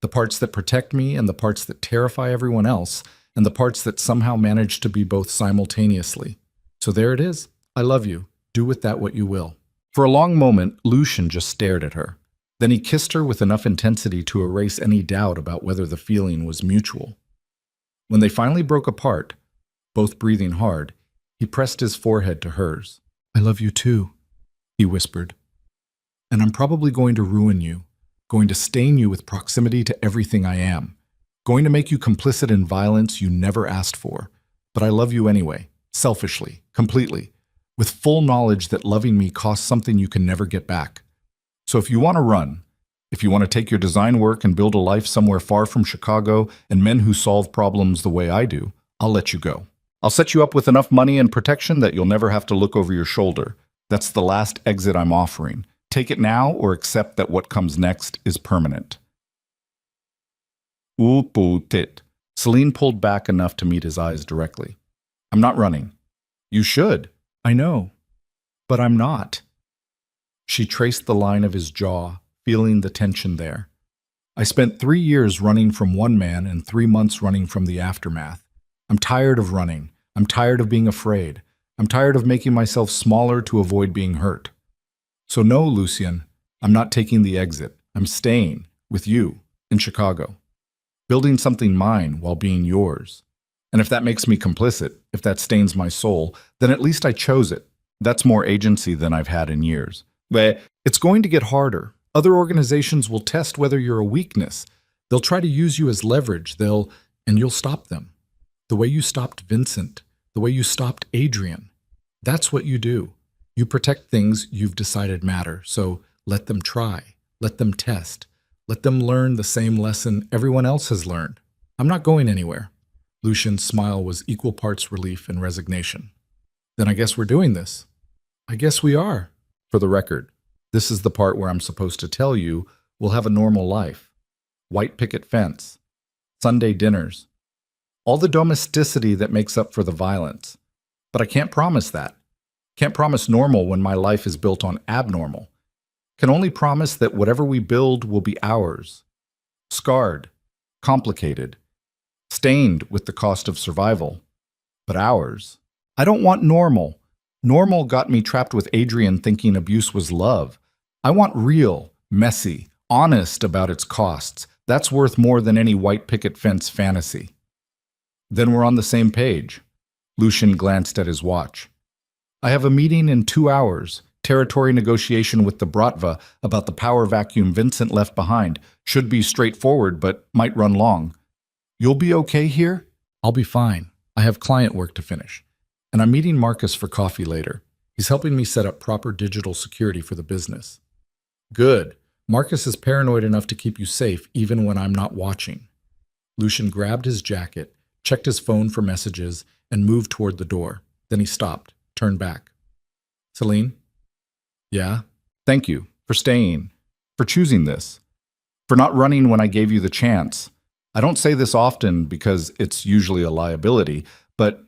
The parts that protect me and the parts that terrify everyone else and the parts that somehow manage to be both simultaneously. So there it is. I love you. Do with that what you will. For a long moment, Lucien just stared at her. Then he kissed her with enough intensity to erase any doubt about whether the feeling was mutual. When they finally broke apart, both breathing hard, he pressed his forehead to hers. I love you too, he whispered. And I'm probably going to ruin you, going to stain you with proximity to everything I am, going to make you complicit in violence you never asked for. But I love you anyway, selfishly, completely, with full knowledge that loving me costs something you can never get back. So if you want to run, If you want to take your design work and build a life somewhere far from Chicago and men who solve problems the way I do, I'll let you go. I'll set you up with enough money and protection that you'll never have to look over your shoulder. That's the last exit I'm offering. Take it now or accept that what comes next is permanent. Tit. Celine pulled back enough to meet his eyes directly. I'm not running. You should. I know. But I'm not. She traced the line of his jaw, feeling the tension there. I spent 3 years running from one man and 3 months running from the aftermath. I'm tired of running. I'm tired of being afraid. I'm tired of making myself smaller to avoid being hurt. So no, Lucien, I'm not taking the exit. I'm staying with you in Chicago, building something mine while being yours. And if that makes me complicit, if that stains my soul, then at least I chose it. That's more agency than I've had in years. But it's going to get harder. Other organizations will test whether you're a weakness. They'll try to use you as leverage. And you'll stop them. The way you stopped Vincent, the way you stopped Adrian. That's what you do. You protect things you've decided matter. So let them try. Let them test. Let them learn the same lesson everyone else has learned. I'm not going anywhere. Lucien's smile was equal parts relief and resignation. Then I guess we're doing this. I guess we are. For the record, this is the part where I'm supposed to tell you we'll have a normal life. White picket fence. Sunday dinners. All the domesticity that makes up for the violence. But I can't promise that. Can't promise normal when my life is built on abnormal. Can only promise that whatever we build will be ours. Scarred, complicated, stained with the cost of survival, but ours. I don't want normal. Normal got me trapped with Adrian thinking abuse was love. I want real, messy, honest about its costs. That's worth more than any white picket fence fantasy. Then we're on the same page. Lucien glanced at his watch. I have a meeting in 2 hours. Territory negotiation with the Bratva about the power vacuum Vincent left behind. Should be straightforward, but might run long. You'll be okay here? I'll be fine. I have client work to finish. And I'm meeting Marcus for coffee later. He's helping me set up proper digital security for the business. Good. Marcus is paranoid enough to keep you safe even when I'm not watching. Lucien grabbed his jacket, checked his phone for messages, and moved toward the door. Then he stopped, turned back. Celine? Yeah? Thank you for staying, for choosing this, for not running when I gave you the chance. I don't say this often because it's usually a liability, but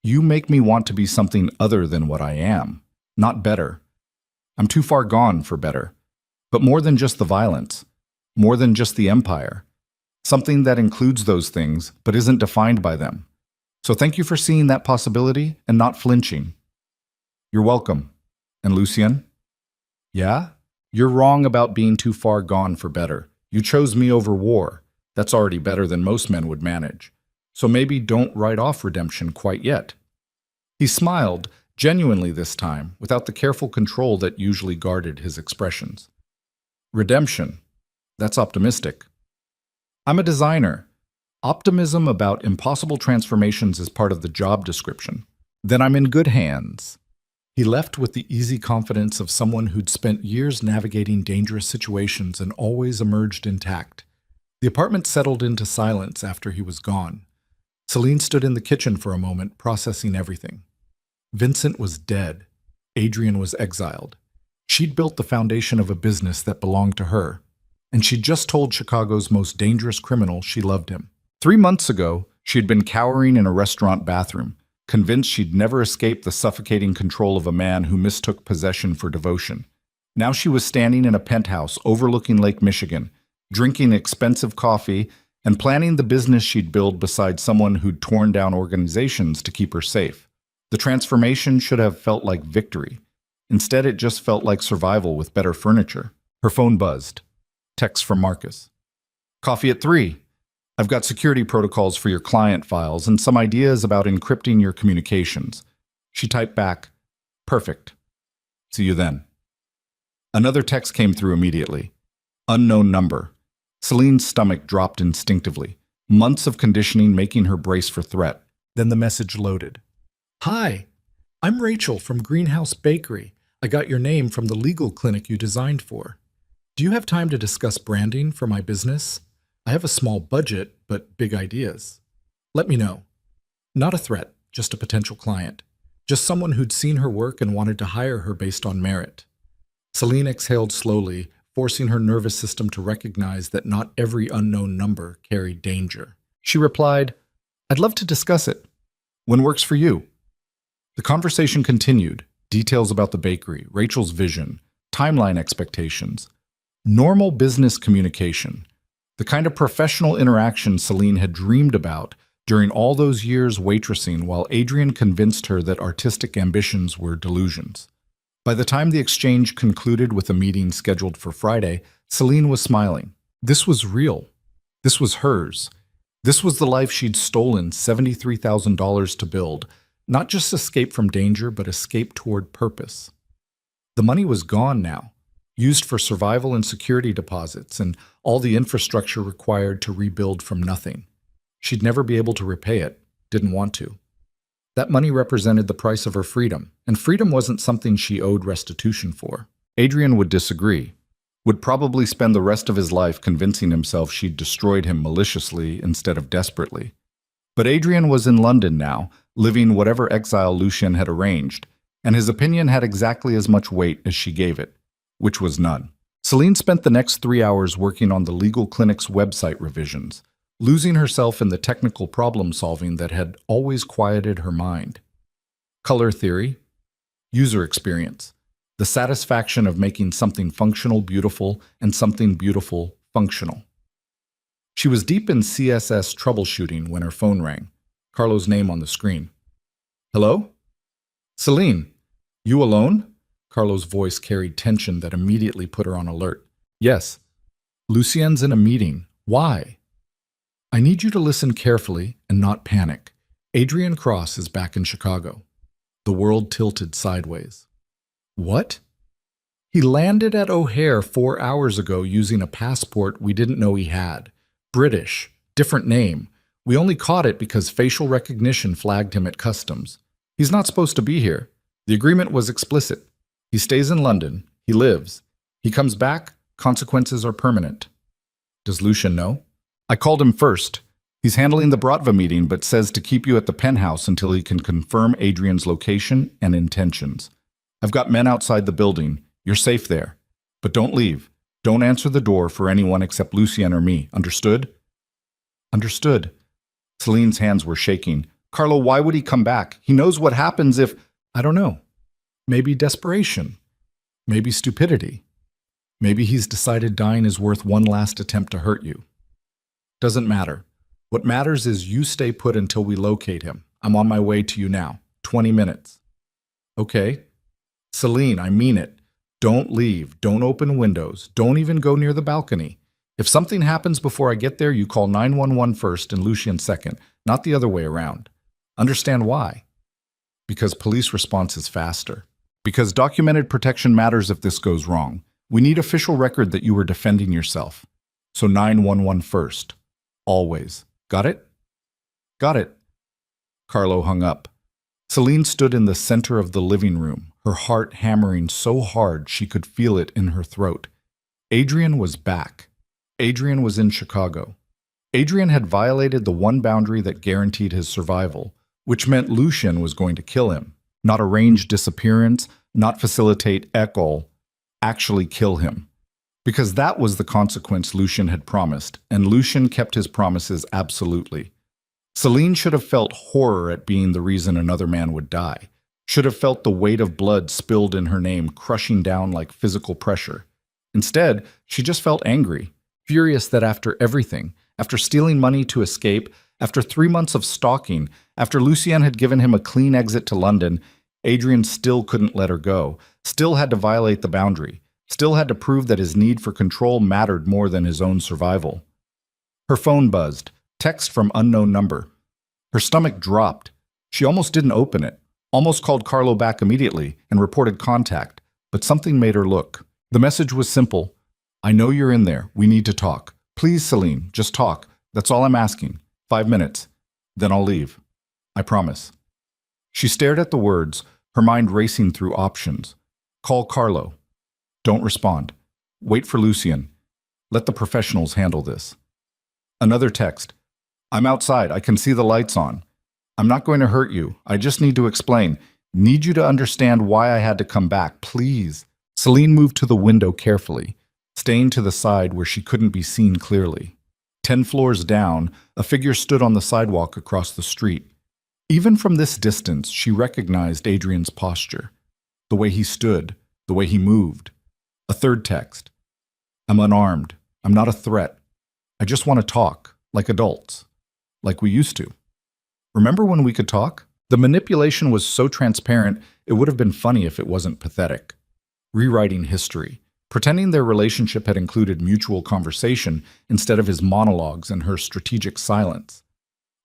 you make me want to be something other than what I am, not better. I'm too far gone for better, but more than just the violence, more than just the empire, something that includes those things but isn't defined by them. So thank you for seeing that possibility and not flinching. You're welcome. And Lucien? Yeah? You're wrong about being too far gone for better. You chose me over war. That's already better than most men would manage. So maybe don't write off redemption quite yet. He smiled, genuinely this time, without the careful control that usually guarded his expressions. Redemption. That's optimistic. I'm a designer. Optimism about impossible transformations is part of the job description. Then I'm in good hands. He left with the easy confidence of someone who'd spent years navigating dangerous situations and always emerged intact. The apartment settled into silence after he was gone. Celine stood in the kitchen for a moment, processing everything. Vincent was dead. Adrian was exiled. She'd built the foundation of a business that belonged to her, and she'd just told Chicago's most dangerous criminal she loved him. 3 months ago, she'd been cowering in a restaurant bathroom, convinced she'd never escape the suffocating control of a man who mistook possession for devotion. Now she was standing in a penthouse overlooking Lake Michigan, drinking expensive coffee and planning the business she'd build beside someone who'd torn down organizations to keep her safe. The transformation should have felt like victory. Instead, it just felt like survival with better furniture. Her phone buzzed. Text from Marcus. Coffee at 3. I've got security protocols for your client files and some ideas about encrypting your communications. She typed back, perfect. See you then. Another text came through immediately. Unknown number. Celine's stomach dropped instinctively, months of conditioning making her brace for threat. Then the message loaded. Hi, I'm Rachel from Greenhouse Bakery. I got your name from the legal clinic you designed for. Do you have time to discuss branding for my business? I have a small budget, but big ideas. Let me know. Not a threat, just a potential client. Just someone who'd seen her work and wanted to hire her based on merit. Celine exhaled slowly, forcing her nervous system to recognize that not every unknown number carried danger. She replied, I'd love to discuss it. When works for you? The conversation continued. Details about the bakery, Rachel's vision, timeline expectations. Normal business communication. The kind of professional interaction Celine had dreamed about during all those years waitressing while Adrian convinced her that artistic ambitions were delusions. By the time the exchange concluded with a meeting scheduled for Friday, Celine was smiling. This was real. This was hers. This was the life she'd stolen $73,000 to build, not just escape from danger, but escape toward purpose. The money was gone now, used for survival and security deposits and all the infrastructure required to rebuild from nothing. She'd never be able to repay it, didn't want to. That money represented the price of her freedom, and freedom wasn't something she owed restitution for. Adrian would disagree, would probably spend the rest of his life convincing himself she'd destroyed him maliciously instead of desperately. But Adrian was in London now, living whatever exile Lucien had arranged, and his opinion had exactly as much weight as she gave it, which was none. Celine spent the next 3 hours working on the legal clinic's website revisions, losing herself in the technical problem-solving that had always quieted her mind. Color theory, user experience, the satisfaction of making something functional beautiful and something beautiful functional. She was deep in CSS troubleshooting when her phone rang, Carlo's name on the screen. Hello? Celine, you alone? Carlo's voice carried tension that immediately put her on alert. Yes. Lucien's in a meeting. Why? I need you to listen carefully and not panic. Adrian Cross is back in Chicago. The world tilted sideways. What? He landed at O'Hare 4 hours ago using a passport we didn't know he had. British, different name. We only caught it because facial recognition flagged him at customs. He's not supposed to be here. The agreement was explicit. He stays in London. He lives. He comes back. Consequences are permanent. Does Lucien know? I called him first. He's handling the Bratva meeting, but says to keep you at the penthouse until he can confirm Adrian's location and intentions. I've got men outside the building. You're safe there. But don't leave. Don't answer the door for anyone except Lucien or me. Understood? Understood. Celine's hands were shaking. Carlo, why would he come back? He knows what happens if... I don't know. Maybe desperation. Maybe stupidity. Maybe he's decided dying is worth one last attempt to hurt you. Doesn't matter. What matters is you stay put until we locate him. I'm on my way to you now. 20 minutes. Okay. Celine, I mean it. Don't leave. Don't open windows. Don't even go near the balcony. If something happens before I get there, you call 911 first and Lucien second, not the other way around. Understand why? Because police response is faster. Because documented protection matters if this goes wrong. We need official record that you were defending yourself. So 911 first. Always. Got it? Got it. Carlo hung up. Celine stood in the center of the living room, her heart hammering so hard she could feel it in her throat. Adrian was back. Adrian was in Chicago. Adrian had violated the one boundary that guaranteed his survival, which meant Lucien was going to kill him. Not arrange disappearance, not facilitate école, actually kill him. Because that was the consequence Lucien had promised, and Lucien kept his promises absolutely. Celine should have felt horror at being the reason another man would die, should have felt the weight of blood spilled in her name crushing down like physical pressure. Instead, she just felt angry, furious that after everything, after stealing money to escape, after 3 months of stalking, after Lucien had given him a clean exit to London, Adrian still couldn't let her go, still had to violate the boundary. Still had to prove that his need for control mattered more than his own survival. Her phone buzzed, text from unknown number. Her stomach dropped. She almost didn't open it, almost called Carlo back immediately and reported contact, but something made her look. The message was simple. I know you're in there. We need to talk. Please, Celine, just talk. That's all I'm asking. 5 minutes. Then I'll leave. I promise. She stared at the words, her mind racing through options. Call Carlo. Don't respond. Wait for Lucien. Let the professionals handle this. Another text. I'm outside. I can see the lights on. I'm not going to hurt you. I just need to explain. Need you to understand why I had to come back, please. Celine moved to the window carefully, staying to the side where she couldn't be seen clearly. 10 floors down, a figure stood on the sidewalk across the street. Even from this distance, she recognized Adrian's posture. The way he stood, the way he moved. A third text. I'm unarmed. I'm not a threat. I just want to talk, like adults, like we used to. Remember when we could talk? The manipulation was so transparent, it would have been funny if it wasn't pathetic. Rewriting history, pretending their relationship had included mutual conversation instead of his monologues and her strategic silence.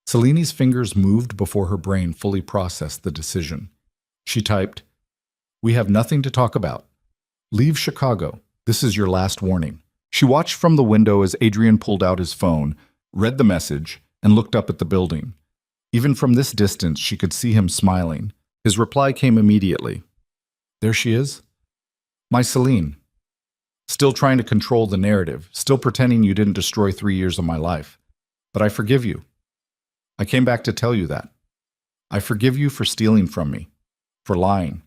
Celine's fingers moved before her brain fully processed the decision. She typed, "We have nothing to talk about. Leave Chicago. This is your last warning." She watched from the window as Adrian pulled out his phone, read the message, and looked up at the building. Even from this distance, she could see him smiling. His reply came immediately. "There she is. My Celine. Still trying to control the narrative, still pretending you didn't destroy 3 years of my life. But I forgive you. I came back to tell you that. I forgive you for stealing from me, for lying,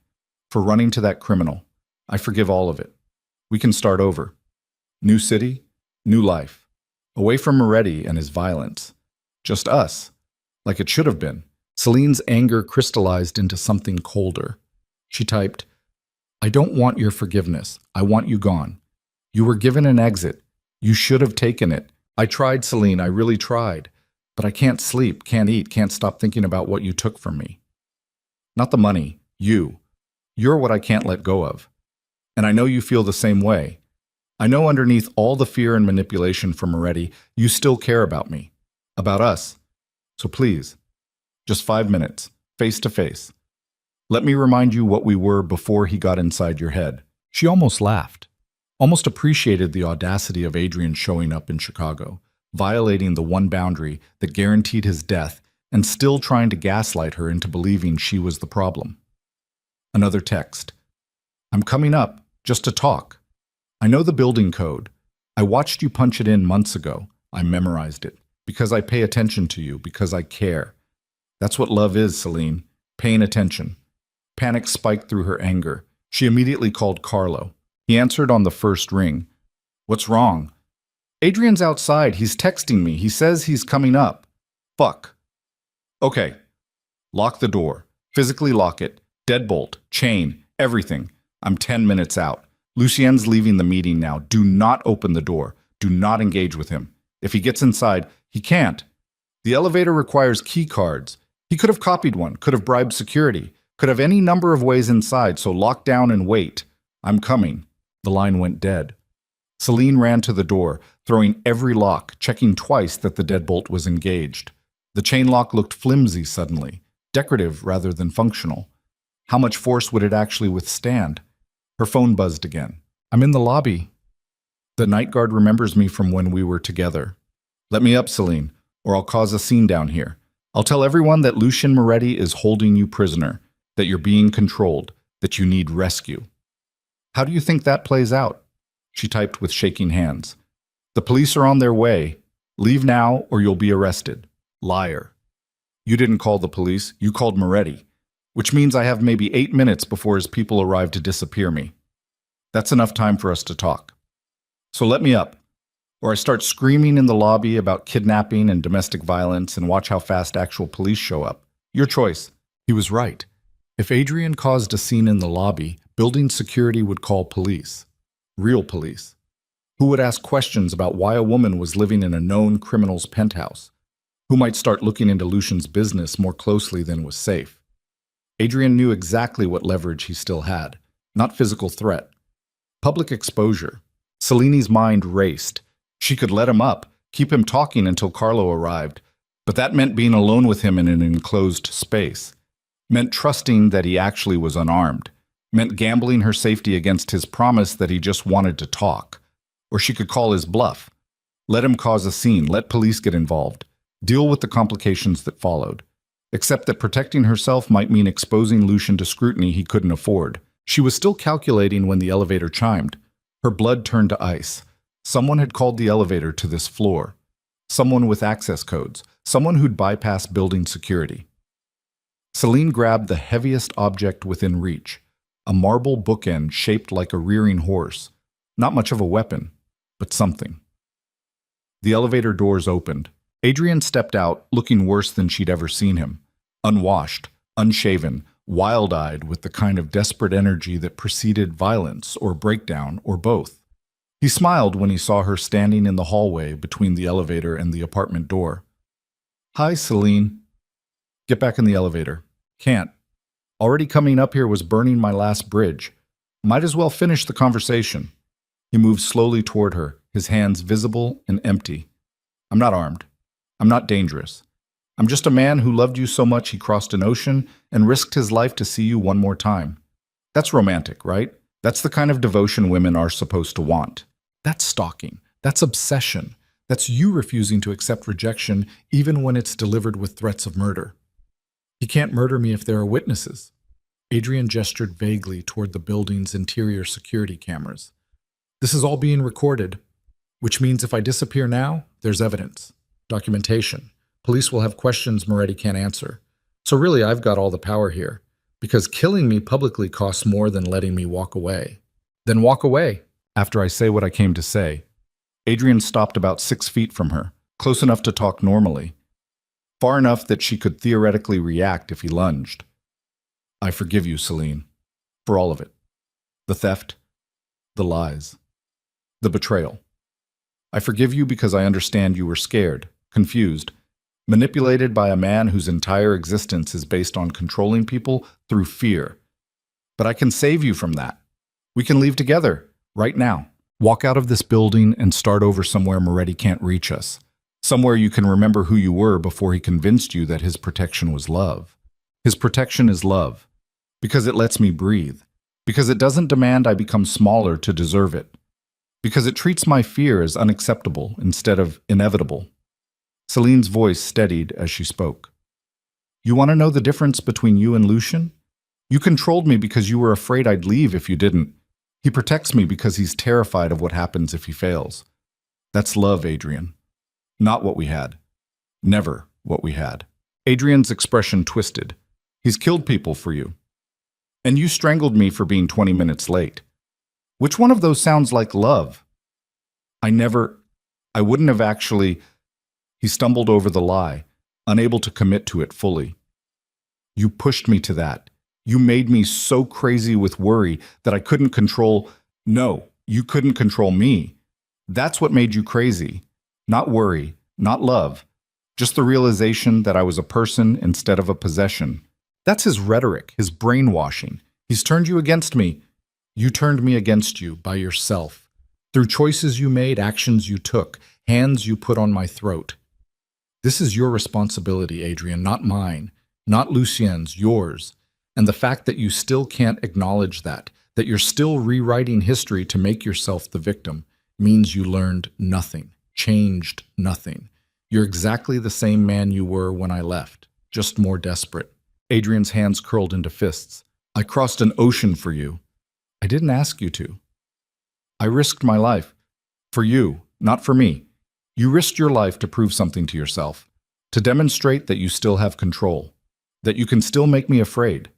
for running to that criminal. I forgive all of it. We can start over. New city, new life. Away from Moretti and his violence. Just us, like it should have been." Celine's anger crystallized into something colder. She typed, "I don't want your forgiveness. I want you gone. You were given an exit. You should have taken it. I tried, Celine, I really tried. But I can't sleep, can't eat, can't stop thinking about what you took from me. Not the money, you. You're what I can't let go of. And I know you feel the same way. I know underneath all the fear and manipulation from Moretti, you still care about me, about us. So please, just 5 minutes, face to face. Let me remind you what we were before he got inside your head." She almost laughed, almost appreciated the audacity of Adrian showing up in Chicago, violating the one boundary that guaranteed his death and still trying to gaslight her into believing she was the problem. Another text. "I'm coming up, just to talk. I know the building code. I watched you punch it in months ago. I memorized it. Because I pay attention to you, because I care. That's what love is, Celine. Paying attention." Panic spiked through her anger. She immediately called Carlo. He answered on the first ring. "What's wrong?" "Adrian's outside. He's texting me. He says he's coming up." "Fuck." "Okay. Lock the door. Physically lock it. Deadbolt. Chain. Everything. I'm 10 minutes out. Lucien's leaving the meeting now. Do not open the door. Do not engage with him. If he gets inside, he can't. The elevator requires key cards. He could have copied one, could have bribed security, could have any number of ways inside, so lock down and wait. I'm coming." The line went dead. Celine ran to the door, throwing every lock, checking twice that the deadbolt was engaged. The chain lock looked flimsy suddenly, decorative rather than functional. How much force would it actually withstand? Her phone buzzed again. "I'm in the lobby. The night guard remembers me from when we were together. Let me up, Celine, or I'll cause a scene down here. I'll tell everyone that Lucien Moretti is holding you prisoner, that you're being controlled, that you need rescue." "How do you think that plays out?" She typed with shaking hands. "The police are on their way. Leave now or you'll be arrested. Liar. You didn't call the police, you called Moretti, which means I have maybe 8 minutes before his people arrive to disappear me. That's enough time for us to talk. So let me up, or I start screaming in the lobby about kidnapping and domestic violence and watch how fast actual police show up. Your choice." He was right. If Adrian caused a scene in the lobby, building security would call police. Real police. Who would ask questions about why a woman was living in a known criminal's penthouse? Who might start looking into Lucien's business more closely than was safe? Adrian knew exactly what leverage he still had. Not physical threat. Public exposure. Celine's mind raced. She could let him up, keep him talking until Carlo arrived, but that meant being alone with him in an enclosed space. Meant trusting that he actually was unarmed. Meant gambling her safety against his promise that he just wanted to talk. Or she could call his bluff. Let him cause a scene, let police get involved. Deal with the complications that followed. Except that protecting herself might mean exposing Lucien to scrutiny he couldn't afford. She was still calculating when the elevator chimed. Her blood turned to ice. Someone had called the elevator to this floor. Someone with access codes. Someone who'd bypassed building security. Celine grabbed the heaviest object within reach, a marble bookend shaped like a rearing horse. Not much of a weapon, but something. The elevator doors opened. Adrian stepped out, looking worse than she'd ever seen him. Unwashed, unshaven, wild-eyed with the kind of desperate energy that preceded violence or breakdown or both. He smiled when he saw her standing in the hallway between the elevator and the apartment door. "Hi, Celine." "Get back in the elevator." "Can't. Already coming up here was burning my last bridge. Might as well finish the conversation." He moved slowly toward her, his hands visible and empty. "I'm not armed. I'm not dangerous. I'm just a man who loved you so much he crossed an ocean and risked his life to see you one more time. That's romantic, right? That's the kind of devotion women are supposed to want. That's stalking. That's obsession. That's you refusing to accept rejection even when it's delivered with threats of murder." "He can't murder me if there are witnesses." Adrian gestured vaguely toward the building's interior security cameras. "This is all being recorded, which means if I disappear now, there's evidence, documentation. Police will have questions Moretti can't answer. So really, I've got all the power here, because killing me publicly costs more than letting me walk away." "Then walk away." "After I say what I came to say." Adrian stopped about 6 feet from her, close enough to talk normally, far enough that she could theoretically react if he lunged. "I forgive you, Celine, for all of it. The theft, the lies, the betrayal. I forgive you because I understand you were scared, confused, manipulated by a man whose entire existence is based on controlling people through fear. But I can save you from that. We can leave together, right now. Walk out of this building and start over somewhere Moretti can't reach us. Somewhere you can remember who you were before he convinced you that his protection was love. His protection is love, because it lets me breathe, because it doesn't demand I become smaller to deserve it, because it treats my fear as unacceptable instead of inevitable." Celine's voice steadied as she spoke. "You want to know the difference between you and Lucien? You controlled me because you were afraid I'd leave if you didn't. He protects me because he's terrified of what happens if he fails. That's love, Adrian. Not what we had. Never what we had." Adrian's expression twisted. "He's killed people for you. And you strangled me for being 20 minutes late. Which one of those sounds like love?" I wouldn't have actually." He stumbled over the lie, unable to commit to it fully. "You pushed me to that. You made me so crazy with worry that I couldn't control—" "No, you couldn't control me. That's what made you crazy. Not worry, not love. Just the realization that I was a person instead of a possession. That's his rhetoric, his brainwashing. He's turned you against me. You turned me against you by yourself. Through choices you made, actions you took, hands you put on my throat. This is your responsibility, Adrian, not mine, not Lucien's, yours. And the fact that you still can't acknowledge that you're still rewriting history to make yourself the victim, means you learned nothing, changed nothing. You're exactly the same man you were when I left, just more desperate." Adrian's hands curled into fists. "I crossed an ocean for you. I didn't ask you to. I risked my life. For you, not for me. You risked your life to prove something to yourself, to demonstrate that you still have control, that you can still make me afraid.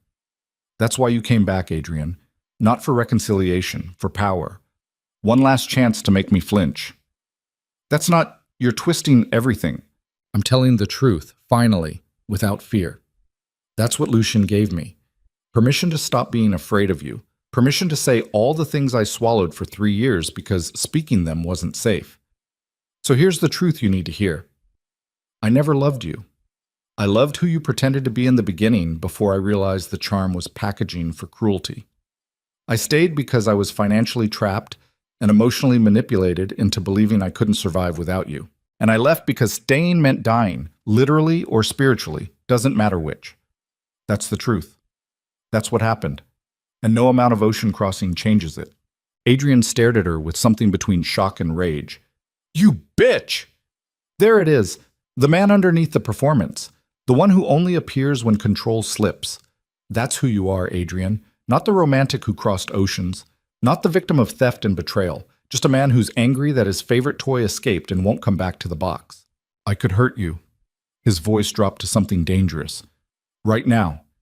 That's why you came back, Adrian. Not for reconciliation, for power. One last chance to make me flinch. That's not— You're twisting everything." "I'm telling the truth, finally, without fear. That's what Lucien gave me. Permission to stop being afraid of you. Permission to say all the things I swallowed for 3 years because speaking them wasn't safe. So here's the truth you need to hear. I never loved you. I loved who you pretended to be in the beginning before I realized the charm was packaging for cruelty. I stayed because I was financially trapped and emotionally manipulated into believing I couldn't survive without you. And I left because staying meant dying, literally or spiritually, doesn't matter which. That's the truth. That's what happened. And no amount of ocean crossing changes it." Adrian stared at her with something between shock and rage. "You bitch!" There it is, the man underneath the performance, the one who only appears when control slips. That's who you are, Adrian, not the romantic who crossed oceans, Not the victim of theft and betrayal, just a man who's angry that his favorite toy escaped and won't come back to the box. I could hurt you. His voice dropped to something dangerous. Right now.